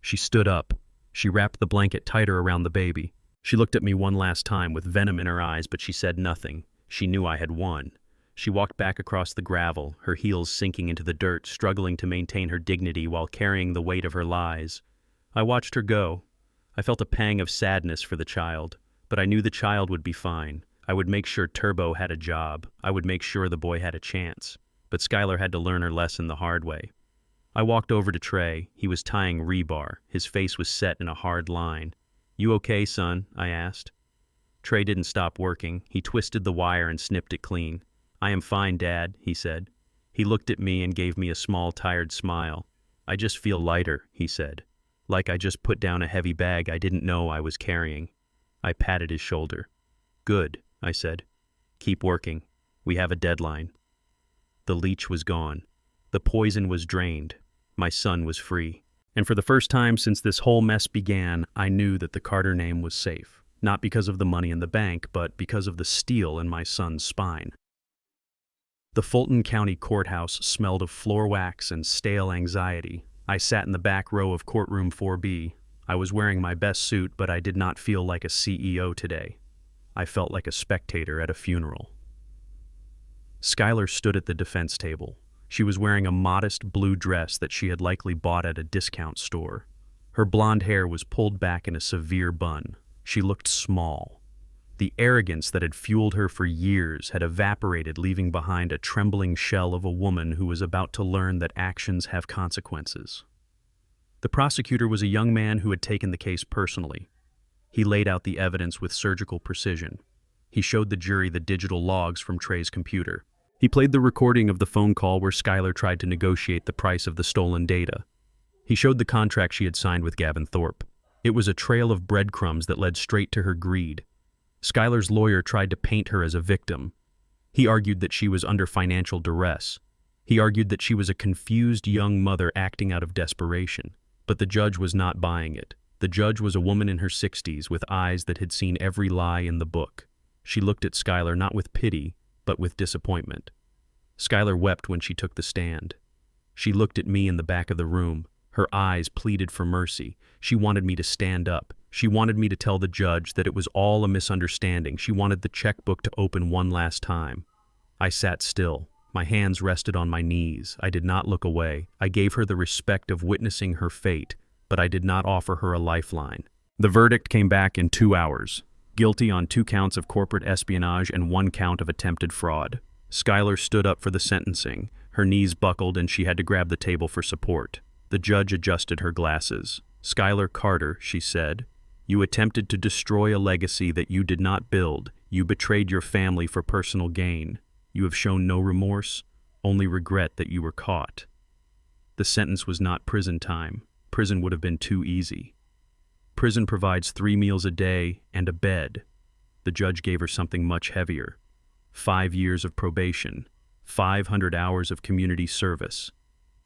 She stood up. She wrapped the blanket tighter around the baby. She looked at me one last time with venom in her eyes, but she said nothing. She knew I had won. She walked back across the gravel, her heels sinking into the dirt, struggling to maintain her dignity while carrying the weight of her lies. I watched her go. I felt a pang of sadness for the child, but I knew the child would be fine. I would make sure Turbo had a job. I would make sure the boy had a chance. But Skylar had to learn her lesson the hard way. I walked over to Trey. He was tying rebar. His face was set in a hard line. You okay, son? I asked. Trey didn't stop working. He twisted the wire and snipped it clean. I am fine, Dad, he said. He looked at me and gave me a small, tired smile. I just feel lighter, he said. Like I just put down a heavy bag I didn't know I was carrying. I patted his shoulder. Good, I said. Keep working. We have a deadline. The leech was gone. The poison was drained. My son was free. And for the first time since this whole mess began, I knew that the Carter name was safe. Not because of the money in the bank, but because of the steel in my son's spine. The Fulton County Courthouse smelled of floor wax and stale anxiety. I sat in the back row of courtroom 4B. I was wearing my best suit, but I did not feel like a CEO today. I felt like a spectator at a funeral. Skylar stood at the defense table. She was wearing a modest blue dress that she had likely bought at a discount store. Her blonde hair was pulled back in a severe bun. She looked small. The arrogance that had fueled her for years had evaporated, leaving behind a trembling shell of a woman who was about to learn that actions have consequences. The prosecutor was a young man who had taken the case personally. He laid out the evidence with surgical precision. He showed the jury the digital logs from Trey's computer. He played the recording of the phone call where Skylar tried to negotiate the price of the stolen data. He showed the contract she had signed with Gavin Thorpe. It was a trail of breadcrumbs that led straight to her greed. Skylar's lawyer tried to paint her as a victim. He argued that she was under financial duress. He argued that she was a confused young mother acting out of desperation. But the judge was not buying it. The judge was a woman in her 60s with eyes that had seen every lie in the book. She looked at Skylar not with pity, but with disappointment. Skylar wept when she took the stand. She looked at me in the back of the room. Her eyes pleaded for mercy. She wanted me to stand up. She wanted me to tell the judge that it was all a misunderstanding. She wanted the checkbook to open one last time. I sat still. My hands rested on my knees. I did not look away. I gave her the respect of witnessing her fate, but I did not offer her a lifeline. The verdict came back in 2 hours. Guilty on 2 counts of corporate espionage and 1 count of attempted fraud. Skylar stood up for the sentencing. Her knees buckled and she had to grab the table for support. The judge adjusted her glasses. "Skylar Carter," she said, "you attempted to destroy a legacy that you did not build. You betrayed your family for personal gain. You have shown no remorse, only regret that you were caught." The sentence was not prison time. Prison would have been too easy. Prison provides 3 meals a day and a bed. The judge gave her something much heavier. 5 years of probation, 500 hours of community service,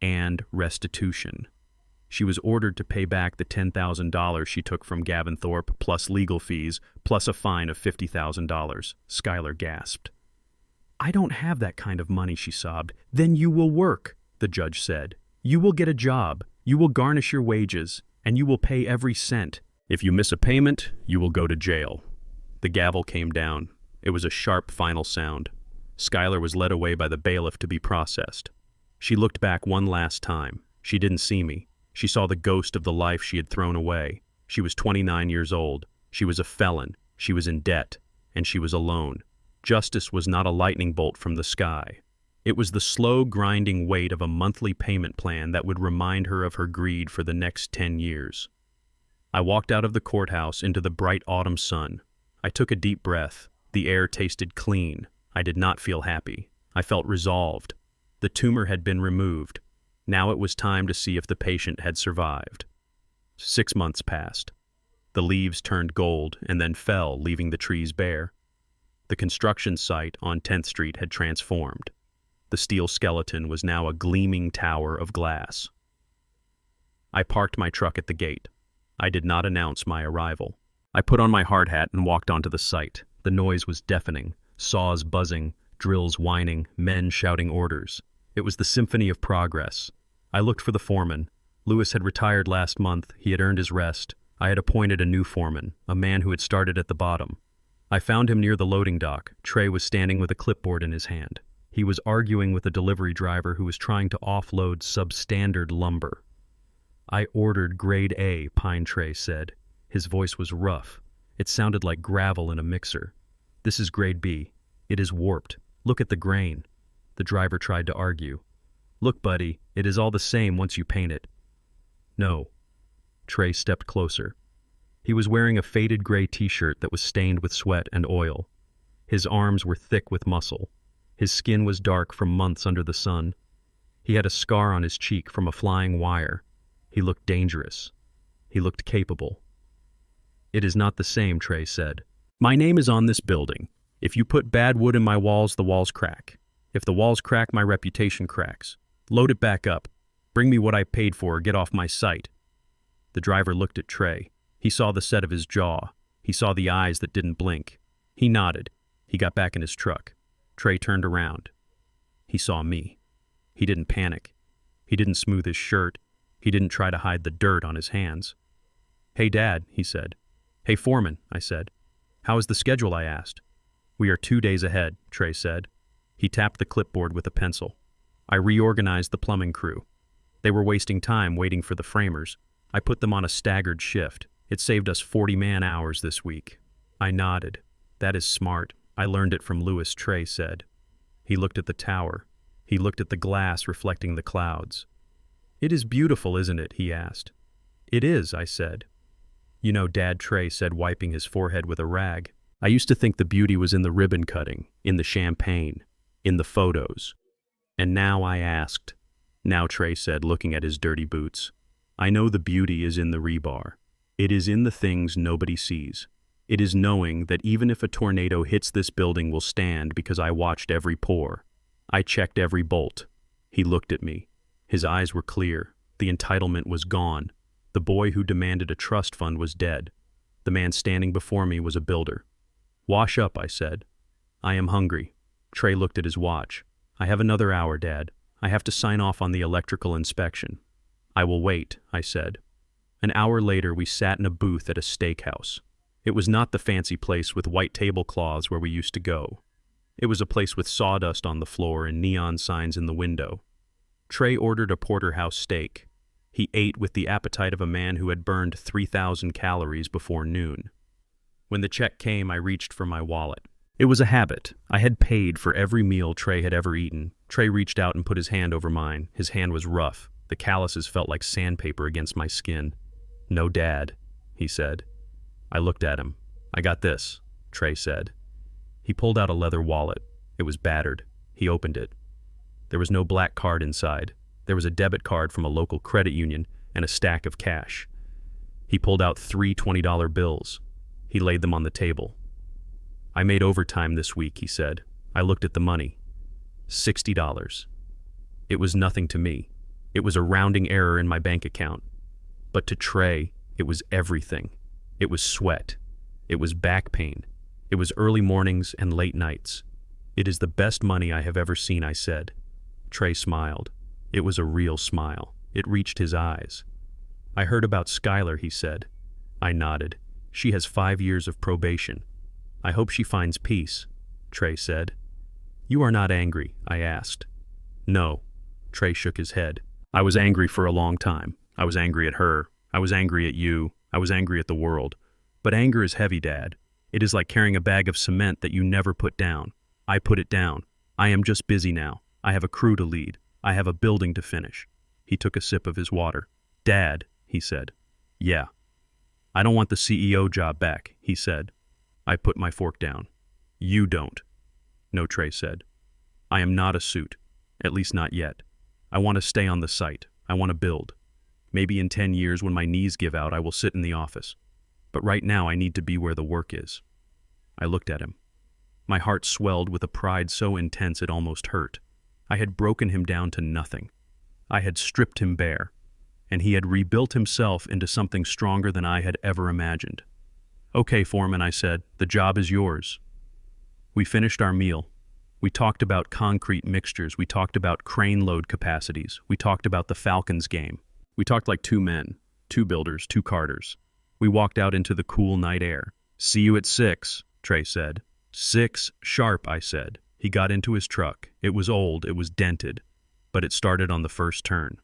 and restitution. She was ordered to pay back the $10,000 she took from Gavin Thorpe, plus legal fees, plus a fine of $50,000. Skylar gasped. "I don't have that kind of money," she sobbed. "Then you will work," the judge said. "You will get a job, you will garnish your wages, and you will pay every cent. If you miss a payment, you will go to jail." The gavel came down. It was a sharp final sound. Skylar was led away by the bailiff to be processed. She looked back one last time. She didn't see me. She saw the ghost of the life she had thrown away. She was 29 years old. She was a felon. She was in debt. And she was alone. Justice was not a lightning bolt from the sky. It was the slow, grinding weight of a monthly payment plan that would remind her of her greed for the next 10 years. I walked out of the courthouse into the bright autumn sun. I took a deep breath. The air tasted clean. I did not feel happy. I felt resolved. The tumor had been removed. Now it was time to see if the patient had survived. 6 months passed. The leaves turned gold and then fell, leaving the trees bare. The construction site on 10th Street had transformed. The steel skeleton was now a gleaming tower of glass. I parked my truck at the gate. I did not announce my arrival. I put on my hard hat and walked onto the site. The noise was deafening, saws buzzing, drills whining, men shouting orders. It was the symphony of progress. I looked for the foreman. Lewis had retired last month. He had earned his rest. I had appointed a new foreman, a man who had started at the bottom. I found him near the loading dock. Trey was standing with a clipboard in his hand. He was arguing with a delivery driver who was trying to offload substandard lumber. "I ordered grade A," Pine Trey said. His voice was rough. It sounded like gravel in a mixer. "This is grade B. It is warped. Look at the grain." The driver tried to argue. "Look, buddy, it is all the same once you paint it." "No." Trey stepped closer. He was wearing a faded gray t-shirt that was stained with sweat and oil. His arms were thick with muscle. His skin was dark from months under the sun. He had a scar on his cheek from a flying wire. He looked dangerous. He looked capable. "It is not the same," Trey said. "My name is on this building. If you put bad wood in my walls, the walls crack. If the walls crack, my reputation cracks. Load it back up. Bring me what I paid for or get off my site." The driver looked at Trey. He saw the set of his jaw. He saw the eyes that didn't blink. He nodded. He got back in his truck. Trey turned around. He saw me. He didn't panic. He didn't smooth his shirt. He didn't try to hide the dirt on his hands. "Hey, Dad," he said. "Hey, Foreman," I said. "How is the schedule?" I asked. "We are 2 days ahead," Trey said. He tapped the clipboard with a pencil. I reorganized the plumbing crew. They were wasting time waiting for the framers. I put them on a staggered shift. It saved us 40 man-hours this week. I nodded. That is smart. I learned it from Lewis, Trey said. He looked at the tower. He looked at the glass reflecting the clouds. It is beautiful, isn't it? He asked. It is, I said. You know, Dad, Trey said, wiping his forehead with a rag. I used to think the beauty was in the ribbon cutting, in the champagne, in the photos. And now I asked. Now, Trey said, looking at his dirty boots. I know the beauty is in the rebar. It is in the things nobody sees. It is knowing that even if a tornado hits this building will stand because I watched every pore. I checked every bolt. He looked at me. His eyes were clear. The entitlement was gone. The boy who demanded a trust fund was dead. The man standing before me was a builder. Wash up, I said. I am hungry. Trey looked at his watch. I have another hour, Dad. I have to sign off on the electrical inspection. I will wait, I said. An hour later, we sat in a booth at a steakhouse. It was not the fancy place with white tablecloths where we used to go. It was a place with sawdust on the floor and neon signs in the window. Trey ordered a porterhouse steak. He ate with the appetite of a man who had burned 3,000 calories before noon. When the check came, I reached for my wallet. It was a habit. I had paid for every meal Trey had ever eaten. Trey reached out and put his hand over mine. His hand was rough. The calluses felt like sandpaper against my skin. No, Dad, he said. I looked at him. I got this, Trey said. He pulled out a leather wallet. It was battered. He opened it. There was no black card inside. There was a debit card from a local credit union and a stack of cash. He pulled out 3 $20 bills. He laid them on the table. I made overtime this week, he said. I looked at the money. $60. It was nothing to me. It was a rounding error in my bank account. But to Trey, it was everything. It was sweat. It was back pain. It was early mornings and late nights. It is the best money I have ever seen, I said. Trey smiled. It was a real smile. It reached his eyes. I heard about Skylar, he said. I nodded. She has 5 years of probation. I hope she finds peace, Trey said. You are not angry, I asked. No, Trey shook his head. I was angry for a long time. I was angry at her. I was angry at you. I was angry at the world. But anger is heavy, Dad. It is like carrying a bag of cement that you never put down. I put it down. I am just busy now. I have a crew to lead. I have a building to finish. He took a sip of his water. Dad, he said. Yeah. I don't want the CEO job back, he said. I put my fork down. You don't. No, Trey said. I am not a suit. At least not yet. I want to stay on the site. I want to build. Maybe in 10 years when my knees give out, I will sit in the office. But right now I need to be where the work is. I looked at him. My heart swelled with a pride so intense it almost hurt. I had broken him down to nothing. I had stripped him bare, and he had rebuilt himself into something stronger than I had ever imagined. Okay, Foreman, I said, the job is yours. We finished our meal. We talked about concrete mixtures. We talked about crane load capacities. We talked about the Falcons game. We talked like 2 men, 2 builders, 2 carters. We walked out into the cool night air. See you at 6, Trey said. 6 sharp, I said. He got into his truck. It was old, it was dented, but it started on the first turn.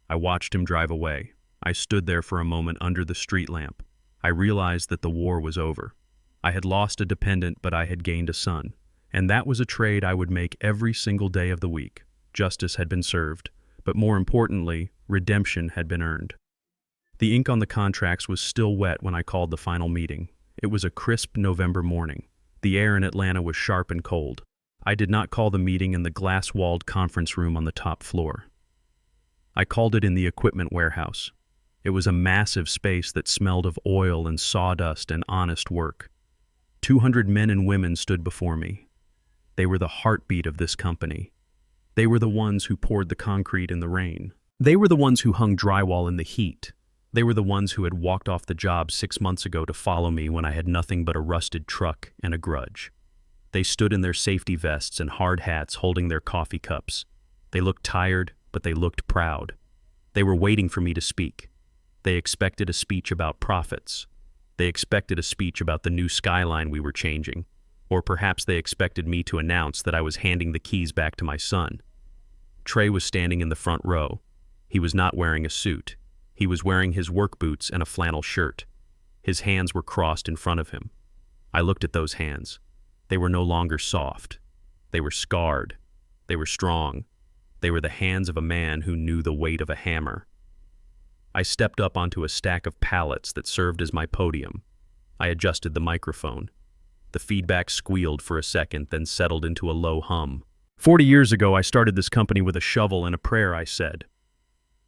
I watched him drive away. I stood there for a moment under the street lamp. I realized that the war was over. I had lost a dependent, but I had gained a son. And that was a trade I would make every single day of the week. Justice had been served, but more importantly, redemption had been earned. The ink on the contracts was still wet when I called the final meeting. It was a crisp November morning. The air in Atlanta was sharp and cold. I did not call the meeting in the glass-walled conference room on the top floor. I called it in the equipment warehouse. It was a massive space that smelled of oil and sawdust and honest work. 200 men and women stood before me. They were the heartbeat of this company. They were the ones who poured the concrete in the rain. They were the ones who hung drywall in the heat. They were the ones who had walked off the job 6 months ago to follow me when I had nothing but a rusted truck and a grudge. They stood in their safety vests and hard hats holding their coffee cups. They looked tired, but they looked proud. They were waiting for me to speak. They expected a speech about profits. They expected a speech about the new skyline we were changing. Or perhaps they expected me to announce that I was handing the keys back to my son. Trey was standing in the front row. He was not wearing a suit. He was wearing his work boots and a flannel shirt. His hands were crossed in front of him. I looked at those hands. They were no longer soft. They were scarred. They were strong. They were the hands of a man who knew the weight of a hammer. I stepped up onto a stack of pallets that served as my podium. I adjusted the microphone. The feedback squealed for a second, then settled into a low hum. 40 years ago, I started this company with a shovel and a prayer, I said.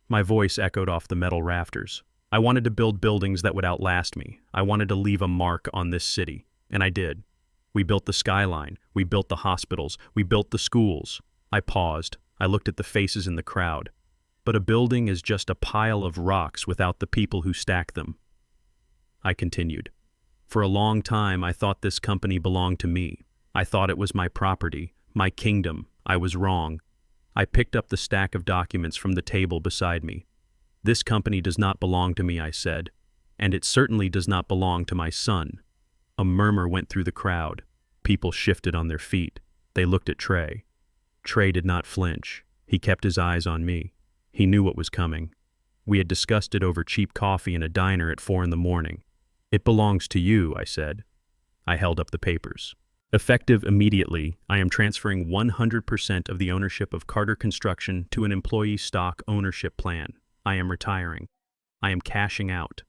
My voice echoed off the metal rafters. I wanted to build buildings that would outlast me. I wanted to leave a mark on this city, and I did. We built the skyline. We built the hospitals. We built the schools. I paused. I looked at the faces in the crowd. But a building is just a pile of rocks without the people who stack them. I continued. For a long time, I thought this company belonged to me. I thought it was my property, my kingdom. I was wrong. I picked up the stack of documents from the table beside me. This company does not belong to me, I said, and it certainly does not belong to my son. A murmur went through the crowd. People shifted on their feet. They looked at Trey. Trey did not flinch. He kept his eyes on me. He knew what was coming. We had discussed it over cheap coffee in a diner at 4 a.m. It belongs to you, I said. I held up the papers. Effective immediately, I am transferring 100% of the ownership of Carter Construction to an employee stock ownership plan. I am retiring. I am cashing out.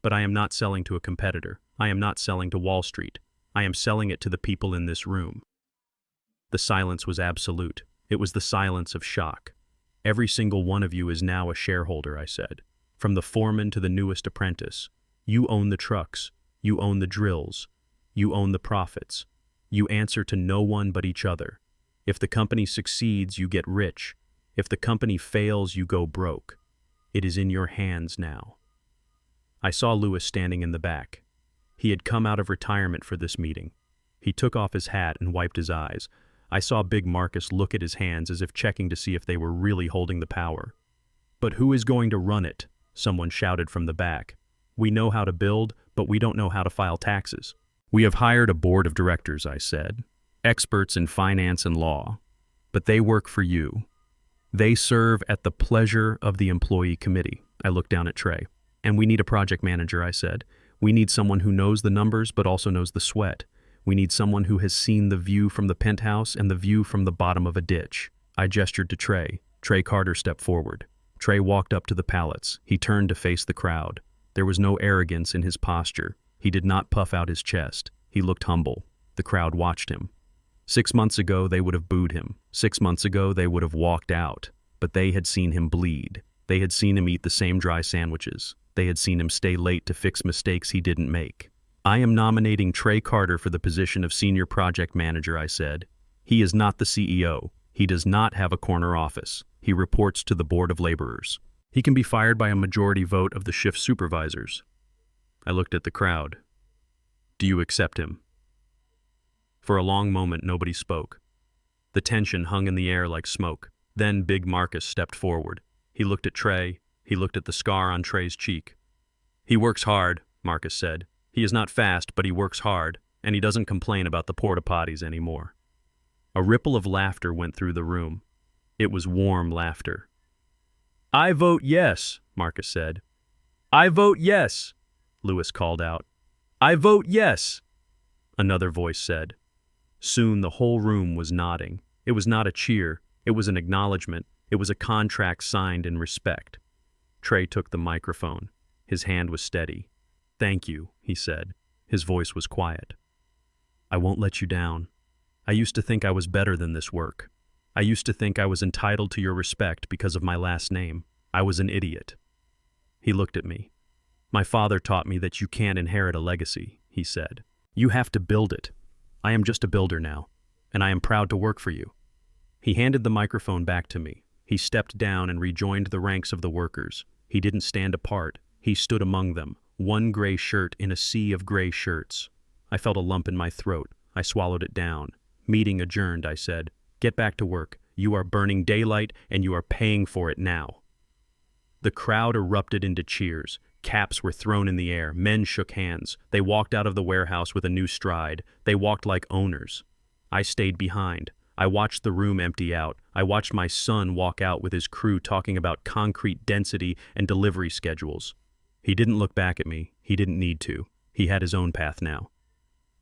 But I am not selling to a competitor. I am not selling to Wall Street. I am selling it to the people in this room. The silence was absolute. It was the silence of shock. Every single one of you is now a shareholder, I said. From the foreman to the newest apprentice. You own the trucks. You own the drills. You own the profits. You answer to no one but each other. If the company succeeds, you get rich. If the company fails, you go broke. It is in your hands now. I saw Lewis standing in the back. He had come out of retirement for this meeting. He took off his hat and wiped his eyes. I saw Big Marcus look at his hands as if checking to see if they were really holding the power. But who is going to run it? Someone shouted from the back. We know how to build, but we don't know how to file taxes. We have hired a board of directors, I said, experts in finance and law, but they work for you. They serve at the pleasure of the employee committee. I looked down at Trey. And we need a project manager, I said. We need someone who knows the numbers but also knows the sweat. We need someone who has seen the view from the penthouse and the view from the bottom of a ditch. I gestured to Trey. Trey Carter stepped forward. Trey walked up to the pallets. He turned to face the crowd. There was no arrogance in his posture. He did not puff out his chest. He looked humble. The crowd watched him. 6 months ago, they would have booed him. 6 months ago, they would have walked out. But they had seen him bleed. They had seen him eat the same dry sandwiches. They had seen him stay late to fix mistakes he didn't make. I am nominating Trey Carter for the position of senior project manager, I said. He is not the CEO. He does not have a corner office. He reports to the board of laborers. He can be fired by a majority vote of the shift supervisors. I looked at the crowd. Do you accept him? For a long moment, nobody spoke. The tension hung in the air like smoke. Then Big Marcus stepped forward. He looked at Trey. He looked at the scar on Trey's cheek. He works hard, Marcus said. He is not fast, but he works hard, and he doesn't complain about the porta potties anymore. A ripple of laughter went through the room. It was warm laughter. I vote yes, Marcus said. I vote yes, Lewis called out. I vote yes, another voice said. Soon the whole room was nodding. It was not a cheer. It was an acknowledgement. It was a contract signed in respect. Trey took the microphone. His hand was steady. Thank you, he said. His voice was quiet. I won't let you down. I used to think I was better than this work. I used to think I was entitled to your respect because of my last name. I was an idiot. He looked at me. My father taught me that you can't inherit a legacy, he said. You have to build it. I am just a builder now, and I am proud to work for you. He handed the microphone back to me. He stepped down and rejoined the ranks of the workers. He didn't stand apart. He stood among them, one gray shirt in a sea of gray shirts. I felt a lump in my throat. I swallowed it down. Meeting adjourned, I said. Get back to work. You are burning daylight, and you are paying for it now. The crowd erupted into cheers. Caps were thrown in the air. Men shook hands. They walked out of the warehouse with a new stride. They walked like owners. I stayed behind. I watched the room empty out. I watched my son walk out with his crew talking about concrete density and delivery schedules. He didn't look back at me. He didn't need to. He had his own path now.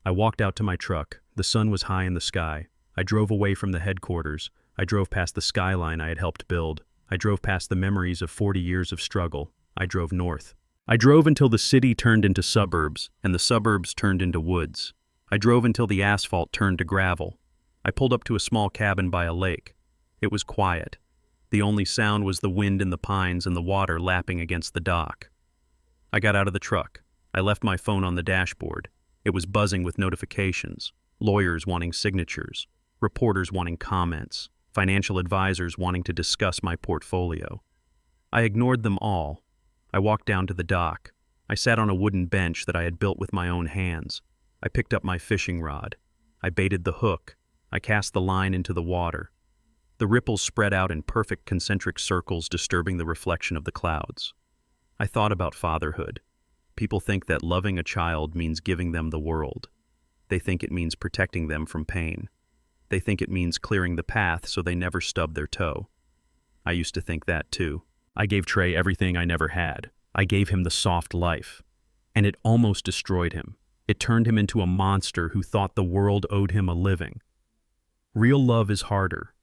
I walked out to my truck. The sun was high in the sky. I drove away from the headquarters. I drove past the skyline I had helped build. I drove past the memories of 40 years of struggle. I drove north. I drove until the city turned into suburbs, and the suburbs turned into woods. I drove until the asphalt turned to gravel. I pulled up to a small cabin by a lake. It was quiet. The only sound was the wind in the pines and the water lapping against the dock. I got out of the truck. I left my phone on the dashboard. It was buzzing with notifications. Lawyers wanting signatures. Reporters wanting comments. Financial advisors wanting to discuss my portfolio. I ignored them all. I walked down to the dock. I sat on a wooden bench that I had built with my own hands. I picked up my fishing rod. I baited the hook. I cast the line into the water. The ripples spread out in perfect concentric circles, disturbing the reflection of the clouds. I thought about fatherhood. People think that loving a child means giving them the world. They think it means protecting them from pain. They think it means clearing the path so they never stub their toe. I used to think that too. I gave Trey everything I never had. I gave him the soft life. And it almost destroyed him. It turned him into a monster who thought the world owed him a living. Real love is harder.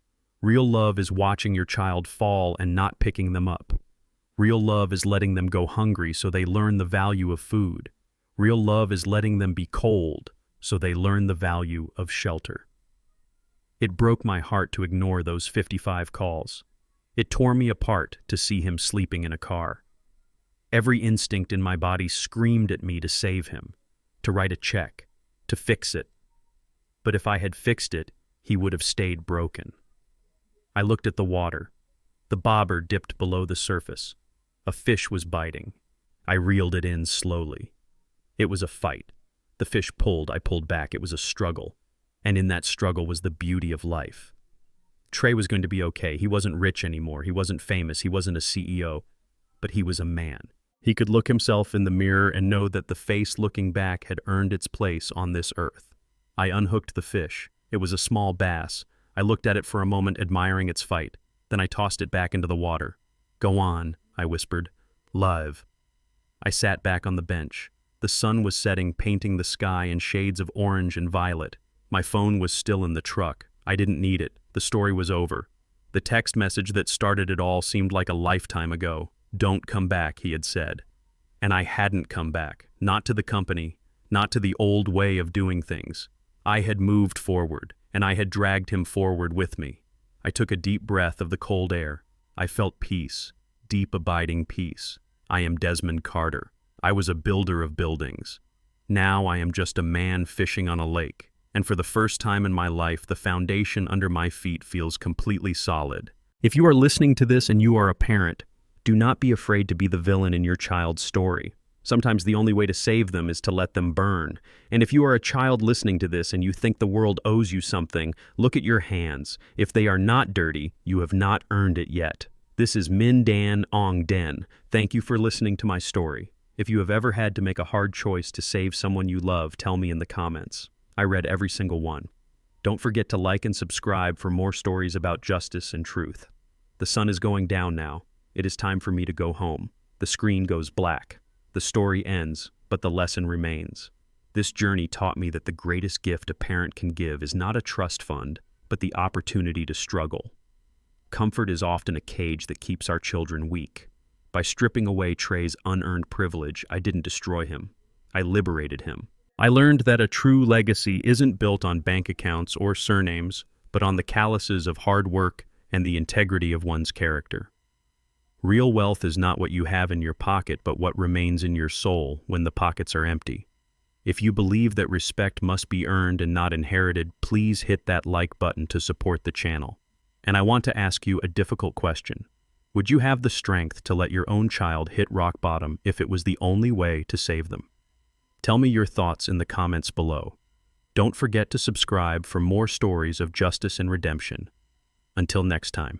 Real love is watching your child fall and not picking them up. Real love is letting them go hungry so they learn the value of food. Real love is letting them be cold so they learn the value of shelter. It broke my heart to ignore those 55 calls. It tore me apart to see him sleeping in a car. Every instinct in my body screamed at me to save him, to write a check, to fix it. But if I had fixed it, he would have stayed broken. I looked at the water. The bobber dipped below the surface. A fish was biting. I reeled it in slowly. It was a fight. The fish pulled, I pulled back. It was a struggle. And in that struggle was the beauty of life. Trey was going to be okay. He wasn't rich anymore. He wasn't famous. He wasn't a CEO. But he was a man. He could look himself in the mirror and know that the face looking back had earned its place on this earth. I unhooked the fish. It was a small bass. I looked at it for a moment, admiring its fight. Then I tossed it back into the water. "Go on," I whispered. "Love." I sat back on the bench. The sun was setting, painting the sky in shades of orange and violet. My phone was still in the truck. I didn't need it. The story was over. The text message that started it all seemed like a lifetime ago. "Don't come back," he had said. And I hadn't come back. Not to the company. Not to the old way of doing things. I had moved forward, and I had dragged him forward with me. I took a deep breath of the cold air. I felt peace. Deep, abiding peace. I am Desmond Carter. I was a builder of buildings. Now I am just a man fishing on a lake. And for the first time in my life, the foundation under my feet feels completely solid. If you are listening to this and you are a parent, do not be afraid to be the villain in your child's story. Sometimes the only way to save them is to let them burn. And if you are a child listening to this and you think the world owes you something, look at your hands. If they are not dirty, you have not earned it yet. This is Min Dan Ong Den. Thank you for listening to my story. If you have ever had to make a hard choice to save someone you love, tell me in the comments. I read every single one. Don't forget to like and subscribe for more stories about justice and truth. The sun is going down now. It is time for me to go home. The screen goes black. The story ends, but the lesson remains. This journey taught me that the greatest gift a parent can give is not a trust fund, but the opportunity to struggle. Comfort is often a cage that keeps our children weak. By stripping away Trey's unearned privilege, I didn't destroy him. I liberated him. I learned that a true legacy isn't built on bank accounts or surnames, but on the calluses of hard work and the integrity of one's character. Real wealth is not what you have in your pocket, but what remains in your soul when the pockets are empty. If you believe that respect must be earned and not inherited, please hit that like button to support the channel. And I want to ask you a difficult question. Would you have the strength to let your own child hit rock bottom if it was the only way to save them? Tell me your thoughts in the comments below. Don't forget to subscribe for more stories of justice and redemption. Until next time.